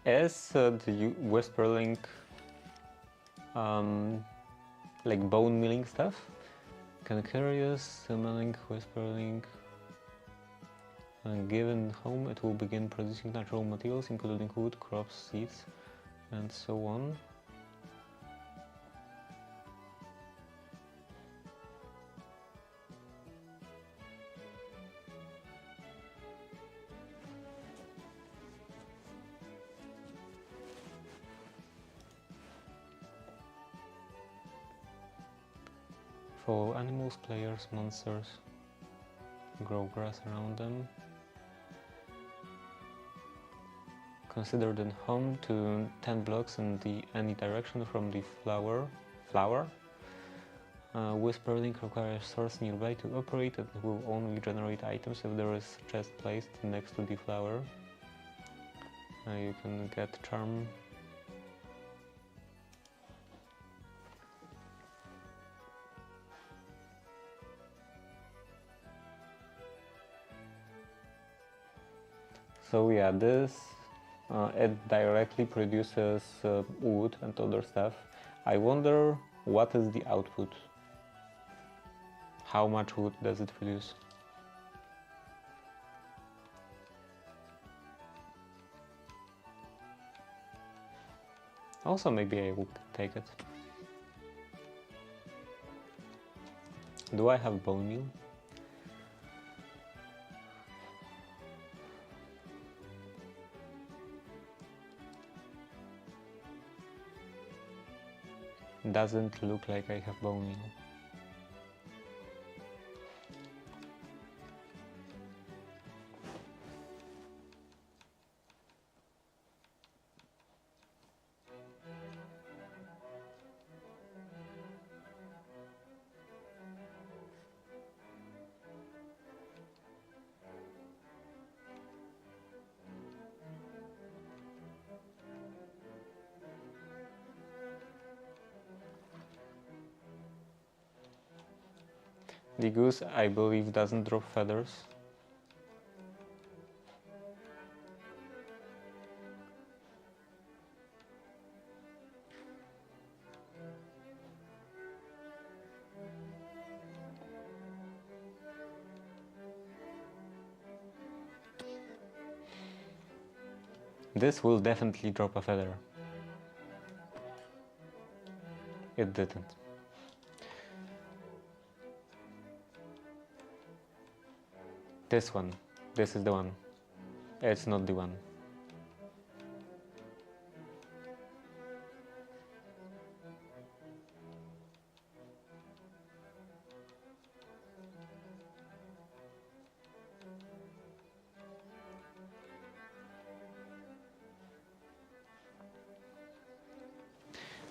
Is the Whisperling like bone milling stuff? Curious summoning Whisperling. Given home, it will begin producing natural materials, including wood, crops, seeds, and so on. Follow animals, players, monsters, grow grass around them. Consider the home to 10 blocks in any direction from the flower. Whisperling requires source nearby to operate and will only generate items if there is a chest placed next to the flower. You can get charm. So yeah, this it directly produces wood and other stuff. I wonder what is the output? How much wood does it produce? Also, maybe I will take it. Do I have bone meal? Doesn't look like I have bone meal. The goose, I believe, doesn't drop feathers. This will definitely drop a feather. It didn't. This one. This is the one. It's not the one.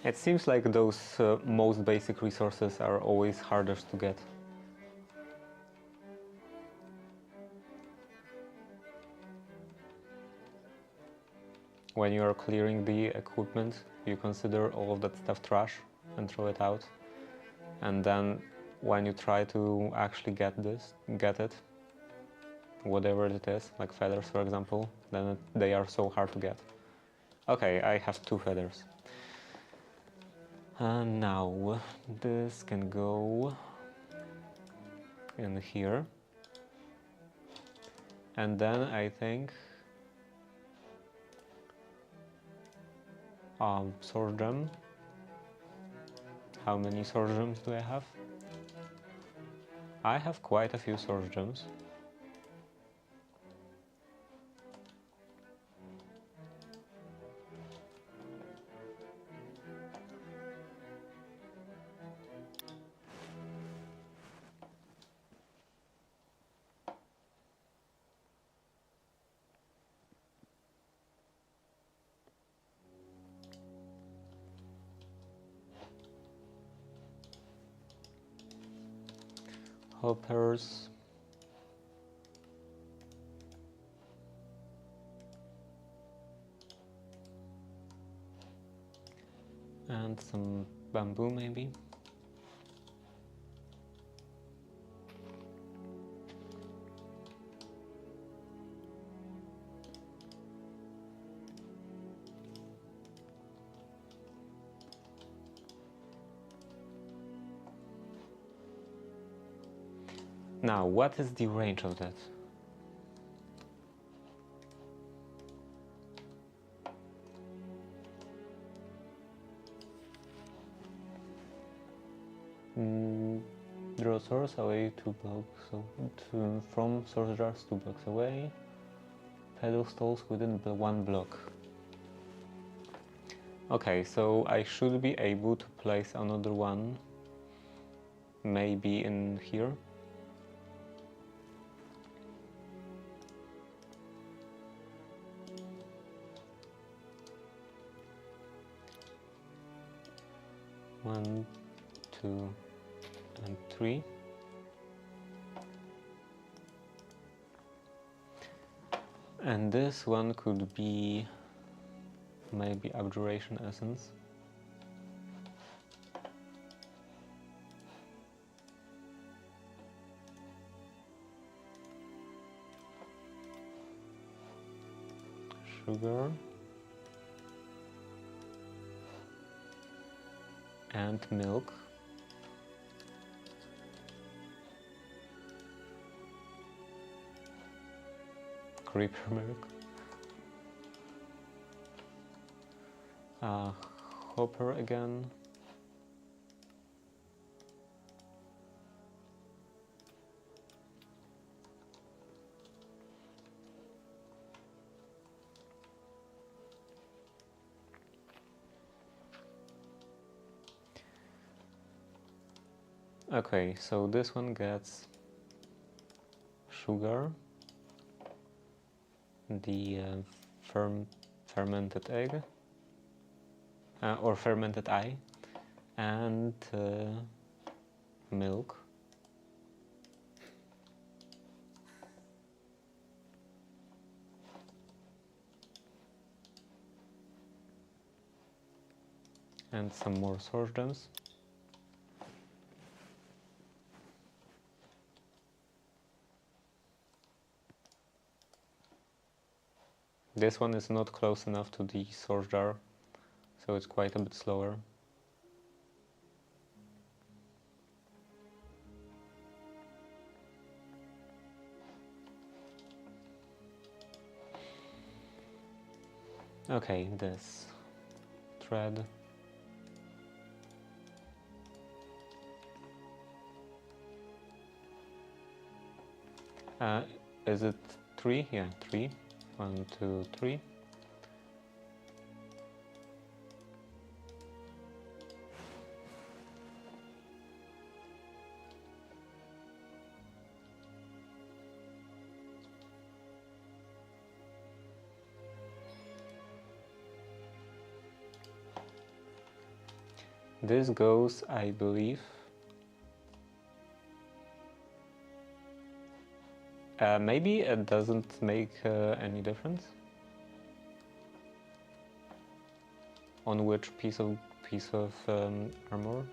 It seems like those most basic resources are always hardest to get. When you are clearing the equipment, you consider all of that stuff trash and throw it out. And then when you try to actually get it, whatever it is, like feathers for example, then they are so hard to get. Okay, I have 2 feathers. And now this can go in here. And then I think source gem. How many source gems do I have? I have quite a few source gems. Hoppers. And some bamboo maybe. Now, what is the range of that? Draw source away 2 blocks, so from source jars 2 blocks away. Pedestals within the 1 block. Okay, so I should be able to place another one, maybe in here. One, 2, and 3. And this one could be maybe abjuration essence. Sugar. And milk. Creeper milk. Hopper again. Okay, so this one gets sugar, the fermented egg, or fermented eye, and milk. And some more source gems. This one is not close enough to the source jar, so it's quite a bit slower. Okay, this thread. Is it 3? Yeah, 3. 1, 2, 3. This goes, I believe, maybe it doesn't make any difference on which piece of armor.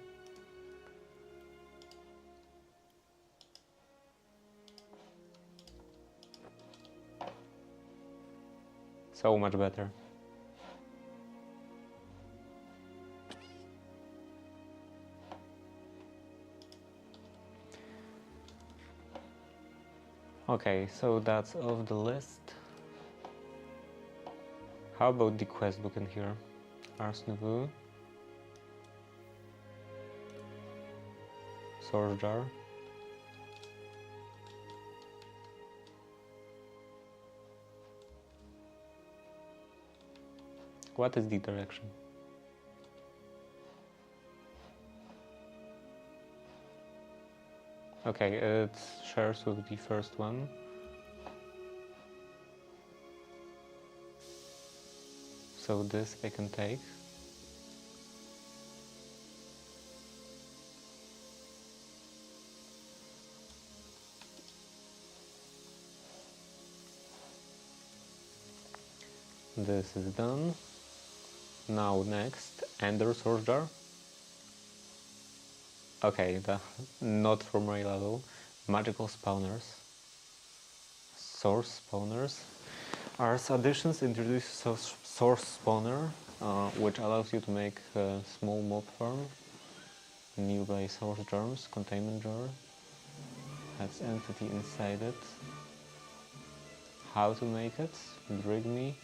So much better. Okay, so that's off the list. How about the quest book in here? Ars Nouveau. Source jar. What is the direction? Okay, it shares with the first one. So this I can take. This is done. Now next, Ender Source Jar. Okay, not from my level. Magical spawners. Source spawners. Ars additions introduce source spawner, which allows you to make a small mob farm. Nearby source germs, containment jar. Has entity inside it. How to make it? Bring me.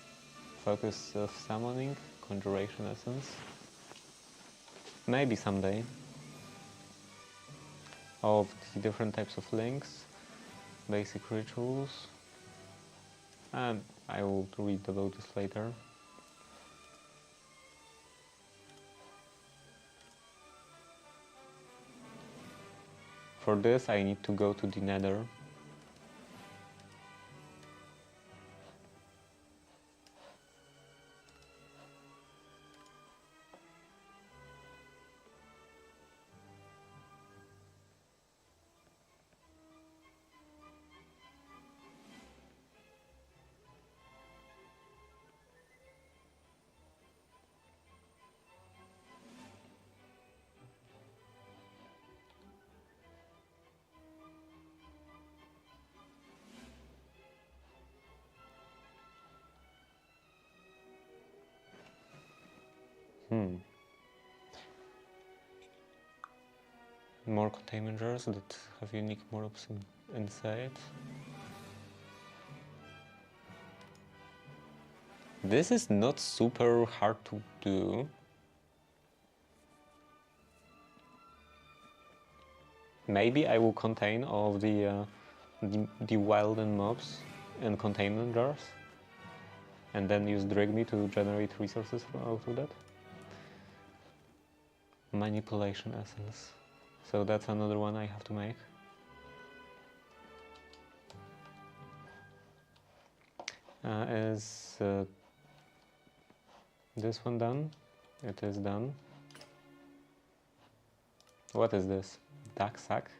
Focus of summoning, conjuration essence. Maybe someday. Of the different types of links, basic rituals, and I will read about this later. For this I need to go to the Nether. More containment jars that have unique mobs inside. This is not super hard to do. Maybe I will contain all of the wild and mobs in containment jars, and then use Drigme to generate resources out of that. Manipulation essence. So that's another one I have to make. Is this one done? It is done. What is this? Duck sack?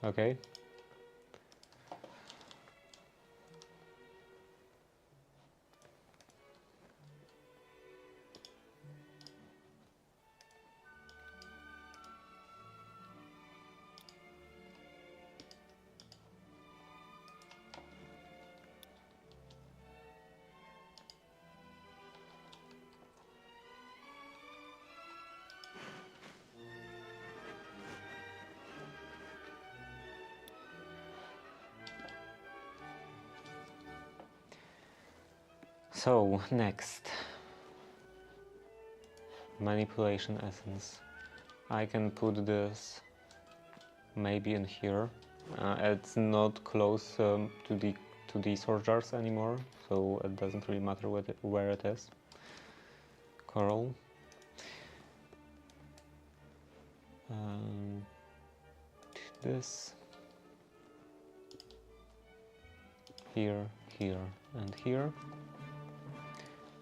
Okay. So, next. Manipulation essence. I can put this maybe in here. It's not close to the source jars anymore, so it doesn't really matter where it is. Coral. This. Here, here, and here.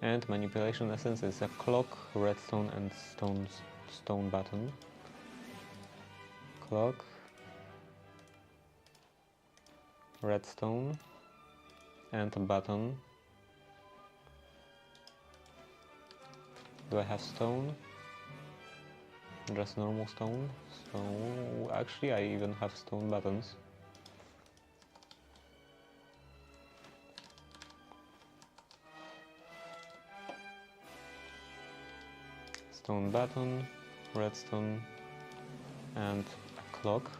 And manipulation essence is a clock, redstone, and stone button. Clock, redstone, and a button. Do I have stone? Just normal stone. So actually I even have stone buttons. Stone button, redstone, and a clock.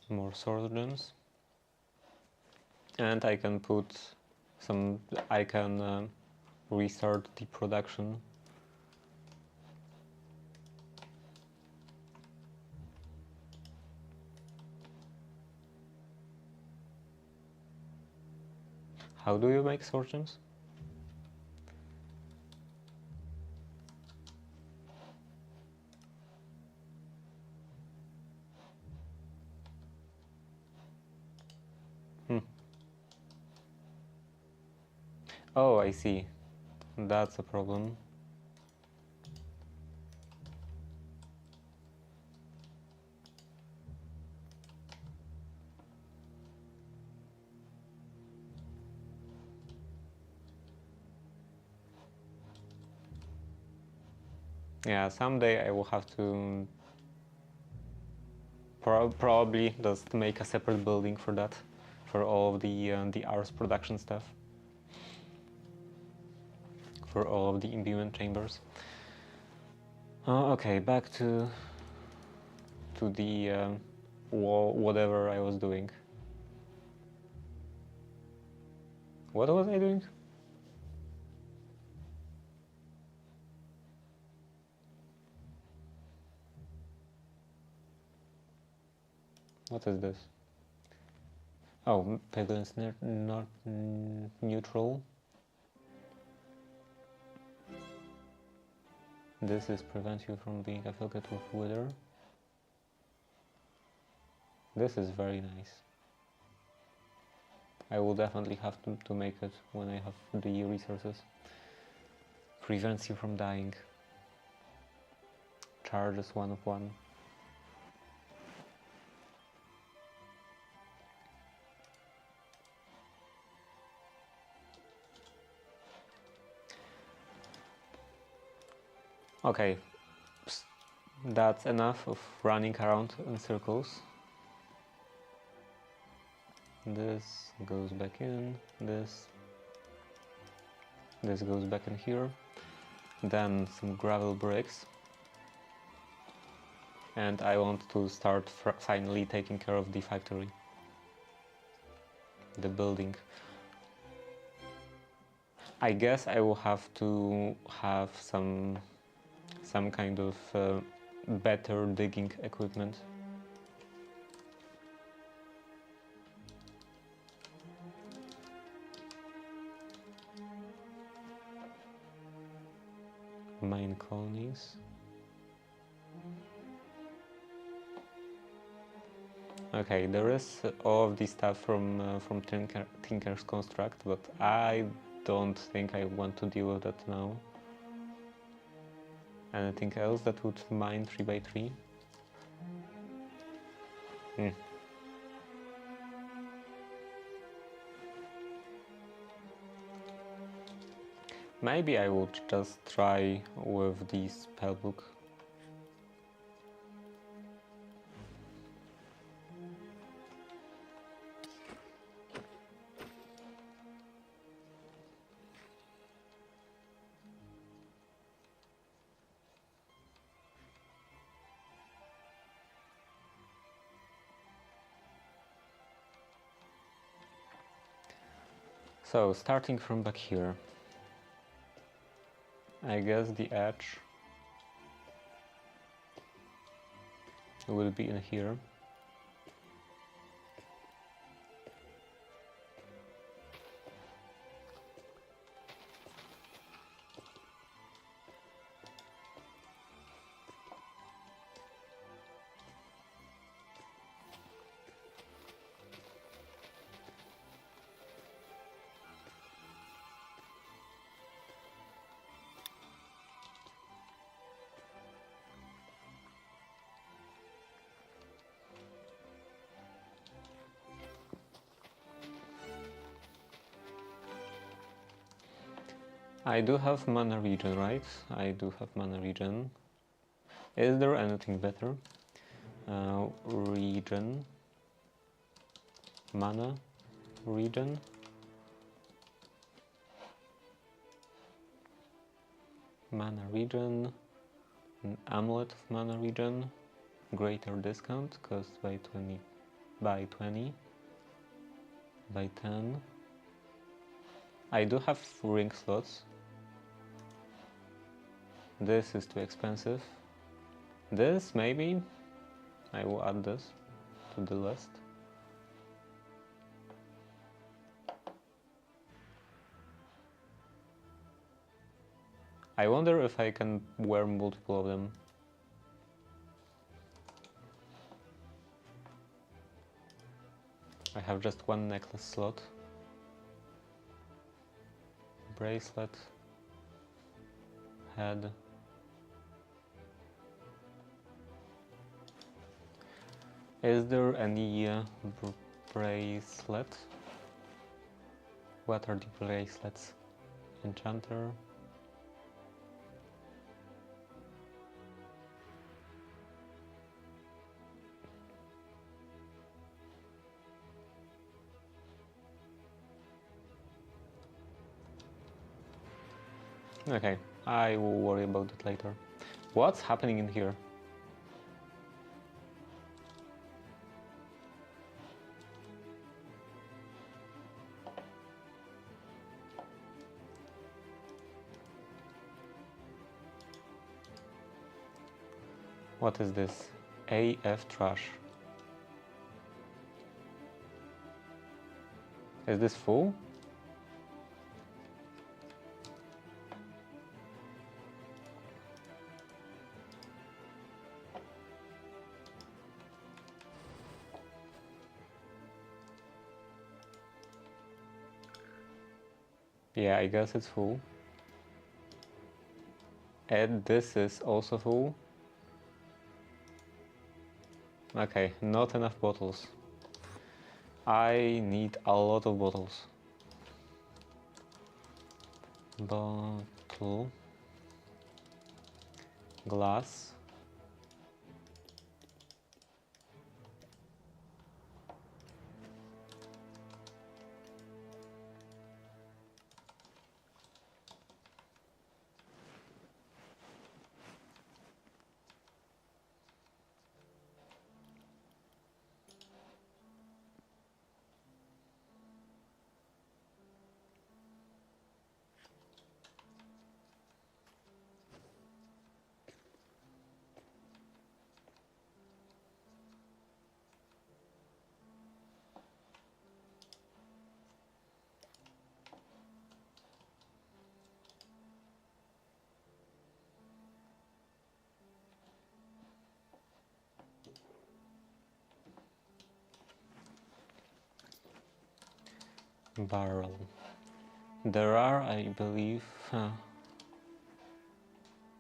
More source gems. And I can put some, I can restart the production. How do you make source gems? Oh, I see. That's a problem. Yeah, someday I will have to probably just make a separate building for that, for all of the Ars production stuff, for all of the imbuement chambers. Okay, back to the whatever I was doing. What was I doing? What is this? Oh, Piglin's not neutral. This is prevent you from being affiliated with Wither. This is very nice. I will definitely have to make it when I have the resources. Prevents you from dying. Charges 1 of 1. Okay, that's enough of running around in circles. This goes back in, this goes back in here, then some gravel bricks, and I want to start finally taking care of the factory, the building. I guess I will have to have some kind of better digging equipment. Mine colonies. Okay, there is all of this stuff from Tinker's Construct, but I don't think I want to deal with that now. Anything else that would mine 3x3? Maybe I would just try with the spellbook. So, starting from back here, I guess the edge will be in here. I do have mana regen, right? I do have mana regen. Is there anything better? Regen. Mana regen. Mana regen. An amulet of mana regen. Greater discount, cost by 20. By 20. By 10. I do have ring slots. This is too expensive. This, maybe? I will add this to the list. I wonder if I can wear multiple of them. I have just one necklace slot. Bracelet. Head. Is there any bracelet? What are the bracelets? Enchanter. Okay, I will worry about it later. What's happening in here? What is this? AF trash. Is this full? Yeah, I guess it's full. And this is also full. Okay, not enough bottles. I need a lot of bottles. Bottle. Glass. Barrel. There are, I believe,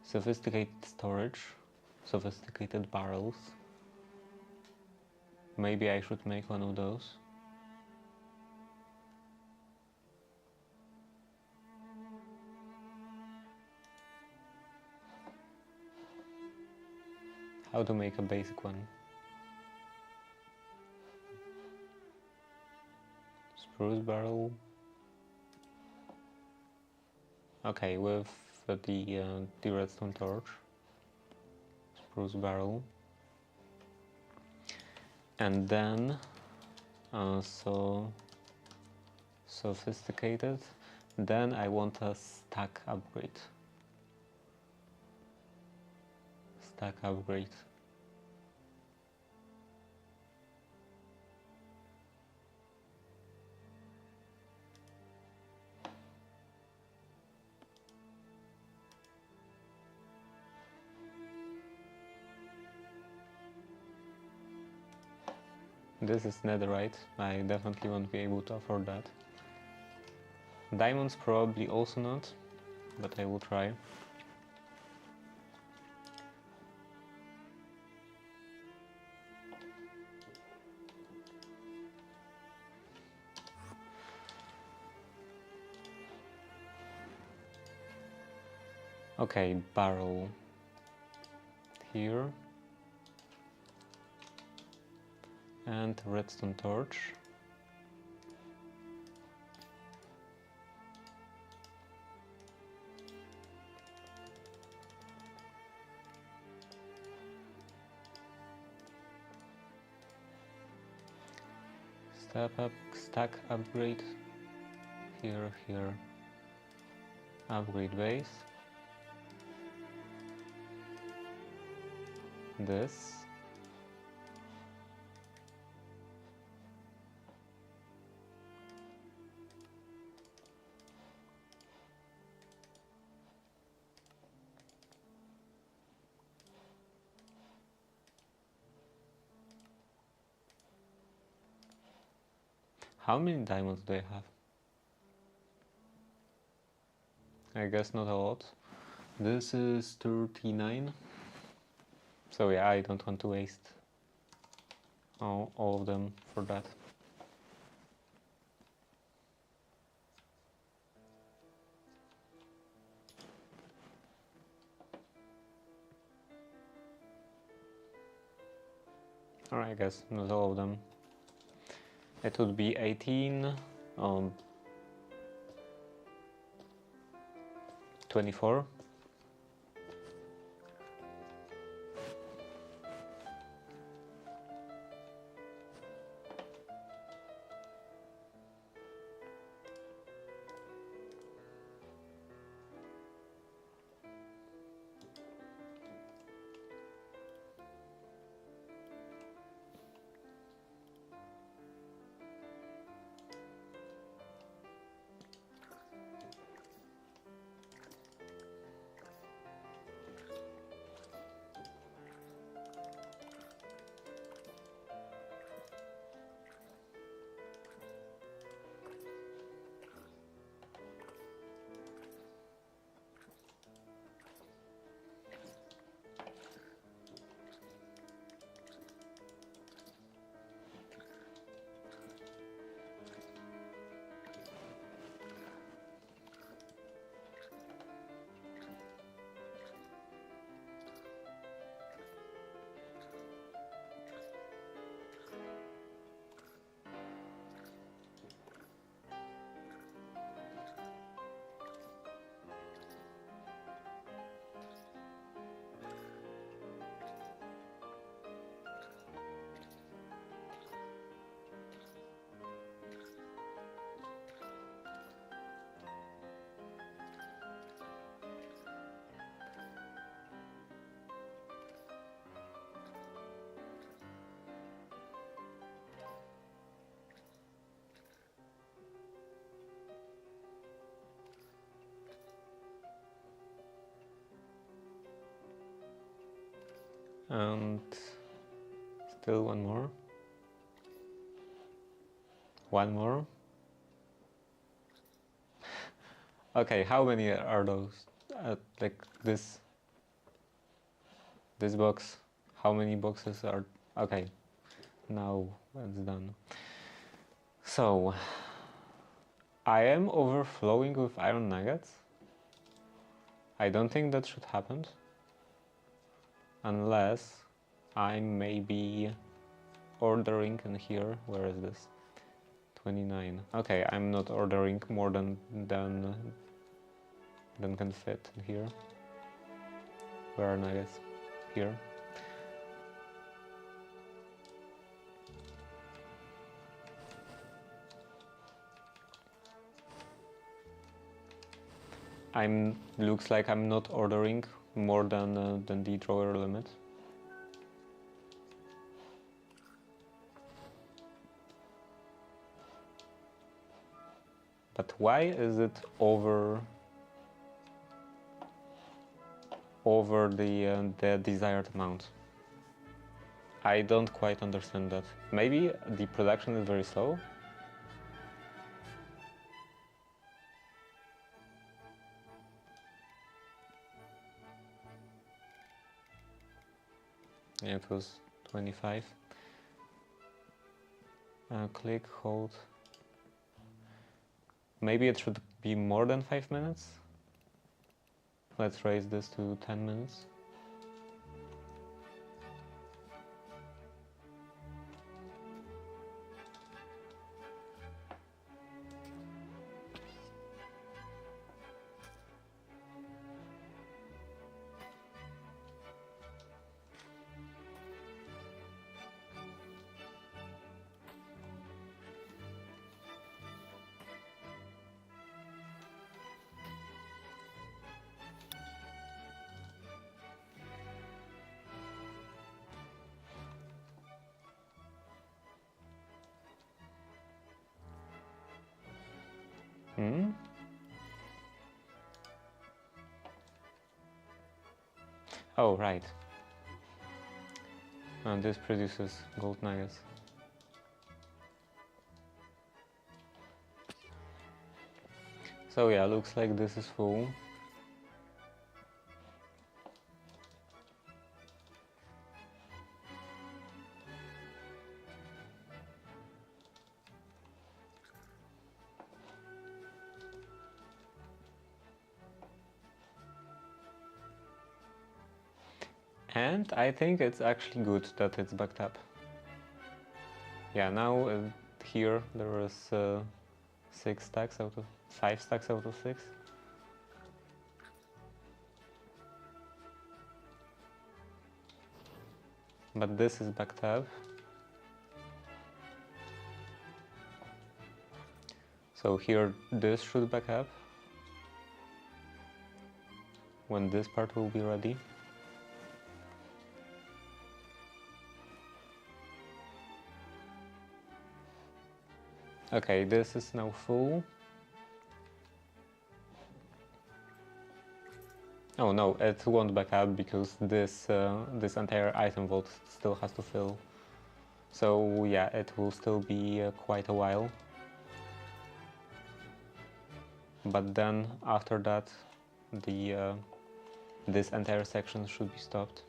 sophisticated storage, sophisticated barrels. Maybe I should make one of those. How to make a basic one? Spruce barrel. Okay, with the redstone torch. Spruce barrel. And then so sophisticated. Then I want a stack upgrade. Stack upgrade. This is netherite. I definitely won't be able to afford that. Diamonds probably also not, but I will try. Okay, barrel here. And redstone torch. Stack upgrade. Here. Upgrade base. This. How many diamonds do I have? I guess not a lot. This is 39. So yeah, I don't want to waste all of them for that. Or I guess not all of them. It would be 18, 24. And still one more. One more. Okay, how many are those? Like this box. How many boxes are? Okay, now it's done. So I am overflowing with iron nuggets. I don't think that should happen. Unless I'm maybe ordering in here. Where is this? 29. Okay, I'm not ordering more than can fit in here. Where are nuggets? Here. looks like I'm not ordering more than the drawer limit. But why is it over the desired amount? I don't quite understand that. Maybe the production is very slow? Yeah, it was 25. Click, hold. Maybe it should be more than 5 minutes? Let's raise this to 10 minutes. Hmm? Oh, right. And this produces gold nuggets. So yeah, looks like this is full. And I think it's actually good that it's backed up. Yeah, now here there is 5 stacks out of 6. But this is backed up. So here this should back up when this part will be ready. Okay, this is now full. Oh no, it won't back up because this entire item vault still has to fill. So yeah, it will still be quite a while. But then after that, this entire section should be stopped.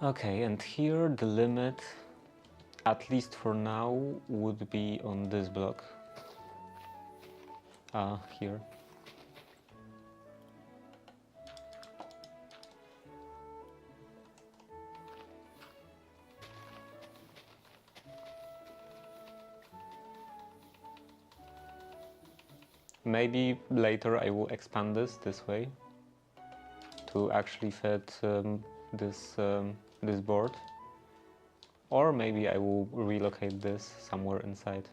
Okay, and here the limit, at least for now, would be on this block. Here. Maybe later I will expand this way to actually fit this board, or maybe I will relocate this somewhere inside.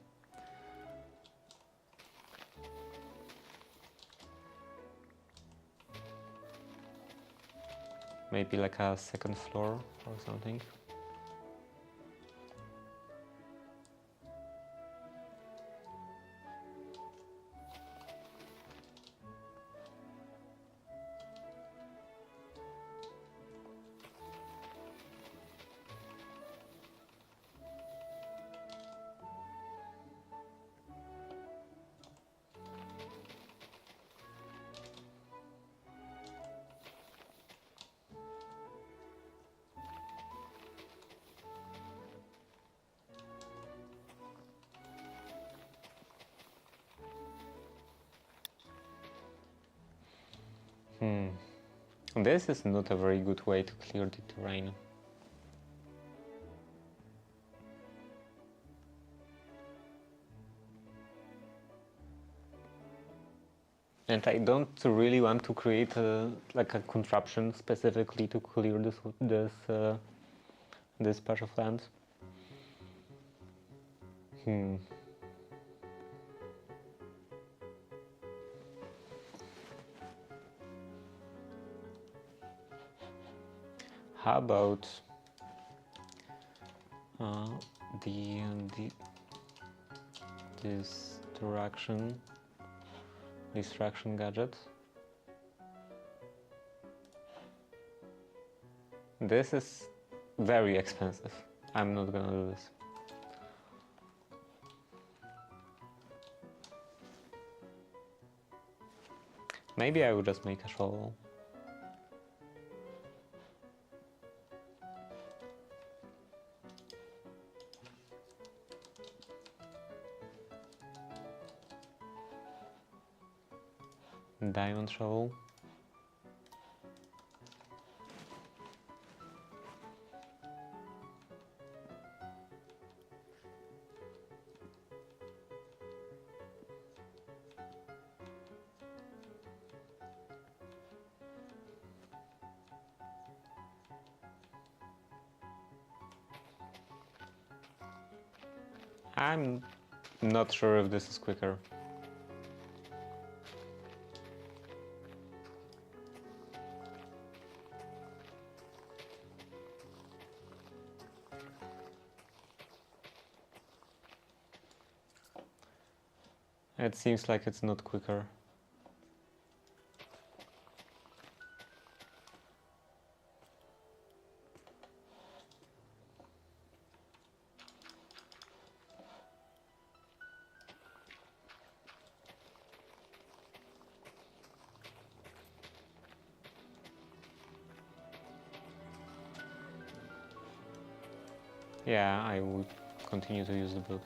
Maybe like a second floor or something. This is not a very good way to clear the terrain. And I don't really want to create like a contraption specifically to clear this patch of land. How about this distraction gadget? This is very expensive. I'm not gonna do this. Maybe I would just make a shovel. Diamond shovel. I'm not sure if this is quicker. It seems like it's not quicker. Yeah, I would continue to use the book.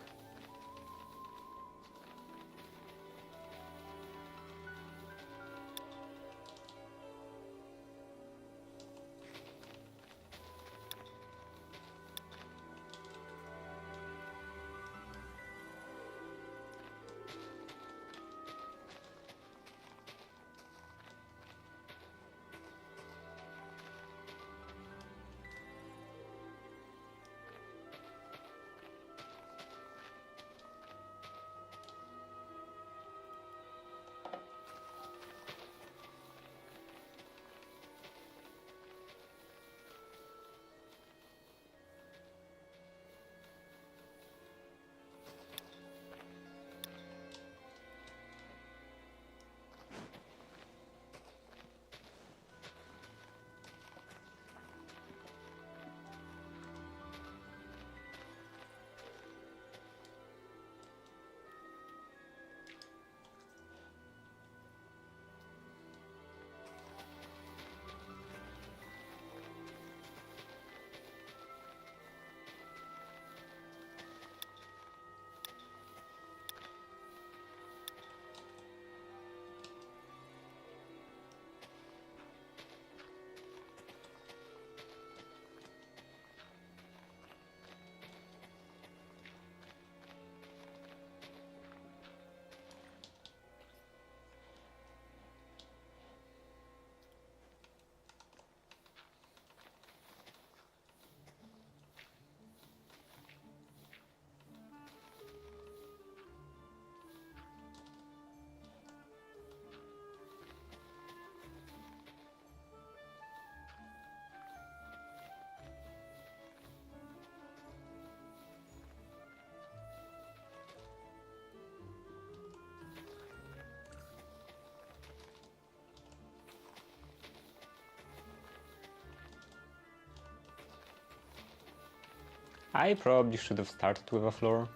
I probably should have started with a floor.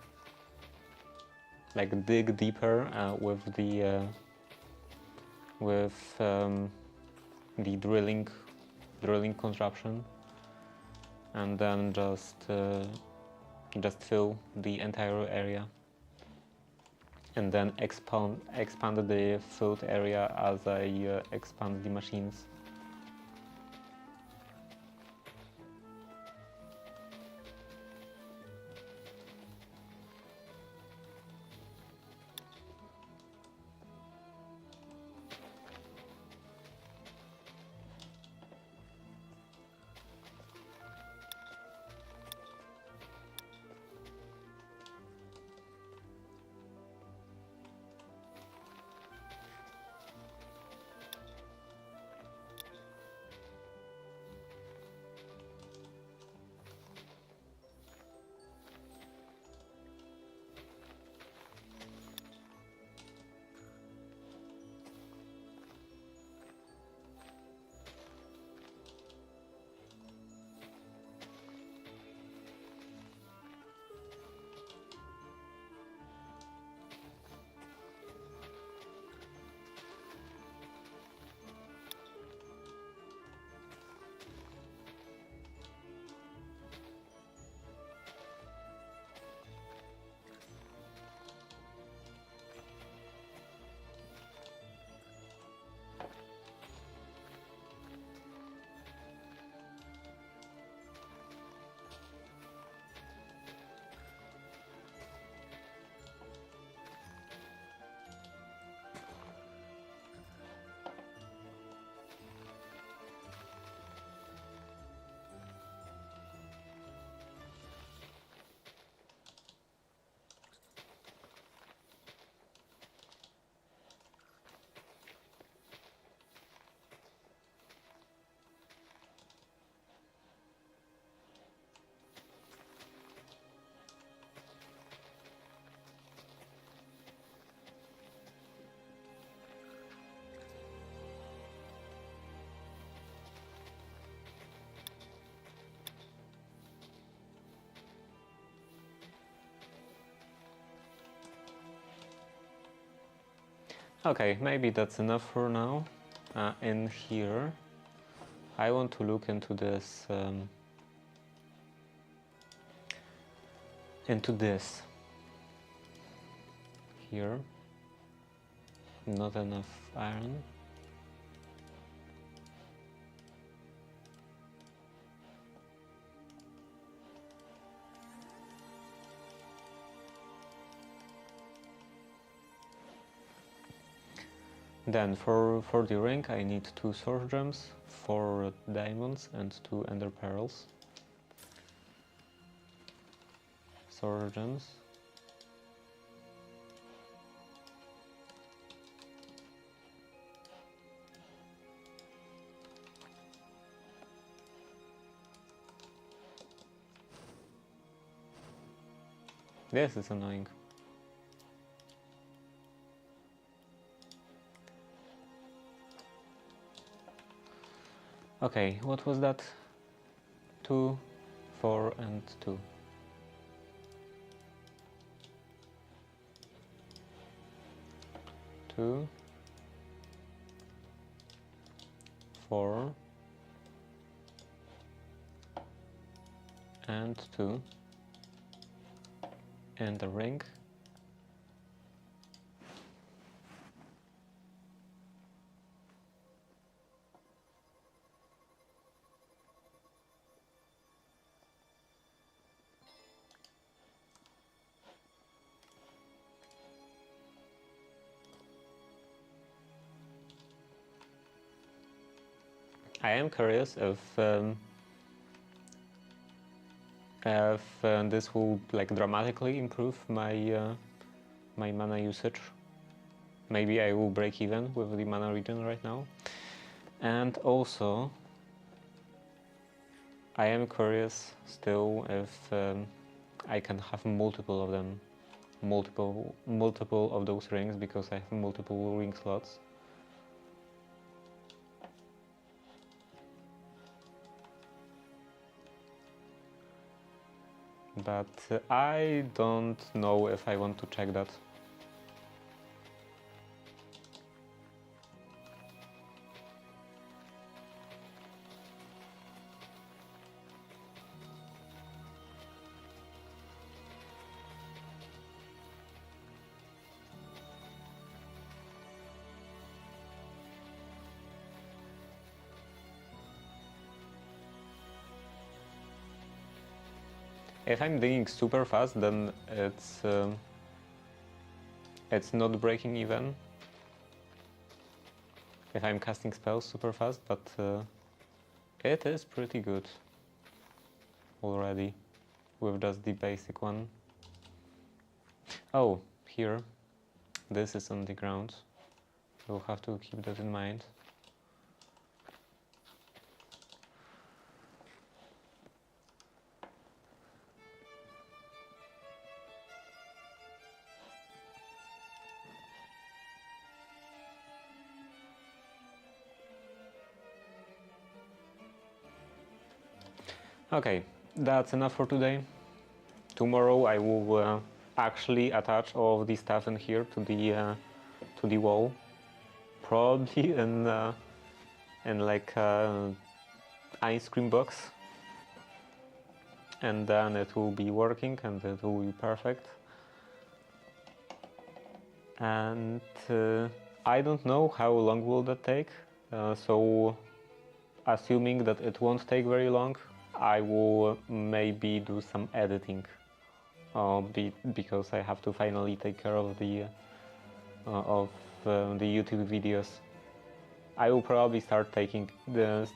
Like dig deeper with the drilling contraption, and then just fill the entire area. and then expand the field area as I expand the machines. Okay, maybe that's enough for now. In here, I want to look into this, here. Not enough iron. Then for the ring I need 2 source gems, 4 diamonds and 2 ender pearls. Source gems. This is annoying. Okay, what was that? 2, 4 and 2. Two, 4 and 2 and the ring. I am curious if this will like dramatically improve my my mana usage. Maybe I will break even with the mana regen right now. And also, I am curious still if I can have multiple of them, multiple of those rings, because I have multiple ring slots. But I don't know if I want to check that. If I'm digging super fast, then it's not breaking even. If I'm casting spells super fast, but it is pretty good already with just the basic one. Oh, here, this is on the ground. We'll have to keep that in mind. Okay, that's enough for today. Tomorrow I will actually attach all of the stuff in here to the wall, probably in like ice cream box, and then it will be working and it will be perfect. And I don't know how long will that take, so assuming that it won't take very long, I will maybe do some editing, because I have to finally take care of the YouTube videos. I will probably start editing the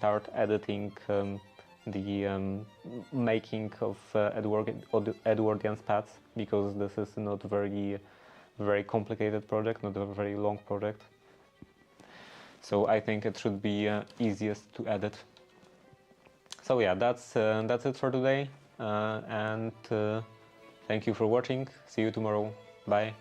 making of Edwardian spats, because this is not very complicated project, not a very long project. So I think it should be easiest to edit. So yeah, that's it for today, and thank you for watching. See you tomorrow. Bye.